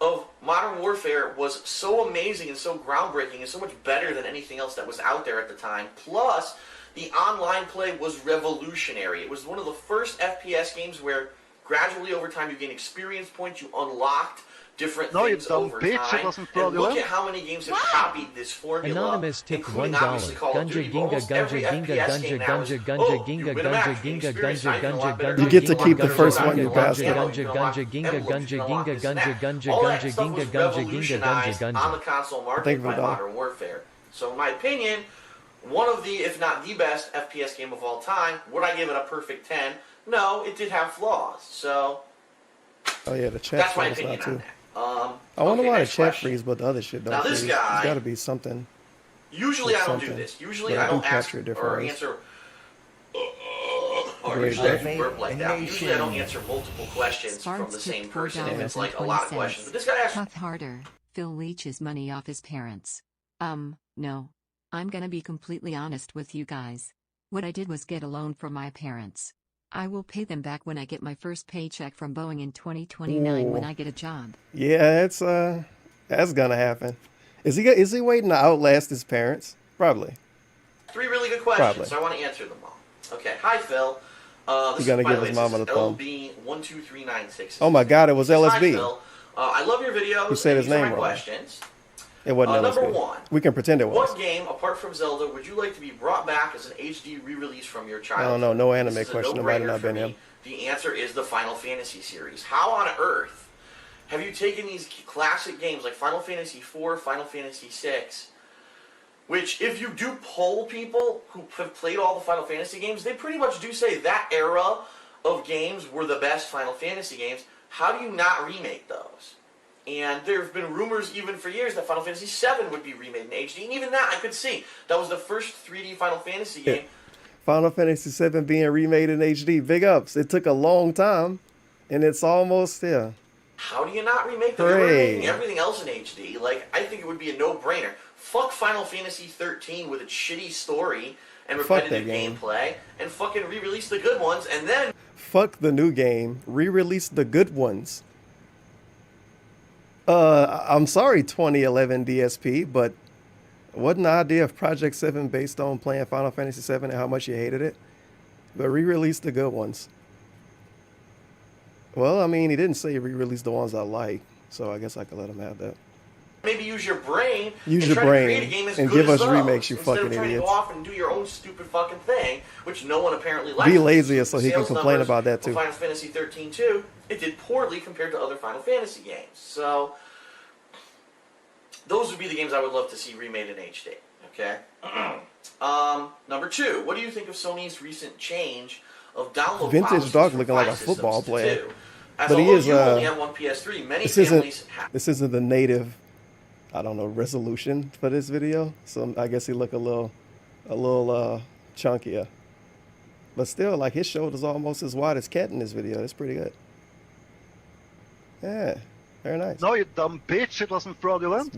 of Modern Warfare was so amazing and so groundbreaking and so much better than anything else that was out there at the time. Plus, the online play was revolutionary. It was one of the first FPS games where gradually over time you gain experience points, you unlocked different things over time. And look at how many games have copied this formula. Anonymous tipped including $1. obviously Call of Gunja Duty. ginga Almost every gunja ginga FPS game gunja now is, gunja oh, gunja you ginga win a match, gunja you ginga experience gunja knife and a lot gunja better gunja You get to ginga keep the gunja first gunja one, you gunja bastard. gunja gunja ginga gunja ginga gunja ginga All that gunja stuff ginga was gunja ginga revolutionized gunja on the gunja. console Thank market you by for that. Modern Warfare. So in my opinion, one of the, if not the best FPS game of all time. Would I give it a perfect 10? No, it did have flaws. So Oh yeah, the chat that's my freeze opinion now on too. that. I wonder okay, why the next chat question. freeze, but the other shit don't Now this freeze. guy, There's got to be something. Usually with I don't do something, this. Usually but I do don't ask capture it different or ways. answer. Or Great usually I day. do burp like that. Usually I don't answer multiple questions from the same person if it's like a lot of questions. But this guy asked. Puff harder. Phil leeches money off his parents. No. I'm gonna be completely honest with you guys. What I did was get a loan from my parents. I will pay them back when I get my first paycheck from Boeing in 2029 when Ooh. I get a job. Yeah, that's gonna happen. Is he waiting to outlast his parents? Probably. 3 really good questions, Probably. so I want to answer them all. Okay, hi Phil. He This gonna is, by give the way, his this mama is the thumb. LB12396. Oh my God, it was Hi LSB. Phil. I love your videos. Who said and his these are name my wrong? questions. It wasn't Number LSB. 1. We can pretend it was. What game, apart from Zelda, would you like to be brought back as an HD re-release from your childhood? I don't know. No anime This is a question. It might have no-brainer not for been me. him. The answer is the Final Fantasy series. How on earth have you taken these classic games like Final Fantasy IV, Final Fantasy VI, which if you do poll people who have played all the Final Fantasy games, they pretty much do say that era of games were the best Final Fantasy games. How do you not remake those? And there have been rumors even for years that Final Fantasy VII would be remade in HD, and even that I could see. That was the first 3D Final Fantasy game. Final Fantasy VII being remade in HD. Big ups. It took a long time, and it's almost there. How do you not remake them? You're Hooray. remaking everything else in HD. Like, I think it would be a no-brainer. Fuck Final Fantasy 13 with its shitty story and Fuck that repetitive game. gameplay, and fucking re-release the good ones, and then Fuck the new game. Re-release the good ones. I'm sorry, 2011 DSP, but wasn't the idea of Project 7 based on playing Final Fantasy 7 and how much you hated it? But re-release the good ones. Well, I mean, he didn't say re-release the ones I like, so I guess I could let him have that. maybe use your brain Use and your try to brain create a game as and good give as us those, remakes, you instead fucking of trying idiots. to go off and do your own stupid fucking thing, which no one apparently likes. Be lazier so he can Sales complain numbers about that for too. Final Fantasy 13 too, it did poorly compared to other Final Fantasy games. So those would be the games I would love to see remade in HD. Okay. Number 2, what do you think of Sony's recent change of download Vintage policies dog for looking like a Fire football systems to player. do? As But he although is, you only have one PS3, many families have. This isn't the native, I don't know, resolution for this video. So I guess he look a little chunkier. But still, like, his shoulder's almost as wide as Cat in this video. That's pretty good. Yeah, very nice. No, you dumb bitch, it wasn't fraudulent.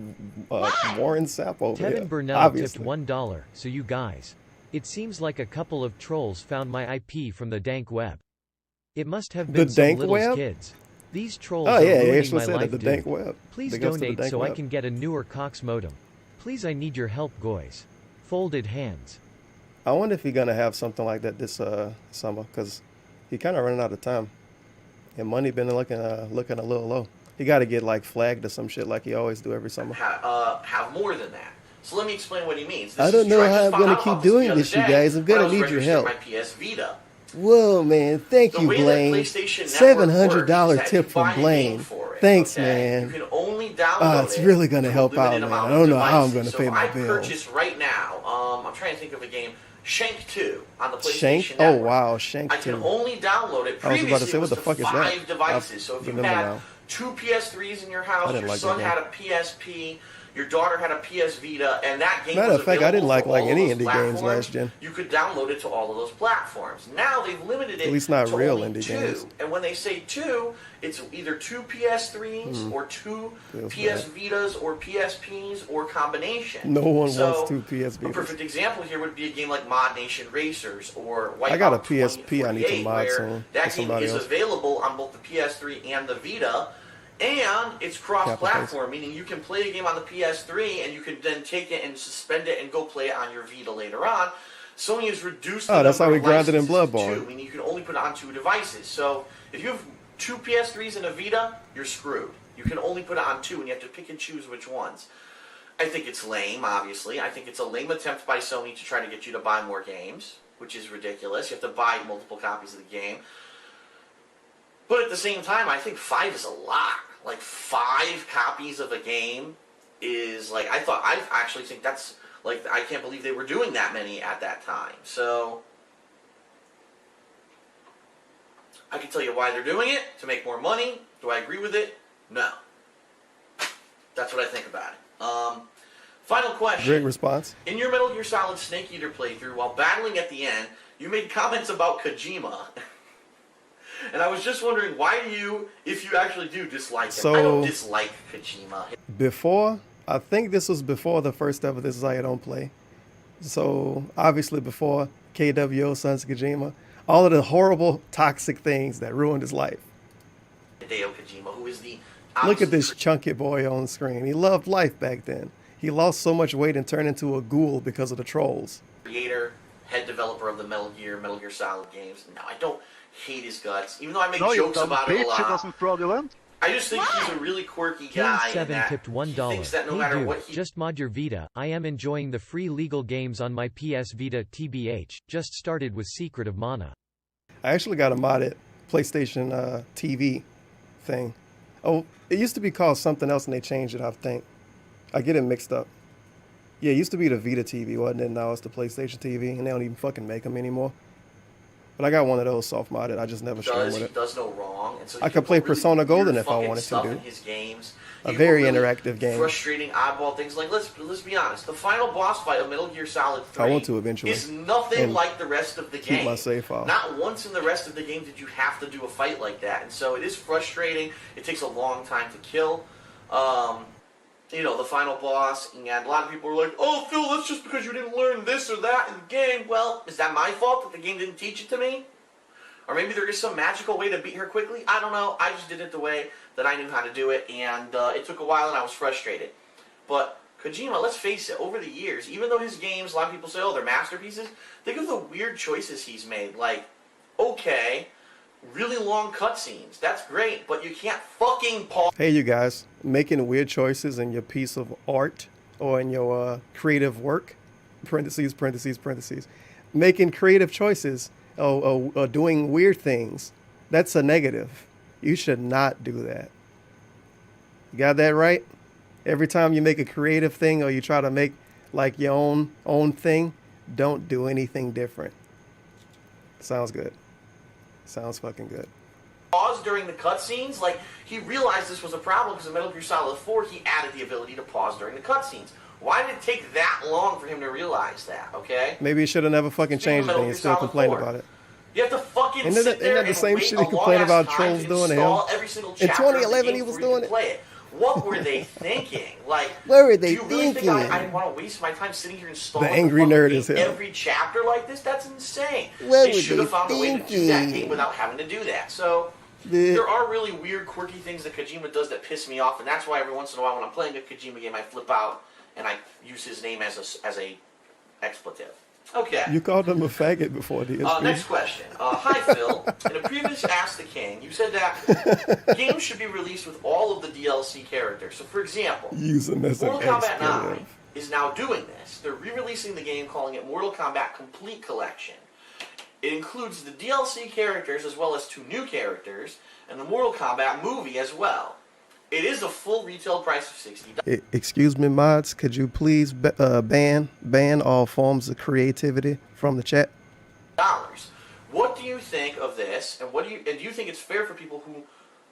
Warren Sapp over here. Tevin Burnell Obviously. tipped $1. So you guys. It seems like a couple of trolls found my IP from the dank web. It must have been The some dank little web? kids. These trolls Oh, are yeah, he ruining actually my said it, life, the dude. dank web. Please Big ups to the donate dank so I web. can get a newer Cox modem. Please, I need your help, guys. Folded hands. I wonder if he's gonna have something like that this summer, because he kind of running out of time, and money been looking a little low. He got to get like flagged or some shit like he always do every summer. Have more than that. So let me explain what he means. I don't know how I'm gonna keep doing this, you guys. I'm gonna need your help. My PS Vita. Whoa, man! Thank The you, way that Blaine. PlayStation Network $700 works is that tip you from buy a Blaine. game for it, Thanks, okay? man. You can only download It's it really gonna to a help out, limited man. amount I of don't know how I'm devices. gonna pay so my if I bill. purchase right now, I'm trying to think of a game, Shank 2 on the PlayStation Shank? Oh Network. wow, Shank I can 2. only download it. I was about to Previously, say, it what was the to fuck is 5 that? devices. So if you remember had now. 2 PS3s in your house, I didn't your like son that had a PSP, your daughter had a PS Vita, and that game Matter was of fact, I didn't available like for all any of those indie games platforms. last gen. You could download it to all of those platforms. Now they've limited it At least not to real only indie 2. games. And when they say 2, it's either 2 PS3s or 2 Feels PS bad. Vitas or PSPs or combination. No one So, wants 2 PS A Vitas. perfect example here would be a game like Mod Nation Racers or Wipeout I got a PSP I need to 2048, mod where soon that for game somebody is else. available on both the PS3 and the Vita, and it's cross-platform, meaning you can play a game on the PS3 and you can then take it and suspend it and go play it on your Vita later on. Sony has reduced the That's how number we of grinded in licenses to Bloodborne. 2, meaning you can only put it on 2 devices. So if you have 2 PS3s and a Vita, you're screwed. You can only put it on 2, and you have to pick and choose which ones. I think it's lame, obviously. I think it's a lame attempt by Sony to try to get you to buy more games, which is ridiculous. You have to buy multiple copies of the game. But at the same time, I think 5 is a lot. Like, 5 copies of a game is, like, I actually think that's Like, I can't believe they were doing that many at that time. So, I can tell you why they're doing it, to make more money. Do I agree with it? No. That's what I think about it. Final question. Great response. In your Metal Gear Solid Snake Eater playthrough, while battling at the end, you made comments about Kojima. And I was just wondering, why do you, if you actually do dislike him? So, I don't dislike Kojima. Before, I think this was before the first ever This Is How You Don't Play. So, obviously before KWO Sons of Kojima, all of the horrible, toxic things that ruined his life. Hideo Kojima, who is the... Look at this chunky boy on screen. He loved life back then. He lost so much weight and turned into a ghoul because of the trolls. Creator, head developer of the Metal Gear Solid games. No, I don't hate his guts, even though I make No, you jokes dumb about it a bitch, it lot. wasn't fraudulent. I just think he's a really quirky guy. King7 and that tipped he $1. thinks that no Hey matter dude, what he... just mod your Vita. I am enjoying the free legal games on my PS Vita TBH. Just started with Secret of Mana. I actually got a modded PlayStation TV thing. Oh, it used to be called something else and they changed it, I think. I get it mixed up. Yeah, it used to be the Vita TV, wasn't it? Now it's the PlayStation TV, and they don't even fucking make them anymore. But I got one of those soft modded. I just never stream with He it. does no wrong. And so I could play really Persona Golden if I fucking wanted to, stuff in dude. his games. A He very put really interactive game. Frustrating oddball things. Like, let's be honest. The final boss fight of Metal Gear Solid 3 I want to eventually. is nothing And like the rest of the keep game. my save file. Not once in the rest of the game did you have to do a fight like that. And so it is frustrating. It takes a long time to kill. You know, the final boss, and a lot of people are like, oh, Phil, that's just because you didn't learn this or that in the game. Well, is that my fault that the game didn't teach it to me? Or maybe there is some magical way to beat her quickly. I don't know. I just did it the way that I knew how to do it, and it took a while, and I was frustrated. But Kojima, let's face it, over the years, even though his games, a lot of people say, oh, they're masterpieces, think of the weird choices he's made. Like, okay, really long cutscenes. That's great, but you can't fucking pause. Hey, you guys, making weird choices in your piece of art or in your creative work, parentheses, parentheses, parentheses, making creative choices or doing weird things, that's a negative. You should not do that. You got that right? Every time you make a creative thing or you try to make like your own thing, don't do anything different. Sounds good. Sounds fucking good. Pause during the cutscenes. Like, he realized this was a problem because in Metal Gear Solid 4, he added the ability to pause during the cutscenes. Why did it take that long for him to realize that, okay? Maybe he should have never fucking changed it and he still complained about it. You have to fucking Isn't sit there that the and same wait shit a he complained long-ass about time trolls to doing to him? install every single In chapter of the 2011 game he was before you doing can it. play it. What were they thinking? Like, what were they do you really thinking? think I want to waste my time sitting here installing The angry fucking nerd game is him. every chapter like this? That's insane. What They were should they have found a way to do that thinking? game without having to do that. So, there are really weird, quirky things that Kojima does that piss me off, and that's why every once in a while when I'm playing a Kojima game, I flip out and I use his name as a expletive. Okay. You called him a faggot before, DSP. Next question. Hi, Phil. In a previous Ask the King, you said that games should be released with all of the DLC characters. So, for example, Use him as an Mortal Kombat 9 expletive. is now doing this. They're re-releasing the game, calling it Mortal Kombat Complete Collection. It includes the DLC characters as well as 2 new characters, and the Mortal Kombat movie as well. It is a full retail price of $60. Excuse me, mods. Could you please ban all forms of creativity from the chat? What do you think of this? And do you think it's fair for people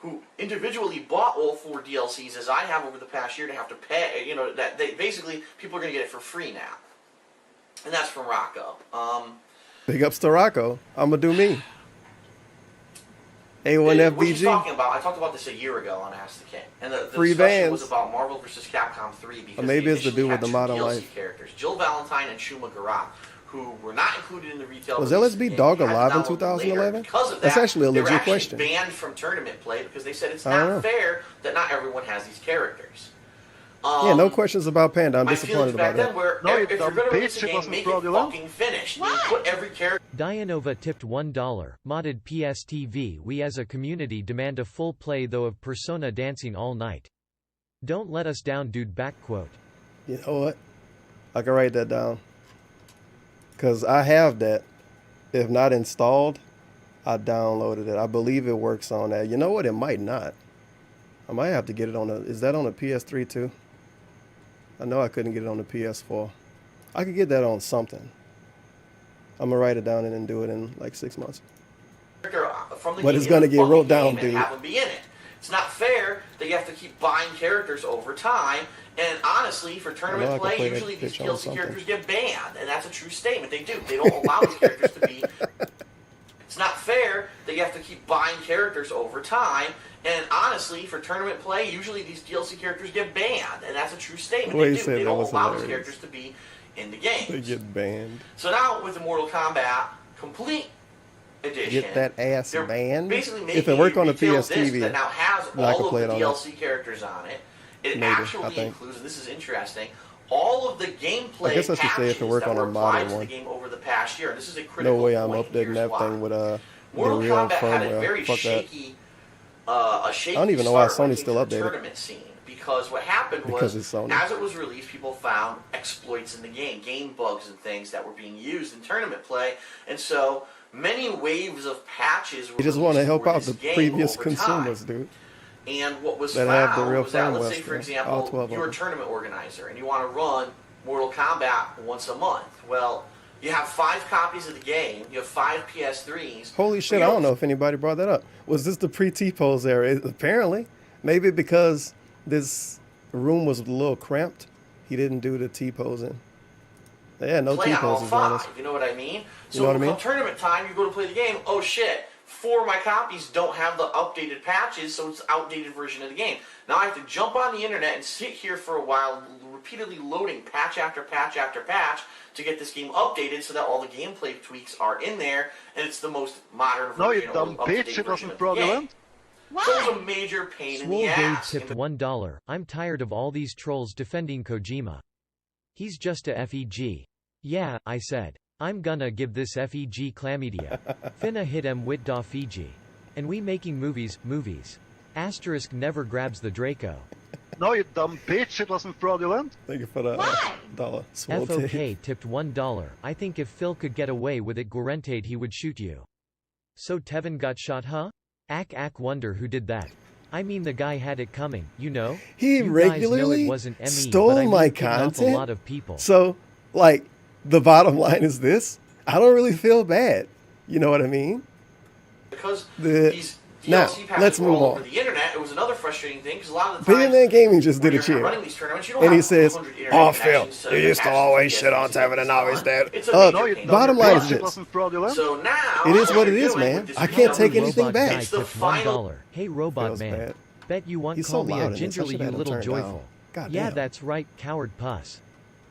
who individually bought all 4 DLCs, as I have over the past year, to have to pay? You know, that they basically people are going to get it for free now. And that's from Rocco. Big ups to Rocco. I'm gonna do me. What he's A1FBG. talking about, I talked about this a year ago on Ask the King, and the Free discussion bands. was about Marvel vs. Capcom 3 because Or maybe they it's to do initially with had the 2 modern DLC life. characters, Jill Valentine and Shuma Garat, who were not included in the retail. Was release of the LSB game. Dog They had to alive in download them 2011? later. Because of That's that, actually a they were legit actually question. banned from tournament play because they said it's I don't know. not fair that not everyone has these characters. Yeah, no questions about Panda. I'm My disappointed feelings back about then that. were, No, if you you're dumb going to release bitch, a it game, wasn't make it fraudulent. fucking finished. You put every character. Dianova tipped $1. Modded PS TV. We as a community demand a full play though of Persona dancing all night. Don't let us down, dude. Backquote. You know what? I can write that down. Because I have that. If not installed, I downloaded it. I believe it works on that. You know what? It might not. I might have to get it on a... Is that on a PS3 too? I know I couldn't get it on the PS4. I could get that on something. I'm gonna write it down and then do it in like 6 months. From the But game it's gonna in the get wrote fucking down, game and dude. have them be in it. It's not fair that you have to keep buying characters over time. And honestly, for I tournament can play, play that usually these bitch on DLC something. characters get banned, and that's a true statement. They do. They don't allow these characters to be. It's not fair that you have to keep buying characters over time. And honestly, for tournament play, usually these DLC characters get banned, and that's a true statement. The way They you do. said They that don't was allow these hilarious. characters to be in the game. They get banned. So now with the Mortal Kombat Complete Edition, Get that ass they're banned. basically If making it worked a on the retail PS disc TV, that now has then I could all play of it the on DLC characters on it. It Maybe, I actually think. includes, and this is interesting, all of the gameplay I guess I should say if it patches worked that on were a applied modern to the one. game over the past year. And this is a critical No way I'm point. updating Here's that why. thing with the Mortal real Kombat had a firmware. very Fuck that. shaky, a shaky I don't even know why start, Sony's still to the updated. tournament scene. Because what happened Because was, it's Sony. as it was released, people found exploits in the game bugs and things that were being used in tournament play, and so many waves of patches were You just want to released help for out this the game previous over consumers, time. dude. And what was That found have the real was that, let's firmware say, for still. All example, 12 of you're a them. tournament organizer and you want to run Mortal Kombat once a month. Well, you have 5 copies of the game, you have 5 PS3s. Holy shit, but I you don't know if anybody brought that up. Was this the pre-T-pose era? Apparently. Maybe because this room was a little cramped, he didn't do the T-posing. Yeah, no play on all T-poses on us. 5, you know what I mean? So You know what I come mean? tournament time, you go to play the game, oh shit, 4 of my copies don't have the updated patches, so it's an outdated version of the game. Now I have to jump on the internet and sit here for a while, repeatedly loading patch after patch after patch to get this game updated so that all the gameplay tweaks are in there, and it's the most modern No, you version dumb or up-to-date bitch, it version wasn't of the game. fraudulent. So it was a major pain in Swole the Dave ass. tipped $1. I'm tired of all these trolls defending Kojima. He's just a FEG. Yeah, I said. I'm gonna give this FEG chlamydia. Finna hit em wit da Fiji. And we making movies. Asterisk never grabs the Draco. No, you dumb bitch, it wasn't fraudulent. Thank you for the dollar. Swole FOK Dave. tipped $1. I think if Phil could get away with it Guarantade he would shoot you. So Tevin got shot, huh? Ack wonder who did that. I mean the guy had it coming, you know? He You guys know regularly it wasn't ME, stole but I mean my kicking off content. a lot of people. So, like, the bottom line is this: I don't really feel bad. You know what I mean? Because The- these now, DLC patches let's were move all on. over the internet. It was another frustrating thing because a lot of the Billion times Man Gaming just did when a you're cheer. running these tournaments, you don't And he have says, 100 internet "Oh, Phil, connections, you used to always shit on Tevin and now he's dead." Bottom line is this: So now, it is what it you're is, doing man. with this I can't take new anything Robot back. guy It's the tipped final- $1. Hey Robot Feels Man. bad. Bet you want He's call so me loud a in this. I gingerly should you have him little turned joyful. down. God Yeah, damn. that's right, coward puss.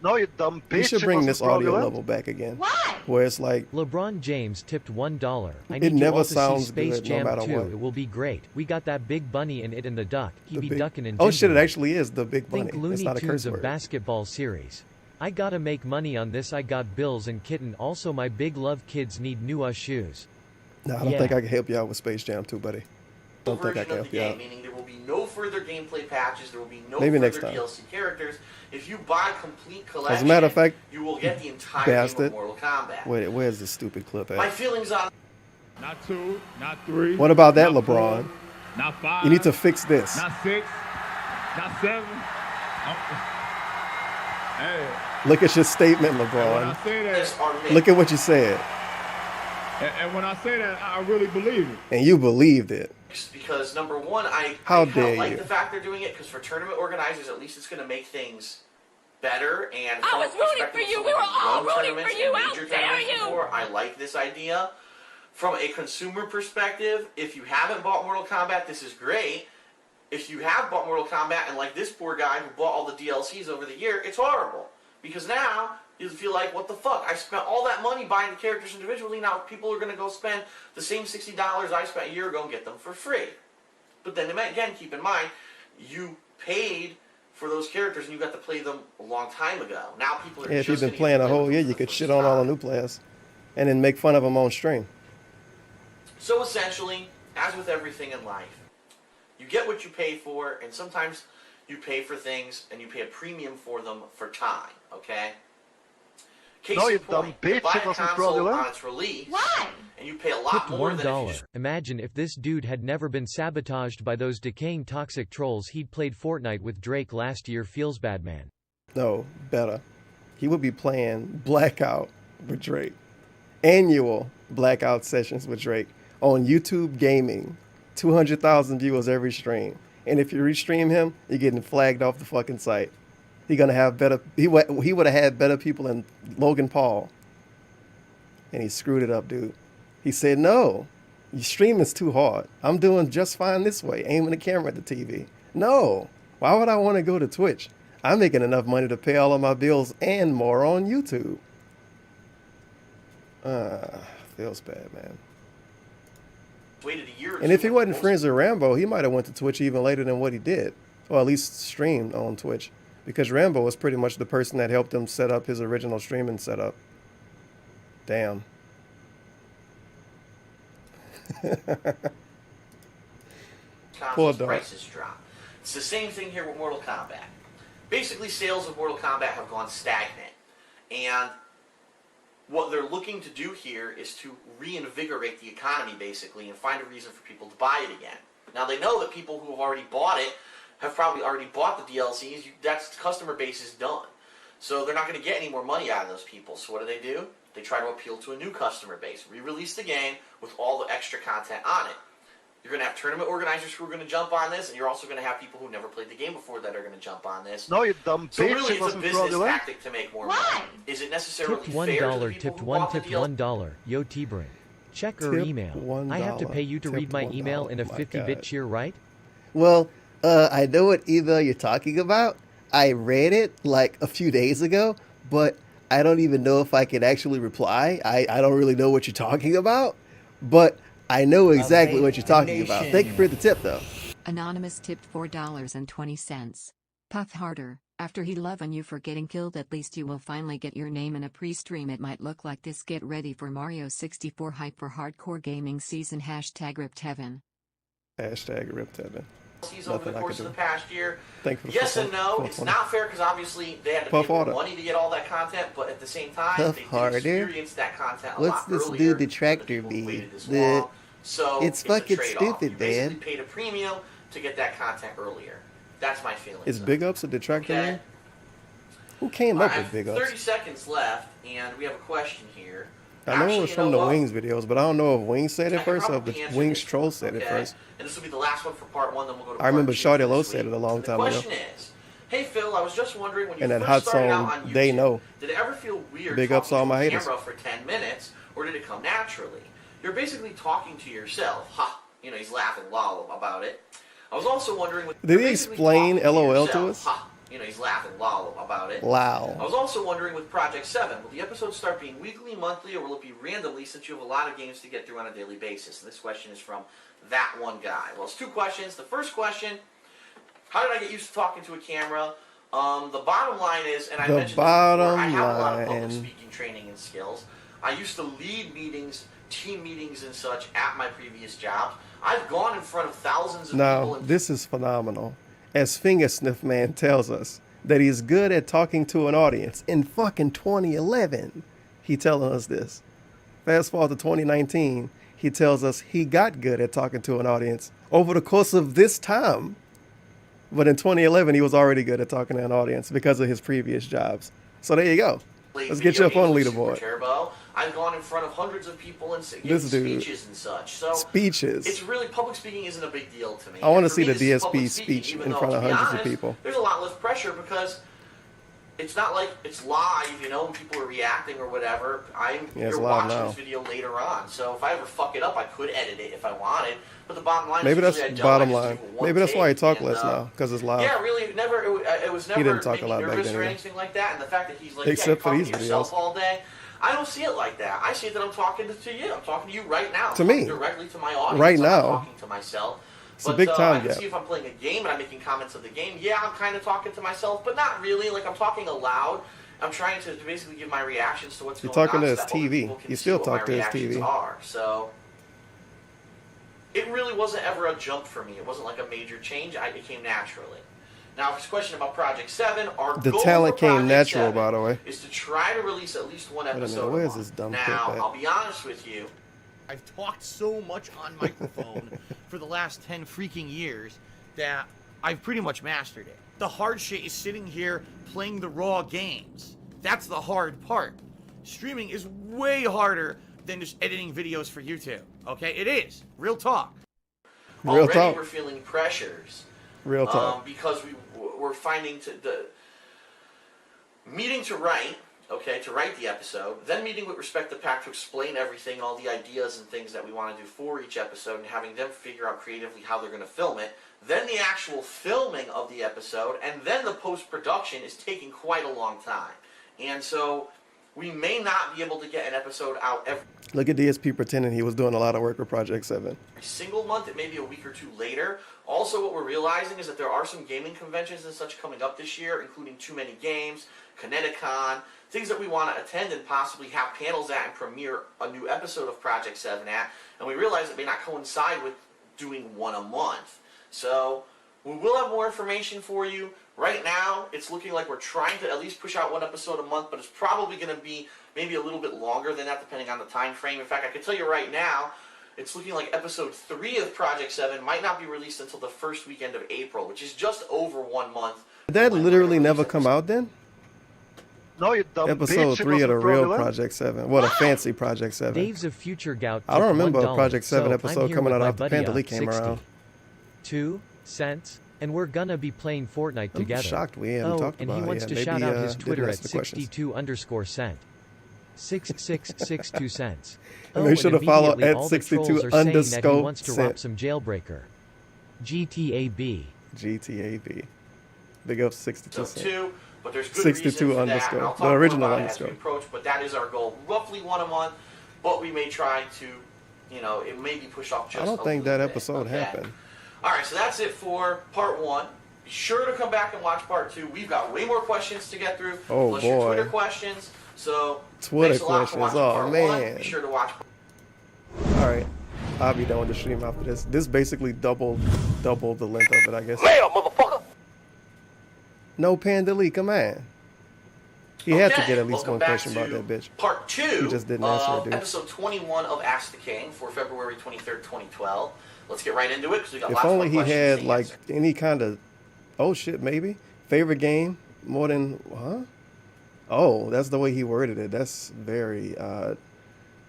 No, you dumb bitch. We should it bring wasn't this audio fraudulent. level back again. Where it's like, LeBron James tipped $1. I It need you never all to see sounds Space good no Jam matter 2. what. It will be great. We got that big bunny in it and the duck. He the be big- ducking and oh shit, it gingerly. actually is the big bunny. Think It's Looney not a Tunes curse of word. basketball series. I gotta make money on this. I got bills and kitten. Also my big love kids need new shoes. No, I don't Yeah. think I can help you out with Space Jam 2, buddy. Don't think I version can of help the you game, out. meaning there will be no further gameplay patches, there will be no Maybe further next time. DLC characters. If you buy complete collection, As a matter of fact, you will get the entire game bastard. of Mortal Kombat. Wait, where's the stupid clip My at? feelings on Not 2, not 3. What about that, not LeBron? 4, not 5. You need to fix this. Not 6. Not 7. Hey. Look at your statement, And when I LeBron. say that, Look at what you said. and when I say that, I really believe it. And you believed it. because number one, I How kinda dare like you. the fact they're doing it because for tournament organizers, at least it's going to make things better. And from I a was rooting perspective for of you. someone We were who's all run rooting tournaments for you. and How major dare tournaments you. before, I like this idea. From a consumer perspective, if you haven't bought Mortal Kombat, this is great. If you have bought Mortal Kombat and like this poor guy who bought all the DLCs over the year, it's horrible. Because now you feel like, what the fuck? I spent all that money buying the characters individually. Now people are going to go spend the same $60 I spent a year ago and get them for free. But then again, keep in mind, you paid for those characters and you got to play them a long time ago. Now people are Yeah, if you've just been gonna playing get a to play whole them year, for you the could first shit on all the time. new players. And then make fun of them on stream. So essentially, as with everything in life, you get what you pay for, and sometimes you pay for things and you pay a premium for them for time, okay? Case No, in you point, dumb you bitch, buy it a wasn't console fraudulent. on its release, and you pay a lot Tipped more than if you $1. just Imagine if this dude had never been sabotaged by those decaying toxic trolls. He'd played Fortnite with Drake last year. Feels bad, man. No, better. he would be playing Blackout with Drake. Annual Blackout sessions with Drake on YouTube Gaming. 200,000 viewers every stream. And if you restream him, you're getting flagged off the fucking site. He gonna have better. He would have had better people than Logan Paul. And he screwed it up, dude. He said, no, your streaming's too hard. I'm doing just fine this way, aiming the camera at the TV. No, why would I want to go to Twitch? I'm making enough money to pay all of my bills and more on YouTube. Feels bad, man. Waited a year or And two if he on wasn't the friends with Rambo, he might have went to Twitch even later than what he did. Or at least streamed on Twitch. Because Rambo was pretty much the person that helped him set up his original streaming setup. Damn. Poor dog. Prices drop. It's the same thing here with Mortal Kombat. Basically, sales of Mortal Kombat have gone stagnant. And what they're looking to do here is to reinvigorate the economy, basically, and find a reason for people to buy it again. Now, they know that people who have already bought it have probably already bought the DLCs. That's customer base is done. So they're not going to get any more money out of those people. So what do? They try to appeal to a new customer base. Re-release the game with all the extra content on it. You're going to have tournament organizers who are going to jump on this, and you're also going to have people who never played the game before that are going to jump on this. No, you dumb bitch. So really, It it's a wasn't business fraudulent. tactic to make more money. Is it necessarily Tipped fair to the $1, people tipped who 1, bought the tipped deal? $1. Yo, T-Brain. Check or Tip email. I have to pay you to $1. read my Tipped email $1. in a My 50-bit God. cheer, right? Well, I know what email you're talking about. I read it like a few days ago, but I don't even know if I can actually reply. I don't really know what you're talking about, but I know exactly what you're talking about. Thank you for the tip, though. Anonymous tipped $4.20. Puff harder. After he loving you for getting killed, at least you will finally get your name in a pre-stream. It might look like this. Get ready for Mario 64 hype for hardcore gaming season. Hashtag ripped heaven. Hashtag ripped heaven. Over the course of the past year. Thank you for Yes the and no. 420. It's not fair because obviously they had to Puff pay more harder. money to get all that content, but at the same time, Puff they did harder? experience that content a What's lot this earlier. dude detractor be? Long. So It's a fucking trade-off. stupid, You basically man. paid a premium to get that content earlier. That's my feeling. Is Big Ups a detractor? Okay. Man? Who came I up have with Big 30 Ups? seconds left, and we have a question here. I know it was from the Wings videos, but I don't know if Wings said I it can first or if probably the answer Wings this troll one, said it okay? first. And this will be the last one for part one, then we'll go to I part remember two Shawty for Low this said week. it a long The time ago. question is, hey Phil, I was just wondering when you And that first hot started out song, on YouTube, They Know. did it ever feel weird Big talking ups to all to my a haters. camera for 10 minutes, or did it come naturally? You're basically talking to yourself. Ha! You know, he's laughing lol about it. I was also wondering... Did you're he basically explain talking LOL to yourself. us? Ha! You know, he's laughing lol about it. Wow. I was also wondering with Project 7, will the episodes start being weekly, monthly, or will it be randomly since you have a lot of games to get through on a daily basis? And this question is from that one guy. Well, it's two questions. The first question, how did I get used to talking to a camera? The bottom line is, and I The mentioned this before, bottom I have a lot of public line. speaking training and skills. I used to lead meetings, team meetings and such at my previous jobs. I've gone in front of thousands of people. Now, And this is phenomenal. As Fingersniff Man tells us that he's good at talking to an audience. In fucking 2011, he telling us this. Fast forward to 2019, he tells us he got good at talking to an audience over the course of this time. But in 2011, he was already good at talking to an audience because of his previous jobs. So there you go. Let's get you up on the leaderboard. Turbo. I've gone in front of hundreds of people and given This dude. speeches and such. So Speeches. It's really, public speaking isn't a big deal to me. I want to For see me, the this is DSP public speaking, speech even in though, front to of be hundreds honest, of people. There's a lot less pressure because it's not like it's live, you know, when people are reacting or whatever. I'm Yeah, it's here live watching now. this video later on. So if I ever fuck it up, I could edit it if I wanted. But the bottom line Maybe is that's usually I don't. bottom I just line. do one Maybe that's why he take, talk and, less now, because it's live. Yeah, really, it was never didn't talk make a me lot back nervous then or either. anything like that. And the fact that he's like, Except yeah, for you're these talking to yourself videos. all day. I don't see it like that. I see that I'm talking to you. I'm talking to you right now. To I'm me. talking directly to my audience. Right I'm now. not talking to myself. It's a big I time can gap. see if I'm playing a game and I'm making comments of the game. Yeah, I'm kind of talking to myself, but not really. Like, I'm talking aloud. I'm trying to basically give my reactions to what's You're going talking on. to so his that other TV. people can You see still what talk my to his reactions TV. are. So it really wasn't ever a jump for me. It wasn't like a major change. It came naturally. Now, his question about Project 7, our The goal talent for came Project natural, 7 by the way. is to try to release at least one Wait a minute, episode. where a is this month. dumb now, clip at? I'll be honest with you. I've talked so much on microphone for the last 10 freaking years that I've pretty much mastered it. The hard shit is sitting here playing the raw games. That's the hard part. Streaming is way harder than just editing videos for YouTube. Okay, it is. Real talk. Real Already talk. we're feeling pressures. Real talk. Because we're finding the meeting to write, okay, to write the episode, then meeting with Respect the Pack to explain everything, all the ideas and things that we want to do for each episode, and having them figure out creatively how they're going to film it, then the actual filming of the episode, and then the post-production is taking quite a long time. And so we may not be able to get an episode out every Look at DSP pretending he was doing a lot of work with Project 7. single month. It may be a week or two later. Also, what we're realizing is that there are some gaming conventions and such coming up this year, including Too Many Games, Kineticon, things that we want to attend and possibly have panels at and premiere a new episode of Project 7 at. And we realize it may not coincide with doing one a month. So we will have more information for you. Right now, it's looking like we're trying to at least push out one episode a month, but it's probably going to be maybe a little bit longer than that, depending on the time frame. In fact, I can tell you right now, it's looking like episode 3 of Project 7 might not be released until the first weekend of April, which is just over 1 month. Did that literally never come out then? No, you dumb Episode bitch. 3 of the real fraudulent. Project 7. What a fancy Project 7. Dave's of Future Gout. I don't tipped remember a $1. Project 7 So, episode I'm here coming with out my after buddy Pandelic came 60. around. 2 cents, and we're gonna be playing Fortnite I'm together. shocked we haven't talked and about he it wants yet. to Maybe, shout out his didn't Twitter at ask the questions. 62_cent. 6662 cents. And make sure to follow immediately at all the 62 trolls are saying that he underscore wants to cent. rob some jailbreaker. GTAB. GTAB. Big up 62 So cent. 2, but there's good 62 reason for that. underscore. And I'll The talk more original about it as we underscore. approach, but that is our goal. Roughly one a month, but we may try to, it may be pushed off just I don't a think little that bit. episode Okay. happened. All right, so that's it for part 1. Be sure to come back and watch part 2. We've got way more questions to get through. Oh, plus your boy. Twitter questions. So Twitter thanks a lot for questions. watching Oh, part 1. man. Be sure to watch. Alright. I'll be done with the stream after this. This basically doubled the length of it, I guess. motherfucker! No Pandelic, come on. He had to Okay, get at least welcome one back question about to that bitch. Part 2 He just didn't answer it, of dude. episode 21 of Ask the King for February 23rd, 2012. Let's get right into it because we got If lots only more he questions had to like answer. any kind of, oh shit, maybe favorite game more than, huh? Oh, that's the way he worded it. That's very odd.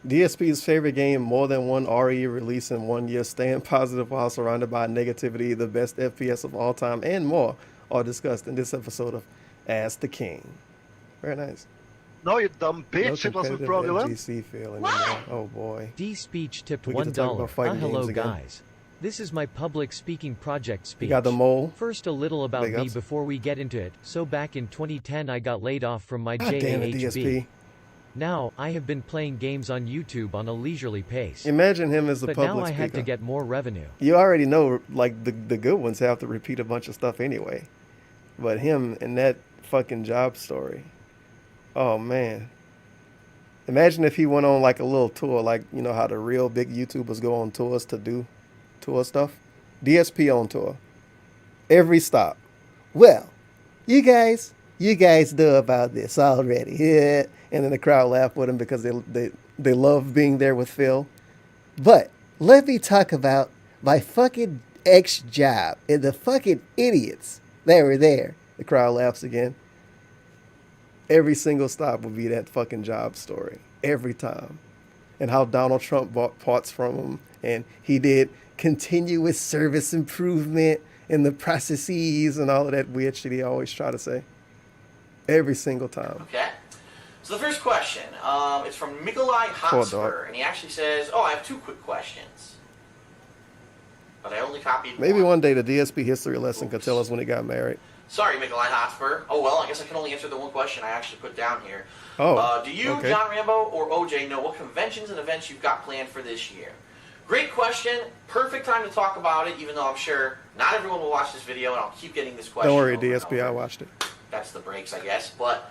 DSP's favorite game more than one RE release in 1 year, staying positive while surrounded by negativity, the best FPS of all time, and more are discussed in this episode of Ask the King. Very nice. No, you dumb No bitch. It wasn't competitive fraudulent. FGC feel anymore. Oh boy. D-Speech tipped We get to talk about $1. fighting Hello games again. guys. This is my public speaking project speech. got the mole. First a little about Big me ups. before we get into it. So back in 2010 I got laid off from my God damn it, JAHB. DSP. Now, I have been playing games on YouTube on a leisurely pace. Imagine him as the But public now I had to speaker. get more revenue. You already know, like, the good ones have to repeat a bunch of stuff anyway. But him and that fucking job story. Oh, man. Imagine if he went on, like, a little tour, like, you know how the real big YouTubers go on tours to do tour stuff? DSP on tour. Every stop. Well, you guys know about this already. Yeah. And then the crowd laughed with him because they love being there with Phil. But let me talk about my fucking ex-job and the fucking idiots that were there. The crowd laughs again. Every single stop would be that fucking job story. Every time. And how Donald Trump bought parts from him. And he did continuous service improvement in the processes and all of that weird shit he always try to say. Every single time. Okay. So the first question, it's from Mikolai Hotspur, and he actually says, "Oh, I have 2 quick questions, but I only copied Maybe one." one day the DSP history lesson could tell us when he got married. Sorry, Mikolai Hotspur. Oh well, I guess I can only answer the one question I actually put down here. Oh, do you, okay. John Rambo, or OJ know what conventions and events you've got planned for this year? Great question. Perfect time to talk about it, even though I'm sure not everyone will watch this video, and I'll keep getting this question. Don't worry, over and DSP, I over. watched it. That's the breaks, I guess. But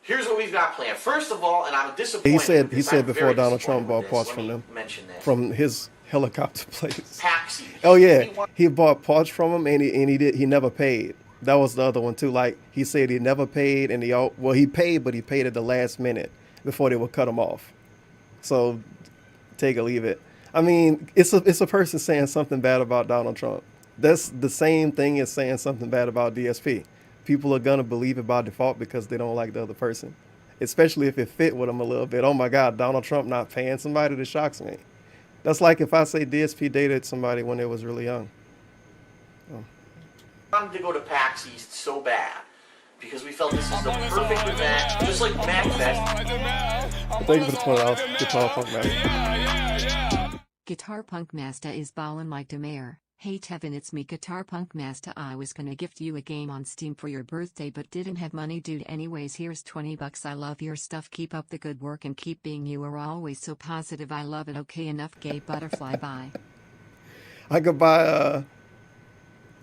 here's what we've got planned. First of all, and I'm disappointed. He said because I'm before very Donald disappointed Trump bought with parts this. from Let them. me mention this. From his helicopter place. Paxi. Oh yeah, he bought parts from him and he never paid. That was the other one too. Like he said he never paid and he paid, but he paid at the last minute before they would cut him off. So take or leave it. I mean, it's a person saying something bad about Donald Trump. That's the same thing as saying something bad about DSP. people are gonna believe it by default because they don't like the other person, especially if it fit with them a little bit. Oh my God, Donald Trump not paying somebody, that shocks me. That's like if I say DSP dated somebody when they was really young. Oh. Wanted to go to PAX East so bad because we felt this is the perfect event, just like MagFest. Thank you for the $20 Guitar Punk Master. Guitar Punk Master is ballin' like the mayor. Hey Tevin, it's me Guitar Punk Master. I was gonna gift you a game on Steam for your birthday but didn't have money, dude. Anyways, here's $20. I love your stuff. Keep up the good work and keep being you are always so positive. I love it. Okay, enough gay butterfly. Bye. I could buy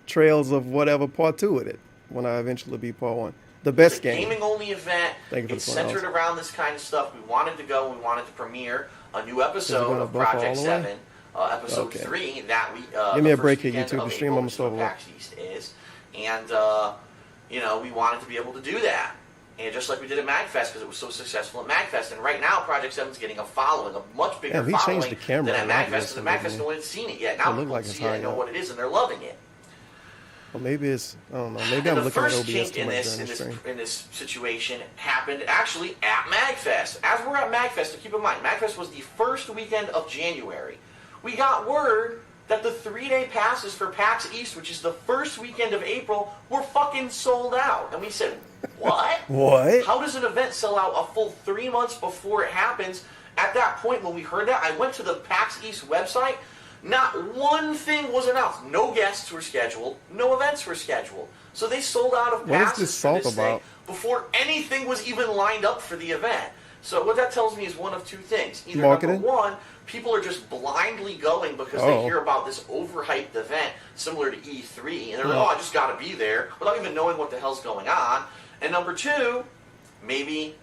Trails of whatever part 2 with it when I eventually beat part 1. The best game. Gaming only event. It's centered around this kind of stuff. We wanted to go. We wanted to premiere a new episode of Project 7. Episode 3 that we give me a break here, YouTube. The stream almost over. PAX East is, and you know, we wanted to be able to do that, and just like we did at MagFest because it was so successful at MagFest, and right now Project 7 is getting a following, a much bigger following changed the camera than at MagFest. Because at MagFest no one had seen it yet. Now people see it and know what it is, and they're loving it. Well, maybe it's, I don't know. Maybe I'm looking at OBS too much during the stream. In this situation happened actually at MagFest. As we're at MagFest, to keep in mind, MagFest was the first weekend of January. We got word that the 3-day passes for PAX East, which is the first weekend of April, were fucking sold out. And we said, what? What? How does an event sell out a full 3 months before it happens? At that point, when we heard that, I went to the PAX East website. Not one thing was announced. No guests were scheduled. No events were scheduled. So they sold out of passes for this thing before anything was even lined up for the event. So what that tells me is one of two things. Either marketing? Number one, people are just blindly going because they hear about this overhyped event similar to E3, and they're like, oh, I just got to be there, without even knowing what the hell's going on. And number two, maybe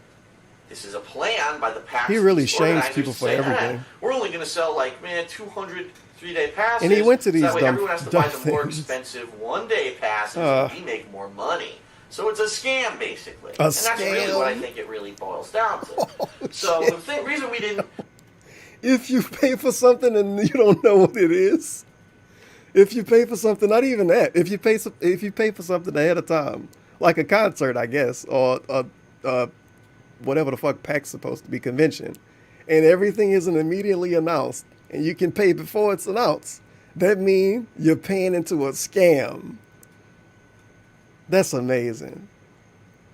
this is a plan by the PAX. He really shames people for everything. We're only going to sell, like, 200 3-day passes. And he went to these so that way dumb, everyone has to buy the more expensive 1-day passes, and we make more money. So it's a scam, basically. And that's really what I think it really boils down to. So the reason we didn't... If you pay for something and you don't know what it is, if you pay for something, not even that, if you pay for something ahead of time, like a concert, I guess, or whatever the fuck PAC's supposed to be, convention, and everything isn't immediately announced, and you can pay before it's announced, that means you're paying into a scam. That's amazing.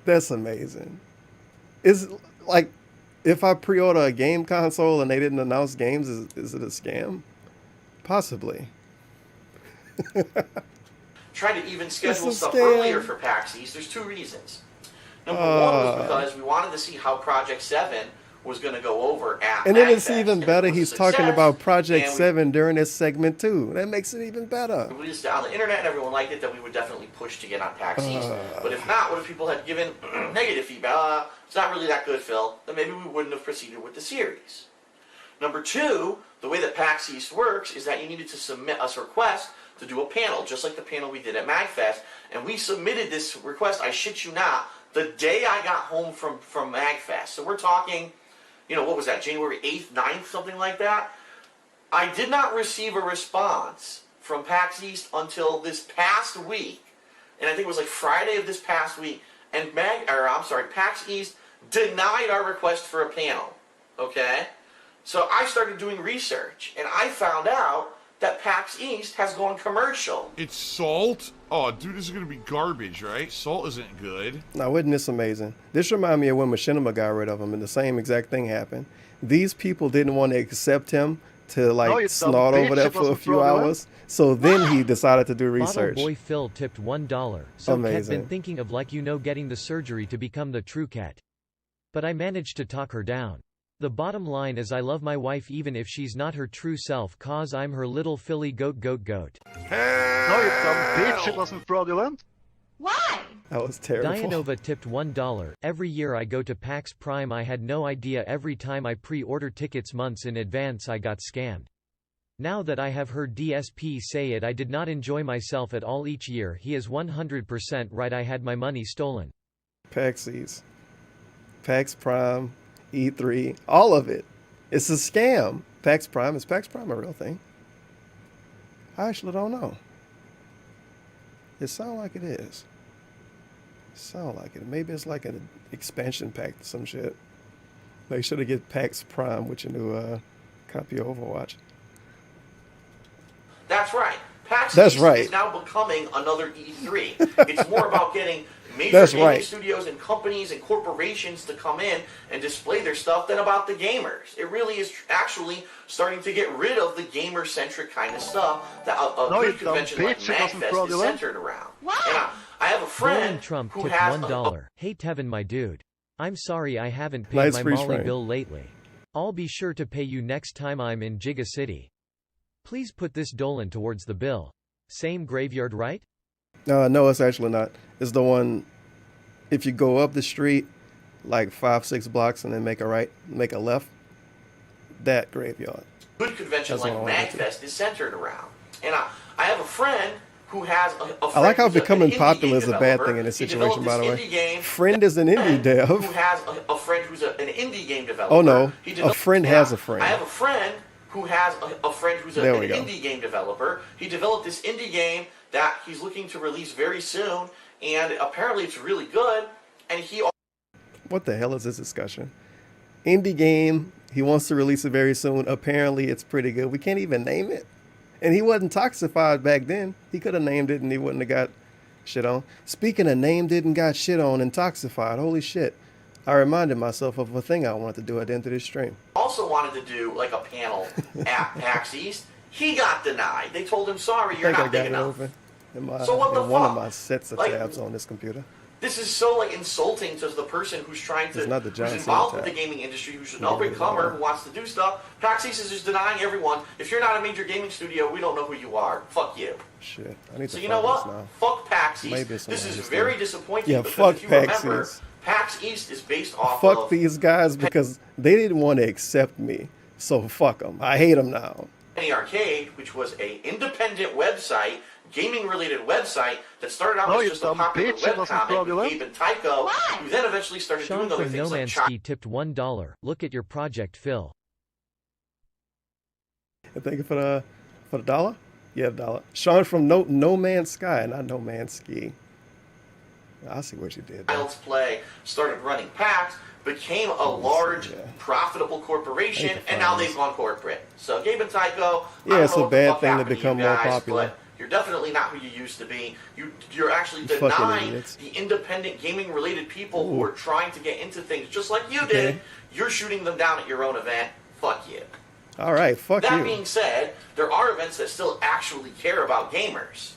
That's amazing. It's like, if I pre-order a game console and they didn't announce games, is it a scam? Possibly. Try to even schedule stuff earlier for PAX East. There's two reasons. Number one was because we wanted to see how Project 7 was going to go over at And then MagFest, it's even better he's talking about Project 7 during this segment too. That makes it even better. We released it on the internet and everyone liked it, that we would definitely push to get on PAX East. But if not, what if people had given negative feedback? It's not really that good, Phil. Then maybe we wouldn't have proceeded with the series. Number two, the way that PAX East works is that you needed to submit us a request to do a panel, just like the panel we did at MagFest. And we submitted this request, I shit you not, the day I got home from MagFest. So we're talking, what was that, January 8th, 9th, something like that? I did not receive a response from PAX East until this past week. And I think it was like Friday of this past week. And PAX East denied our request for a panel. Okay? So I started doing research, and I found out that PAX East has gone commercial. It's salt? Oh, dude, this is going to be garbage, right? Salt isn't good. Now, isn't this amazing? This reminds me of when Machinima got rid of him, and the same exact thing happened. These people didn't want to accept him to, snort over there for a few hours. So then he decided to do research. Bottle Boy Phil tipped $1. So amazing. Cat been thinking of getting the surgery to become the true Cat. But I managed to talk her down. The bottom line is I love my wife even if she's not her true self, cause I'm her little Philly goat. No, you dumb bitch, it wasn't fraudulent. Why? That was terrible. Dianova tipped $1. Every year I go to PAX Prime. I had no idea. Every time I pre-order tickets months in advance I got scammed. Now that I have heard DSP say it, I did not enjoy myself at all. Each year he is 100% right. I had my money stolen. PAX East, PAX Prime, E3, all of it. It's a scam. PAX Prime, is PAX Prime a real thing? I actually don't know. It sounds like it is. Sound like it. Maybe it's like an expansion pack or some shit. Make sure to get PAX Prime with your new copy of Overwatch. That's right. PAX That's East right. is now becoming another E3. It's more about getting major That's gaming right. studios and companies and corporations to come in and display their stuff than about the gamers. It really is actually starting to get rid of the gamer-centric kind of stuff that a No, good you dumb convention like bitch, it doesn't MagFest is problem. centered around. And I have a Donald friend Trump who tipped has $1. Hey Tevin, my dude. I'm sorry I haven't paid Nice my freeze Molly frame. bill lately. I'll be sure to pay you next time I'm in Giga City. Please put this Dolan towards the bill. Same graveyard, right? No, it's actually not. It's the one, if you go up the street, like 5-6 blocks, and then make a left, that graveyard. good convention That's like what I wanted to do. MagFest is centered around. And I have a friend who has a friend I like how who's an becoming indie popular game is a bad developer. thing in this He situation, by the developed way. this indie game. Friend is an indie dev. Who has a friend who's an indie game developer. Oh no, He a developed- friend yeah, has a friend. I have a friend who has a friend who's There an we go. indie game developer. He developed this indie game that he's looking to release very soon, and apparently it's really good. And he What the hell is this discussion? Indie game. He wants to release it very soon. Apparently, it's pretty good. We can't even name it. And he wasn't toxified back then. He could have named it and he wouldn't have got shit on. Speaking of named it and got shit on and toxified, holy shit. I reminded myself of a thing I wanted to do at the end of this stream. also wanted to do like a panel at PAX East. He got denied. They told him, sorry, you're I think I not got big it enough. open in, my, So what the in one of fuck? my sets of Like- tabs on this computer. This is so like insulting to the person who's trying to, It's not the who's giant involved with tab. the gaming industry, who's an Yeah, up-and-comer yeah. who wants to do stuff. PAX East is just denying everyone, if you're not a major gaming studio, we don't know who you are. Fuck you. Shit, I need So to you know find what? this now. Fuck PAX East. Maybe it's This somewhere is in this very thing. disappointing Yeah, because fuck if you PAX remember, East. PAX East is based off Fuck of these guys because they didn't want to accept me. So fuck them. I hate them now. Penny Arcade, which was a independent website, gaming-related website that started out No, as you just a dumb popular bitch, it wasn't webcomic problem. with Gabe and Tycho, who then eventually started Sean doing other from things No like Man's China. Ski tipped $1. Look at your project, Phil. I think for the dollar? Yeah, $1. Sean from No Man's Sky, not No Man's Ski. I see what you did there. Child's Play started running PAX, became a large, profitable corporation, and now they've gone corporate. So Gabe and Tycho, Yeah, I don't it's know a what the bad fuck thing to happened become you more guys, popular. But you're definitely not who you used to be. You're actually You fucking denying idiots. the independent gaming-related people who Ooh. are trying to get into things just like you Okay. did. You're shooting them down at your own event. Fuck you. All right, fuck That you. being said, there are events that still actually care about gamers.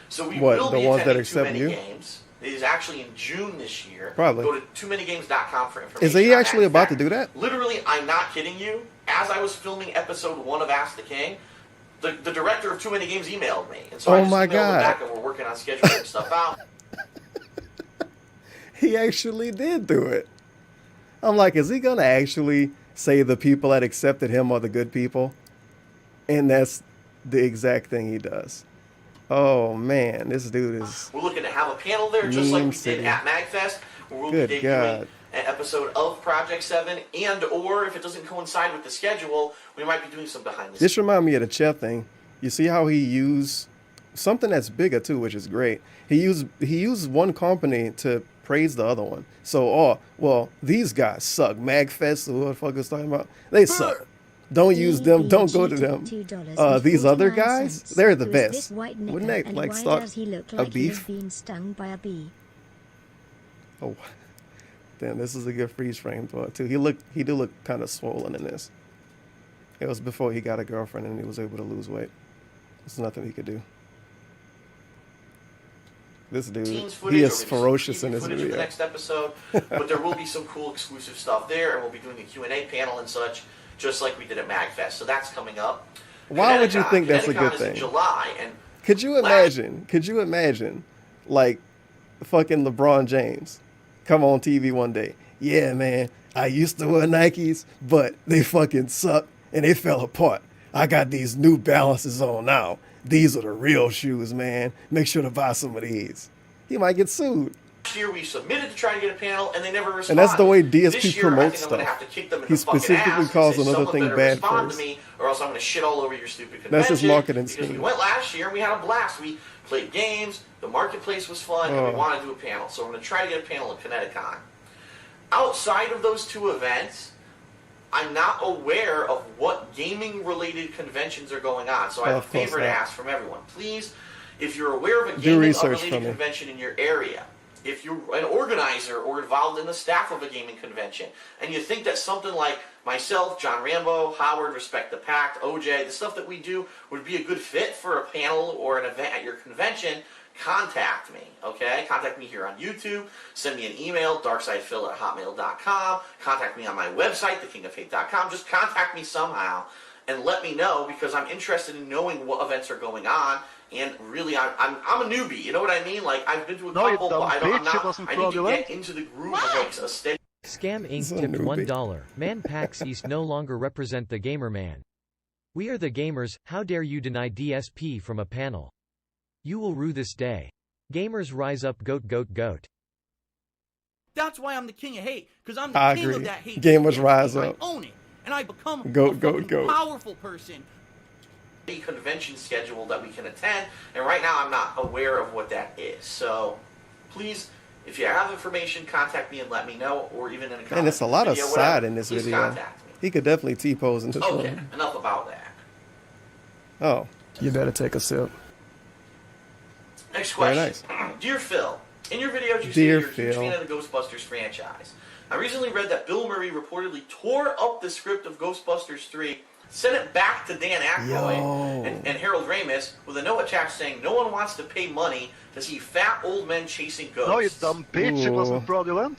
So we What, will the be ones that attending accept Too Many you? Games. It is actually in June this year. Probably. Go to tooManyGames.com for information. Is he on actually that. In about fact, to do that? Literally, I'm not kidding you. As I was filming episode 1 of Ask the King, the director of Too Many Games emailed me. And so I Oh just my emailed him God. back and we're working on scheduling stuff out. He actually did do it. I'm like, is he going to actually say the people that accepted him are the good people? And that's the exact thing he does. Oh, man, this dude is... We're looking to have a panel there just like Meme we City. did at MagFest, where we'll Good be debuting God. an episode of Project 7, and or if it doesn't coincide with the schedule, we might be doing some behind the scenes. This reminds me of the Chet thing. You see how he used something that's bigger too, which is great. He used one company to praise the other one. So, these guys suck. MagFest, or what the fuck is talking about? They suck. Don't use them. Don't go to them. These other guys, they're the best. Wouldn't that like start Does he look a like he has beef? been stung by a bee? Oh, damn! This is a good freeze frame for it too. He do look kind of swollen in this. It was before he got a girlfriend and he was able to lose weight. There's nothing he could do. This dude, Scenes he footage, is or maybe some ferocious in preview this footage for video. the next episode, but there will be some cool exclusive stuff there, and we'll be doing a Q&A panel and such, just like we did at MagFest. So that's coming up. Why would you Kineticon. think that's a Kineticon good is in thing? July, and Could you imagine? Could you imagine, like, fucking LeBron James come on TV one day? Yeah, man, I used to wear Nikes, but they fucking suck and they fell apart. I got these New Balances on now. These are the real shoes, man. Make sure to buy some of these. He might get sued. year we submitted to try to get a panel, and they never responded. And that's the way DSP this year, promotes I think I'm stuff. gonna have to kick them in He the fucking specifically ass calls and say, another someone thing better bad respond first. to me, or else I'm going to shit all over your stupid convention. That's his marketing because scheme. we went last year and we had a blast. We played games, the marketplace was fun, and we wanted to do a panel. So we're going to try to get a panel at Kineticon. Outside of those two events, I'm not aware of what gaming-related conventions are going on. So I have a favor to ask from everyone. Please, if you're aware of a gaming-related convention in your area, if you're an organizer or involved in the staff of a gaming convention, and you think that something like myself, John Rambo, Howard, Respect the Pact, OJ, the stuff that we do would be a good fit for a panel or an event at your convention, contact me, okay? Contact me here on YouTube. Send me an email, darksidephil@hotmail.com. Contact me on my website, thekingofhate.com. Just contact me somehow and let me know, because I'm interested in knowing what events are going on. And really, I'm a newbie. You know what I mean? Like, I've been to a couple, but I need to get into the groove of like a steady. Scam Inc. tipped $1. Man PAX East no longer represent the gamer man. We are the gamers, how dare you deny DSP from a panel? You will rue this day. Gamers rise up, goat, goat, goat. That's why I'm the king of hate, because I'm the I king agree. of that hate. Gamers rise up. I own it, and I become Goat, a goat, goat. powerful person. Convention schedule that we can attend, and right now I'm not aware of what that is. So please, if you have information, contact me and let me know, or even in a comment. And it's a lot of video, side whatever. in this Please video. contact me. He could definitely T-pose in this Okay, room. enough about that. Oh, you better take a sip. Next question. Very nice. Dear Phil, in your videos you say Dear you're a huge Phil. fan of the Ghostbusters franchise. I recently read that Bill Murray reportedly tore up the script of Ghostbusters 3, sent it back to Dan Aykroyd and Harold Ramis with a note attached saying no one wants to pay money to see fat old men chasing ghosts. No, you dumb bitch, it wasn't fraudulent.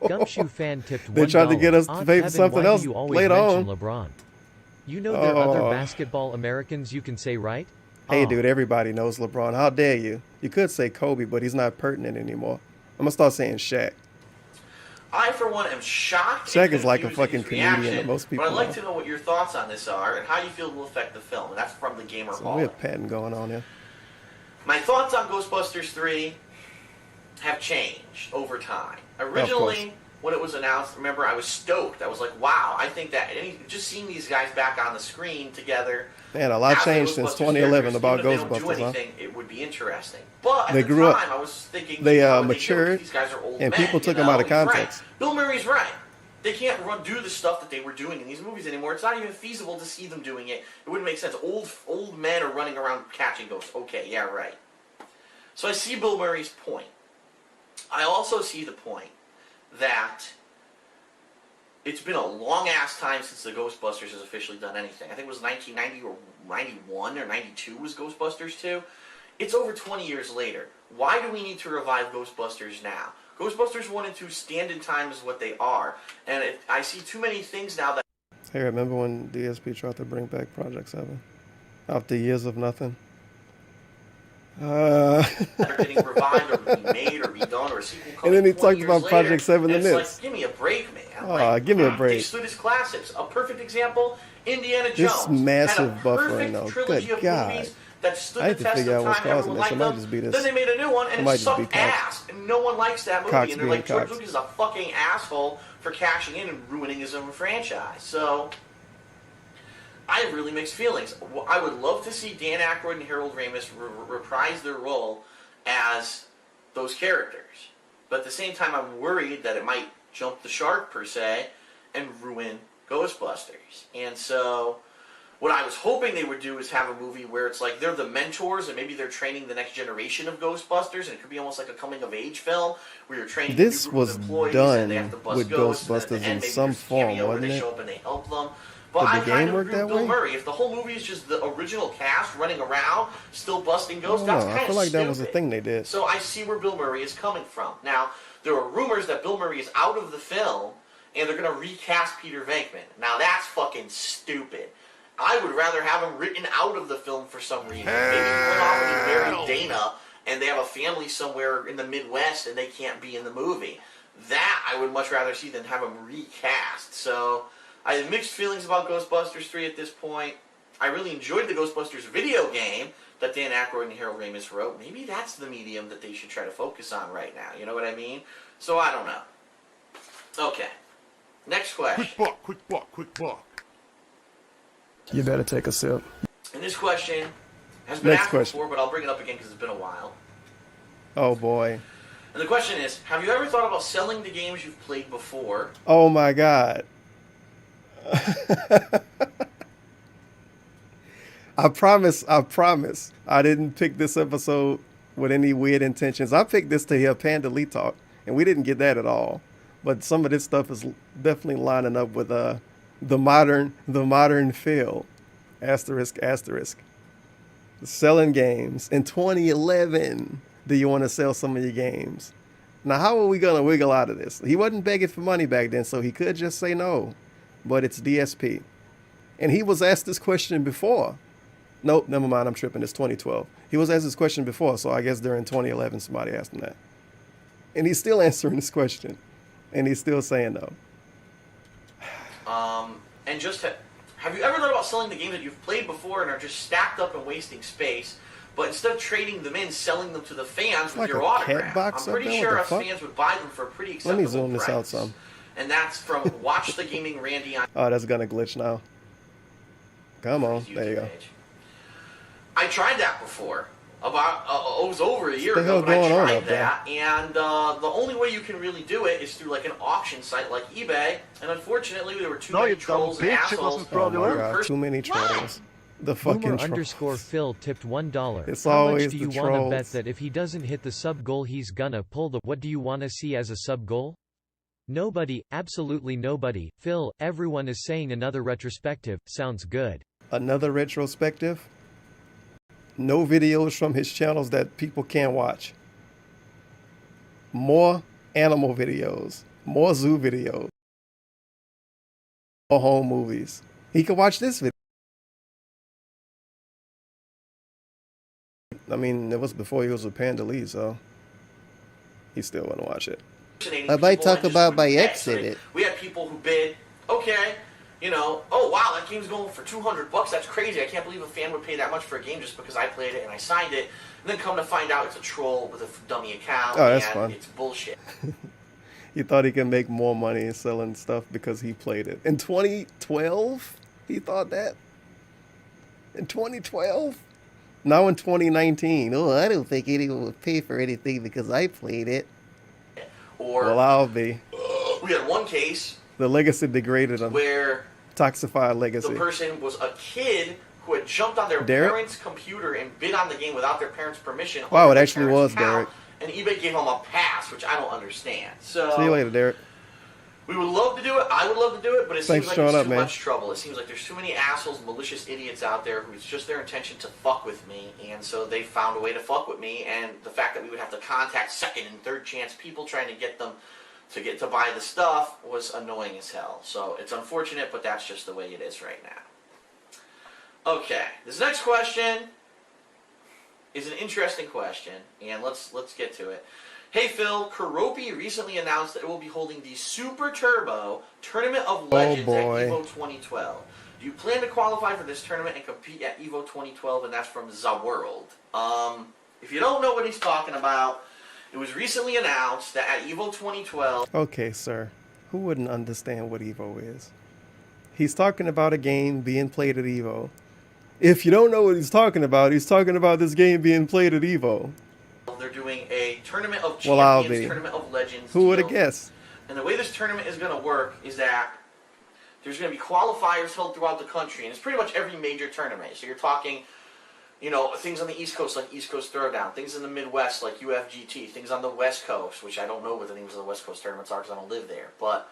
Gumshoe fan tipped $1. They tried to get us to Aunt pay for Heaven, something why else do you always later mention on. LeBron? You know there are other Oh. basketball Americans you can say, right? Hey, Aw. dude, everybody knows LeBron. How dare you? You could say Kobe, but he's not pertinent anymore. I'm going to start saying Shaq. I, for one, am shocked. Shaq and is like a confused at fucking his comedian reaction, that most people But I'd like know. to know what your thoughts on this are and how you feel it will affect the film. And that's from the Gamer So Hall. we have patent going on here. My thoughts on Ghostbusters 3 have changed over time. Originally, when it was announced, remember, I was stoked. I was like, wow, I think that just seeing these guys back on the screen together. Man, a lot as the changed since Ghostbusters 2011 about characters, even if they don't do Ghostbusters, huh? anything, it would be interesting. But at They the grew time, up. I was thinking, They how would do it? matured, These guys are old and men, people took you them out of He's right. context. Bill Murray's right. They can't do the stuff that they were doing in these movies anymore. It's not even feasible to see them doing it. It wouldn't make sense. Old men are running around catching ghosts. Okay, yeah, right. So I see Bill Murray's point. I also see the point that it's been a long-ass time since the Ghostbusters has officially done anything. I think it was 1990 or 91 or 92 was Ghostbusters 2. It's over 20 years later. Why do we need to revive Ghostbusters now? Ghostbusters 1 and 2 stand in time as what they are. And I see too many things now that Hey, remember when DSP tried to bring back Project 7? After years of nothing? are getting revived or remade or redone or a sequel coming And then he 20 talked years about later, Project 7 and and it's this. like, give me a break, man. Aw, give me a They break. stood as classics. A perfect example, Indiana This Jones. massive had a buffering, perfect though. trilogy Good of God. movies that stood I the had to test figure of out what's time. causing Everyone this. liked It might them. just be this. Then they made a new one It and might it just be sucked Cox. ass. And no one likes that movie. Cox and they're being like, George Cox. Lucas is a fucking asshole for cashing in and ruining his own franchise. So I have really mixed feelings. I would love to see Dan Aykroyd and Harold Ramis reprise their role as those characters. But at the same time, I'm worried that it might jump the shark, per se, and ruin Ghostbusters. And so what I was hoping they would do is have a movie where it's like they're the mentors and maybe they're training the next generation of Ghostbusters, and it could be almost like a coming-of-age film where you're training This a new group was of employees done and they have to bust with ghosts, and at Ghostbusters the end, in maybe some there's a form, cameo where wasn't they it? show up and they help them. But Did the I game kind of work agree with that Bill way? Murray. If the whole movie is just the original cast running around, still busting ghosts, I don't that's know. kind I of feel like stupid. that was the thing they did. So I see where Bill Murray is coming from. Now, there are rumors that Bill Murray is out of the film, and they're going to recast Peter Venkman. Now, that's fucking stupid. I would rather have him written out of the film for some reason. Maybe he went off and he married Dana, and they have a family somewhere in the Midwest, and they can't be in the movie. That I would much rather see than have him recast. So I have mixed feelings about Ghostbusters 3 at this point. I really enjoyed the Ghostbusters video game that Dan Aykroyd and Harold Ramis wrote. Maybe that's the medium that they should try to focus on right now. You know what I mean? So I don't know. Okay. Next question. Quick buck. You better take a sip. And this question has been asked before, but I'll bring it up again because it's been a while. Oh boy. And the question is, have you ever thought about selling the games you've played before? Oh my God. I promise, I didn't pick this episode with any weird intentions. I picked this to hear Panda Lee talk, and we didn't get that at all. But some of this stuff is definitely lining up with the modern feel. Asterisk. Selling games. In 2011, do you want to sell some of your games? Now, how are we going to wiggle out of this? He wasn't begging for money back then, so he could just say no. But it's DSP. And he was asked this question before. Nope, never mind, I'm tripping. It's 2012. He was asked this question before, so I guess during 2011 somebody asked him that. And he's still answering this question. And he's still saying no. And just have you ever thought about selling the games that you've played before and are just stacked up and wasting space, but instead of trading them in, selling them to the fans with your autograph? I'm pretty sure us fans would buy them for a pretty acceptable price. Let me zoom this out some. And that's from Watch the Gaming Randy on... Oh, that's going to glitch now. Come on, there you go. I tried that before. It was over a year ago, but I tried that, and the only way you can really do it is through like an auction site like eBay, and unfortunately there were too many trolls and assholes. Oh my God, too many trolls. The fucking trolls. Phil tipped $1. It's How always much do you want to bet that if he doesn't hit the sub goal he's gonna pull the... What do you want to see as a sub goal? Nobody, absolutely nobody. Phil, everyone is saying another retrospective. Sounds good. Another retrospective? No videos from his channels that people can't watch. More animal videos. More zoo videos. More home movies. He can watch this video. I mean, it was before he was with Panda Lee, so he still wouldn't watch it. I might talk about my ex in it. We had people who bid, okay, you know, oh wow, that game's going for $200. That's crazy. I can't believe a fan would pay that much for a game just because I played it and I signed it. And then come to find out it's a troll with a dummy account. Oh, that's and fun. It's bullshit. He thought he could make more money selling stuff because he played it. In 2012, he thought that. In 2012. Now in 2019. Oh, I don't think anyone would pay for anything because I played it. Or well, I'll be. We had one case. The legacy degraded him. Where toxified legacy. The person was a kid who had jumped on their parents' computer and bid on the game without their parents' permission. Wow, it actually was Derek. And eBay gave him a pass, which I don't understand. So see you later, Derek. We would love to do it. I would love to do it, but it seems like there's too man. much trouble. It seems like there's too many assholes, malicious idiots out there who it's just their intention to fuck with me, and so they found a way to fuck with me. And the fact that we would have to contact second and third chance people trying to get them to buy the stuff was annoying as hell. So it's unfortunate, but that's just the way it is right now. Okay, this next question is an interesting question, and let's get to it. Hey Phil, Karopi recently announced that it will be holding the Super Turbo Tournament of Legends at EVO 2012. Do you plan to qualify for this tournament and compete at EVO 2012? And that's from The World. If you don't know what he's talking about, it was recently announced that at EVO 2012... Okay, sir. Who wouldn't understand what EVO is? He's talking about a game being played at EVO. If you don't know what he's talking about this game being played at EVO. They're doing a Tournament of Champions, Tournament of Legends. Who would have guessed? And the way this tournament is going to work is that there's going to be qualifiers held throughout the country, and it's pretty much every major tournament. So you're talking, you know, things on the East Coast like East Coast Throwdown, things in the Midwest like UFGT, things on the West Coast, which I don't know what the names of the West Coast tournaments are because I don't live there. But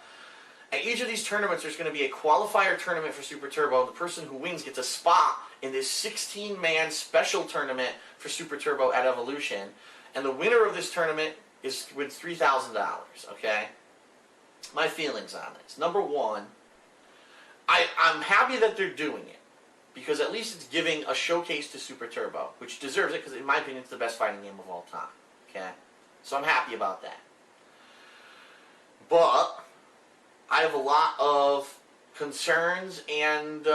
at each of these tournaments, there's going to be a qualifier tournament for Super Turbo, and the person who wins gets a spot in this 16-man special tournament for Super Turbo at Evolution. And the winner of this tournament is wins $3,000, okay? My feelings on this. Number one, I'm happy that they're doing it, because at least it's giving a showcase to Super Turbo, which deserves it, because in my opinion, it's the best fighting game of all time, okay? So I'm happy about that. But I have a lot of concerns and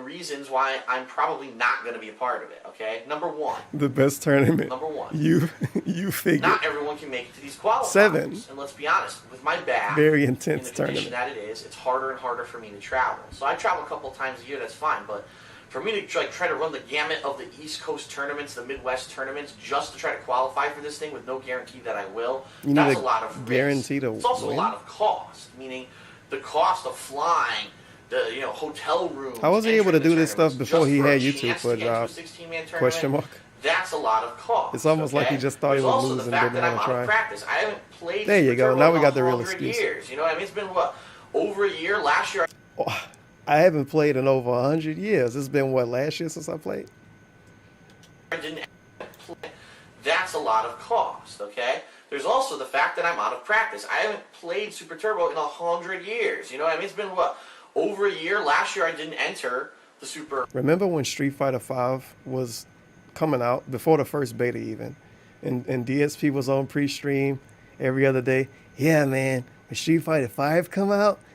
reasons why I'm probably not going to be a part of it. Okay, number one. The best tournament. Number one. You figured. Not everyone can make it to these qualifiers. 7. And let's be honest, with my back, Very intense in the condition tournament. that it is, it's harder and harder for me to travel. So I travel a couple of times a year. That's fine, but for me to try to run the gamut of the East Coast tournaments, the Midwest tournaments, just to try to qualify for this thing with no guarantee that I will, You that's need a a lot of risk. guarantee to It's also win? a lot of cost, meaning the cost of flying, the hotel rooms. How was he able to do this stuff tournaments, before just he for had a YouTube chance for a to get into job? 16-man tournament? Question mark. That's a lot of cost. It's almost like he just thought he There's would also lose the and fact didn't that I'm want to out of try. practice. I haven't played There you Super go. Turbo Now we in got the real 100 excuse. years. You know what I mean? It's been what, over a year? Last year I haven't played in over 100 years. It's been what, last year since I played? I didn't play. That's a lot of cost. Okay. There's also the fact that I'm out of practice. I haven't played Super Turbo in 100 years. You know what I mean? It's been what, over a year? Last year I didn't enter the Super. Remember when Street Fighter V was coming out, before the first beta even, and DSP was on pre-stream every other day? Yeah, man, when Street Fighter V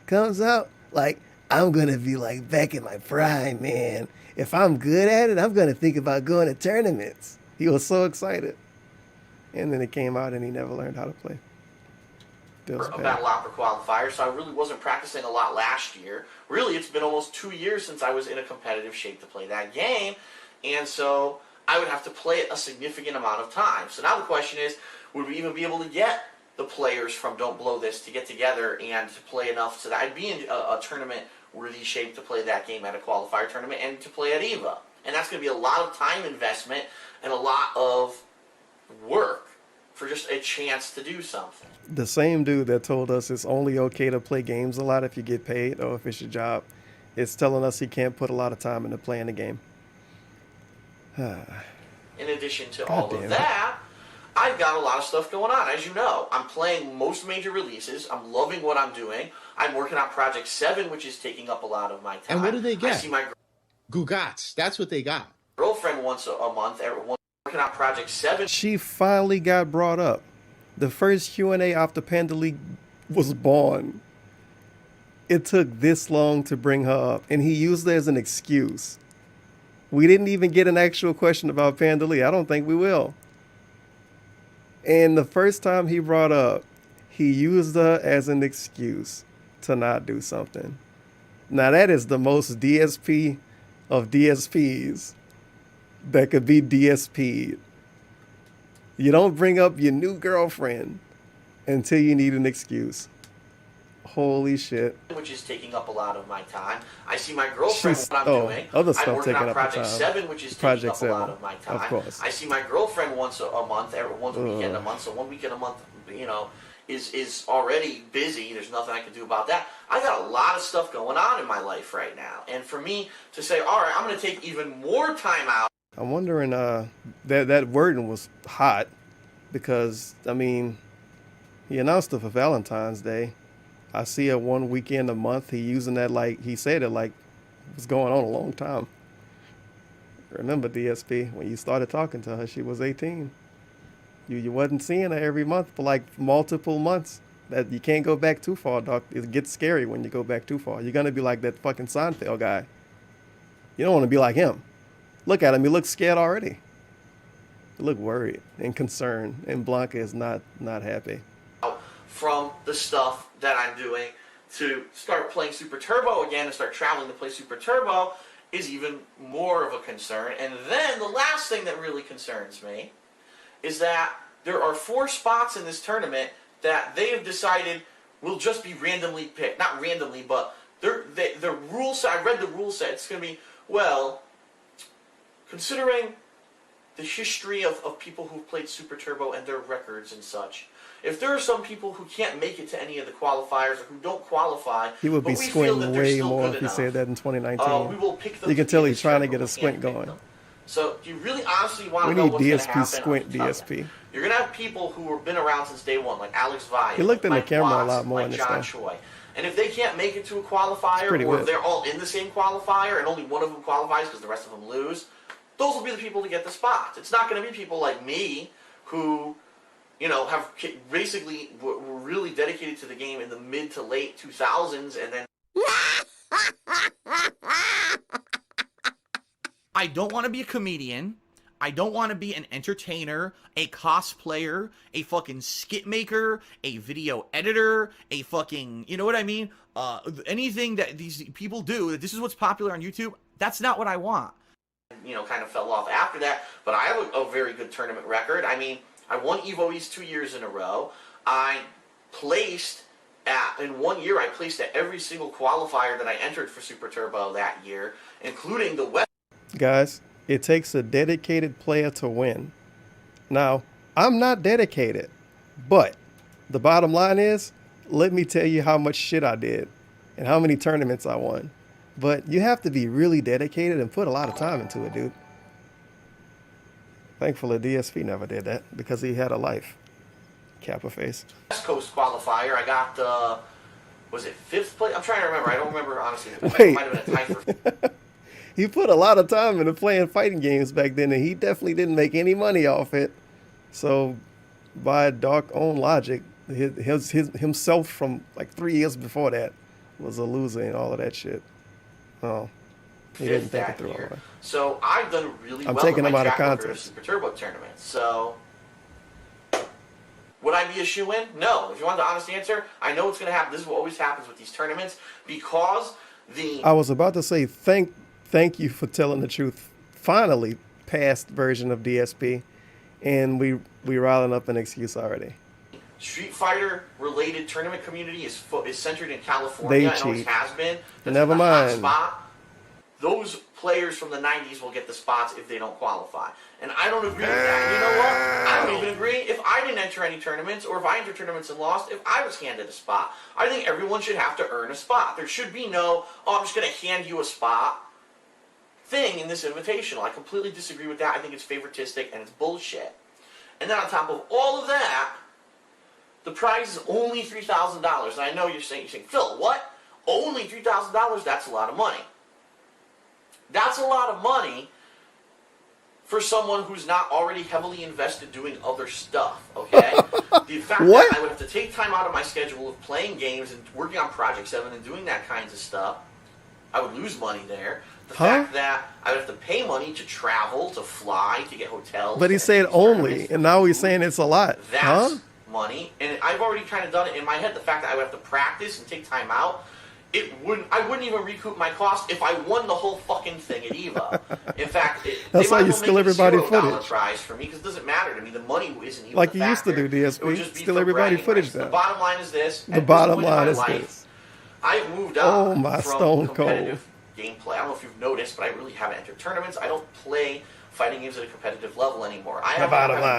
comes out, like, I'm going to be like back in my prime, man. If I'm good at it, I'm going to think about going to tournaments. He was so excited. And then it came out and he never learned how to play. A battle opera qualifier, so I really wasn't practicing a lot last year. Really, it's been almost 2 years since I was in a competitive shape to play that game, and so I would have to play it a significant amount of time. So now the question is, would we even be able to get the players from Don't Blow This to get together and to play enough so that I'd be in a tournament-worthy shape to play that game at a qualifier tournament and to play at EVA? And that's going to be a lot of time investment and a lot of work for just a chance to do something. The same dude that told us it's only okay to play games a lot if you get paid or if it's your job is telling us he can't put a lot of time into playing the game. In addition to all of that, I've got a lot of stuff going on. As you know, I'm playing most major releases. I'm loving what I'm doing. I'm working on Project 7, which is taking up a lot of my time. And what do they get? I see my Gugats. That's what they got. girlfriend once a month. Working on Project 7. She finally got brought up. The first Q&A after Panda League was born. It took this long to bring her up, and he used it as an excuse. We didn't even get an actual question about Panda League. I don't think we will. And the first time he brought up, he used her as an excuse to not do something. Now that is the most DSP of DSPs that could be DSP'd. You don't bring up your new girlfriend until you need an excuse. Holy shit. Which is taking up a lot of my time. I see my girlfriend what I'm doing. Other I'm stuff working taking on up Project the time. 7, which is Project taking up 7, a lot of my time. of course. I see my girlfriend once a month, one weekend a month. So 1 weekend a month, is already busy. There's nothing I can do about that. I got a lot of stuff going on in my life right now. And for me to say, all right, I'm going to take even more time out. I'm wondering, that wording was hot because, I mean, he announced it for Valentine's Day. I see it 1 weekend a month. He using that like, he said it like it was going on a long time. Remember, DSP, when you started talking to her, she was 18. You wasn't seeing her every month for like multiple months. That you can't go back too far, Doc. It gets scary when you go back too far. You're going to be like that fucking Seinfeld guy. You don't want to be like him. Look at him. He looks scared already. He look worried and concerned. And Blanca is not happy. From the stuff that I'm doing to start playing Super Turbo again and start traveling to play Super Turbo is even more of a concern. And then the last thing that really concerns me is that there are 4 spots in this tournament that they have decided will just be randomly picked. Not randomly, but the rule set, I read the rule set, it's going to be, well, considering the history of people who've played Super Turbo and their records and such, if there are some people who can't make it to any of the qualifiers or who don't qualify, He would be but we feel that squinting they're way still more good if he enough, said that in 2019. we will pick them You can to tell be he's the trying to circle. get a We squint can't pick going. them. So do you really honestly want We to know need what's going to DSP happen? squint I'll tell you. DSP. You're going to have people who have been around since day one, like Alex Valle, He looked in the Mike camera a Watts, lot more like in this John stuff. Choi. And if they can't make it to a qualifier, pretty or if good. they're all in the same qualifier and only one of them qualifies because the rest of them lose, those will be the people to get the spots. It's not going to be people like me who, have basically were really dedicated to the game in the mid to late 2000s and then I don't want to be a comedian. I don't want to be an entertainer, a cosplayer, a fucking skit maker, a video editor, a fucking, you know what I mean? Anything that these people do, this is what's popular on YouTube, that's not what I want. You know, kind of fell off after that, but I have a very good tournament record. I mean, I won Evo East 2 years in a row. I placed in 1 year, I placed at every single qualifier that I entered for Super Turbo that year, including the West. Guys, it takes a dedicated player to win. Now, I'm not dedicated, but the bottom line is, let me tell you how much shit I did and how many tournaments I won. But you have to be really dedicated and put a lot of time into it, dude. Thankfully, DSP never did that because he had a life. Kappa face. West Coast qualifier, I got, was it 5th place? I'm trying to remember. I don't remember, honestly. Wait. It might have been a tie for... He put a lot of time into playing fighting games back then, and he definitely didn't make any money off it. So, by dark own logic, himself from like 3 years before that was a loser and all of that shit. Oh, he didn't think it through all right. So I've done really well taking in him my out of track record of context. Super Turbo tournaments. So would I be a shoe-in? No. If you want the honest answer, I know what's going to happen. This is what always happens with these tournaments because the... I was about to say thank you for telling the truth. Finally, past version of DSP, and we riling up an excuse already. Street Fighter related tournament community is centered in California and always has been. Never mind. Spot. Those players from the 90s will get the spots if they don't qualify. And I don't agree with that. And you know what? I don't even agree if I didn't enter any tournaments or if I entered tournaments and lost, if I was handed a spot. I think everyone should have to earn a spot. There should be no, oh, I'm just going to hand you a spot thing in this invitational. I completely disagree with that. I think it's favoritistic and it's bullshit. And then on top of all of that, the prize is only $3,000. And I know you're saying, Phil, what? Only $3,000? That's a lot of money. That's a lot of money for someone who's not already heavily invested doing other stuff, okay? The fact that I would have to take time out of my schedule of playing games and working on Project 7 and doing that kinds of stuff, I would lose money there. The fact that I would have to pay money to travel, to fly, to get hotels. But he said only, and now he's saying it's a lot. That's money, and I've already kind of done it in my head. The fact that I would have to practice and take time out, I wouldn't even recoup my cost if I won the whole fucking thing at EVO. In fact, that's they how might you well steal make everybody $0 footage. prize for me because it doesn't matter to me. The money isn't even Like the you used to factor. do, It would just DSP. be Steal for everybody bragging footage rights. now. The bottom line is this. The bottom line is this. I've moved on my from Stone competitive gameplay. I don't know if you've noticed, but I really haven't entered tournaments. I don't play fighting games at a competitive level anymore. I have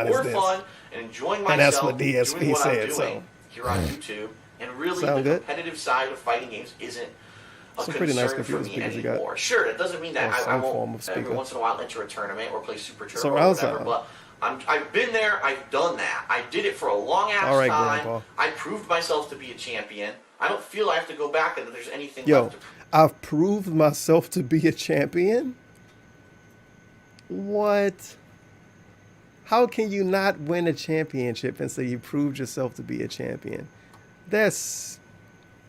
more fun and enjoying myself And that's what DSP doing what I'm said, doing so. here on YouTube. And really, Sound the good? competitive side of fighting games isn't a Some concern pretty nice for computer me speakers you got. anymore. Sure, that doesn't mean that Or I some form won't of speaker. every once in a while enter a tournament or play Super Turbo or Surround whatever, sound. but I've been there, I've done that. I did it for a long ass All right, time. Grandpa. I proved myself to be a champion. I don't feel I have to go back and that there's anything Yo, left to I've proved myself to be a champion? What? How can you not win a championship and say you proved yourself to be a champion? That's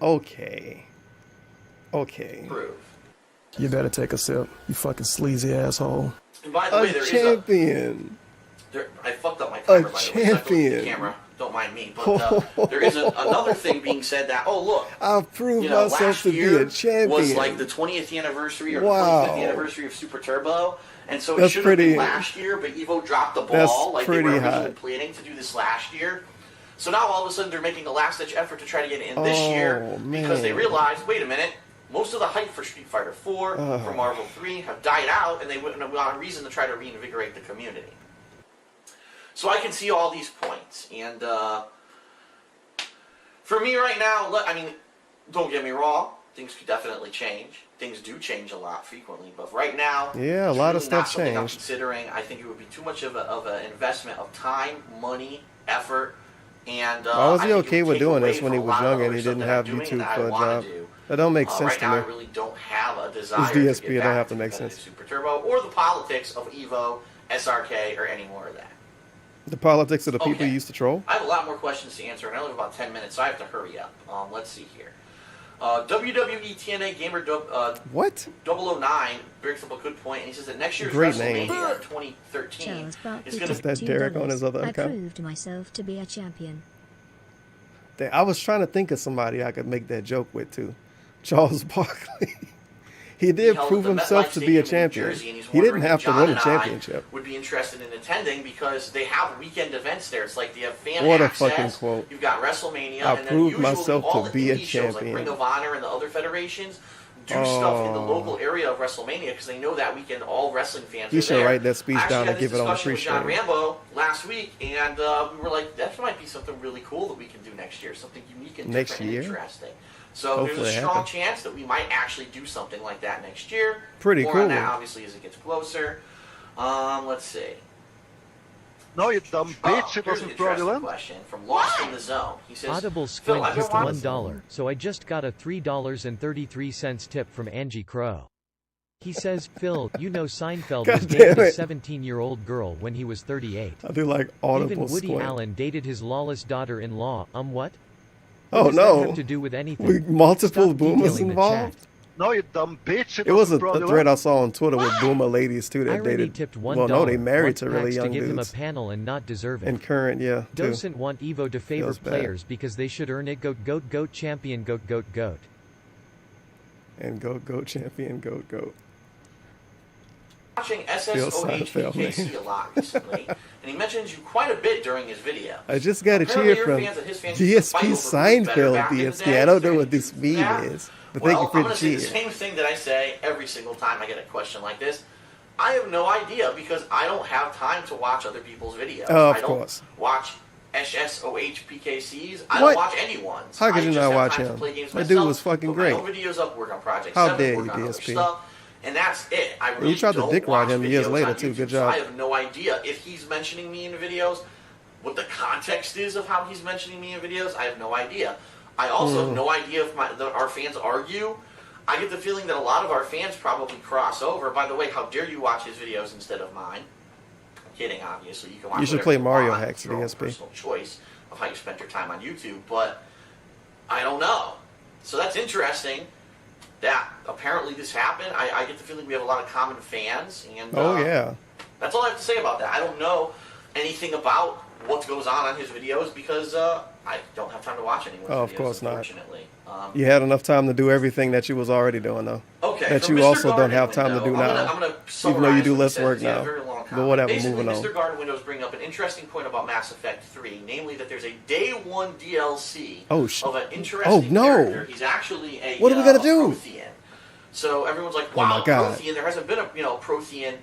okay. Okay. prove. You better take a sip, you fucking sleazy asshole. And by the way, there champion. I fucked up my timer, by the way. So I have to look at champion. the camera. Don't mind me. But there is another thing being said that, oh, look. I've proved myself last to be year a champion. was like the 20th anniversary or Wow. 25th anniversary of Super Turbo. And so That's it should have pretty- been last year, but Evo dropped the ball. That's Like they were pretty originally hot. planning to do this last year. So now all of a sudden they're making a last-ditch effort to try to get it in this Oh, year because they man. realized, wait a minute, most of the hype for Street Fighter 4, for Marvel 3 have died out, and they want a reason to try to reinvigorate the community. So I can see all these points, and for me right now, I mean, don't get me wrong, things could definitely change. Things do change a lot frequently, but right now, Yeah, a it's lot really of stuff not something I'm changed. considering. I think it would be too much of an investment of time, money, effort, and Why was I he think it okay would with take doing away this when he from a was lot of young and other he stuff didn't that have I'm doing YouTube that I for a wanna job? do. That don't make sense right to now, me. I really don't have a desire This to DSP get don't back have to to make competitive sense. Super Turbo or the politics of Evo, SRK, or any more of that. The politics of the people Okay. you used to troll? I have a lot more questions to answer, and I only have about 10 minutes, so I have to hurry up. Let's see here. WWE TNA Gamer What? 009 brings up a good point, and he says that next year's Great name. WrestleMania 2013 Charles Barkley is going to Is that Derek on his other I account? proved myself to be a champion. I was trying to think of somebody I could make that joke with too. Charles Barkley. He did held prove at the himself MetLife to be a Stadium in New champion. Jersey, and he's He didn't wondering have if to John win a and I championship. would be interested in attending because they have weekend events there. It's like they have fan What a access. fucking quote. You've got WrestleMania, I and then proved usually myself all to the be a indie shows like champion. Ring of Honor and the other federations do stuff in the local area of WrestleMania because they know that weekend all wrestling fans You are should there. write that speech I actually down had and give this it on the discussion with John pre-stream. Rambo last week, and we were like, that might be something really cool that we can do next year, something unique and Next different year? and interesting. So Hopefully there's a it strong happens. chance that we might actually do something like that next year. Pretty More cool. on that, obviously, as it gets closer. Let's see. No, you dumb bitch. It Here's an wasn't interesting fraudulent. question from Lost in the Zone. He says, Audible Phil, Squint I've been tipped watching... $1, so I just got a $3.33 tip from Angie Crow. He says, Phil, you know Seinfeld God was dating damn a it. 17-year-old girl when he was 38. I do like Audible Even Woody Squint. Allen dated his lawless daughter-in-law. What? Oh, What does no. that have to do with anything? With multiple Stop boomers detailing the involved? chat. No, you dumb bitch. It was a fraudulent. thread I saw on Twitter with boomer ladies too that Irony dated. tipped $1. Well, no, they married wants to really Pax young to give him a dudes. panel and not deserve it. And current, yeah, too. Doesn't want Evo to favor Feels bad. players because they should earn it. Goat champion goat. And goat champion goat. watching Phil Seinfeld, SSOHPKC a lot recently, and he mentions you quite a bit during his video. I just got a Apparently cheer your from fans and his fans used to fight DSP over who was better Seinfeld back in the DSP. day. I don't Is there know any what this truth to meme that? is, but Well, thank you I'm for going the to say the cheer. same thing that I say every single time I get a question like this. I have no idea because I don't have time to watch other people's videos. Of I don't course. watch SSOHPKCs. I What? don't watch anyone's. How could I you just not have watch time to him? play games That dude myself, was fucking put great. my own videos up, work on Project How 7, dare work you, on other DSP. stuff, and that's it. I And really you tried to don't dick ride watch him years videos later, on too. Good YouTube, so I job. have no idea if he's mentioning me in videos, what the context is of how he's mentioning me in videos. I have no idea. I also have no idea if our fans argue. I get the feeling that a lot of our fans probably cross over. By the way, how dare you watch his videos instead of mine? I'm kidding, obviously. You can watch You should whatever play you Mario want. Hacks It's your own DSP. personal choice of how you spend your time on YouTube, but I don't know. So that's interesting that apparently this happened. I get the feeling we have a lot of common fans, and Oh yeah. that's all I have to say about that. I don't know anything about what goes on his videos because I don't have time to watch anyone's Oh, of videos, course not. unfortunately. You had enough time to do everything that you was already doing, though. Okay, That from you Mr. also don't Garden have time to Window, do I'm now. gonna Even though you summarize do what he less says. work He had a now. very long But comment. whatever, Basically, moving on. Mr. Garden Windows bring up an interesting point about Mass Effect 3, namely that there's a day one DLC Oh, of an interesting no. character. He's actually a What are we gonna do? Prothean. So everyone's like, Oh my wow, God. Prothean. There hasn't been a Prothean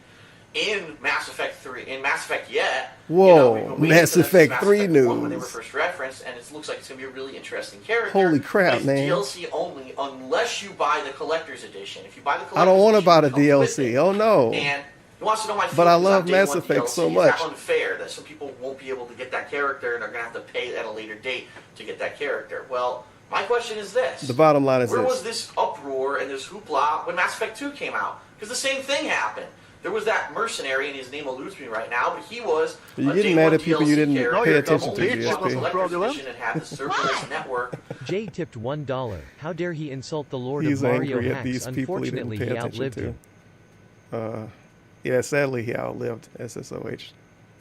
in Mass Effect 3, in Mass Effect yet. Whoa, we've been waiting Mass for that Effect Mass 3 Effect 1 when they were news. first referenced, and it looks like it's going to be a really interesting character. Holy crap, It's man. DLC only, unless you buy the collector's edition. If you buy the collector's I don't want to edition, buy the it comes with DLC. it. Oh no. And he wants to know my But I feelings love on day Mass one Effect DLC. so Is much. that unfair that some people won't be able to get that character and are going to have to pay at a later date to get that character? Well, my question is this. The bottom line is Where this. was this uproar and this hoopla when Mass Effect 2 came out? Because the same thing happened. There was that mercenary, and his name eludes me right now, but he was You're a getting day mad one at people you DLC didn't character. pay attention to, Only bought the GSP. collector's edition and had the Cerberus network. Jay tipped $1. How dare he insult the Lord He's of Mario angry at Hacks? these people he didn't Unfortunately, pay he attention outlived to. him. Yeah, sadly he outlived SSOH.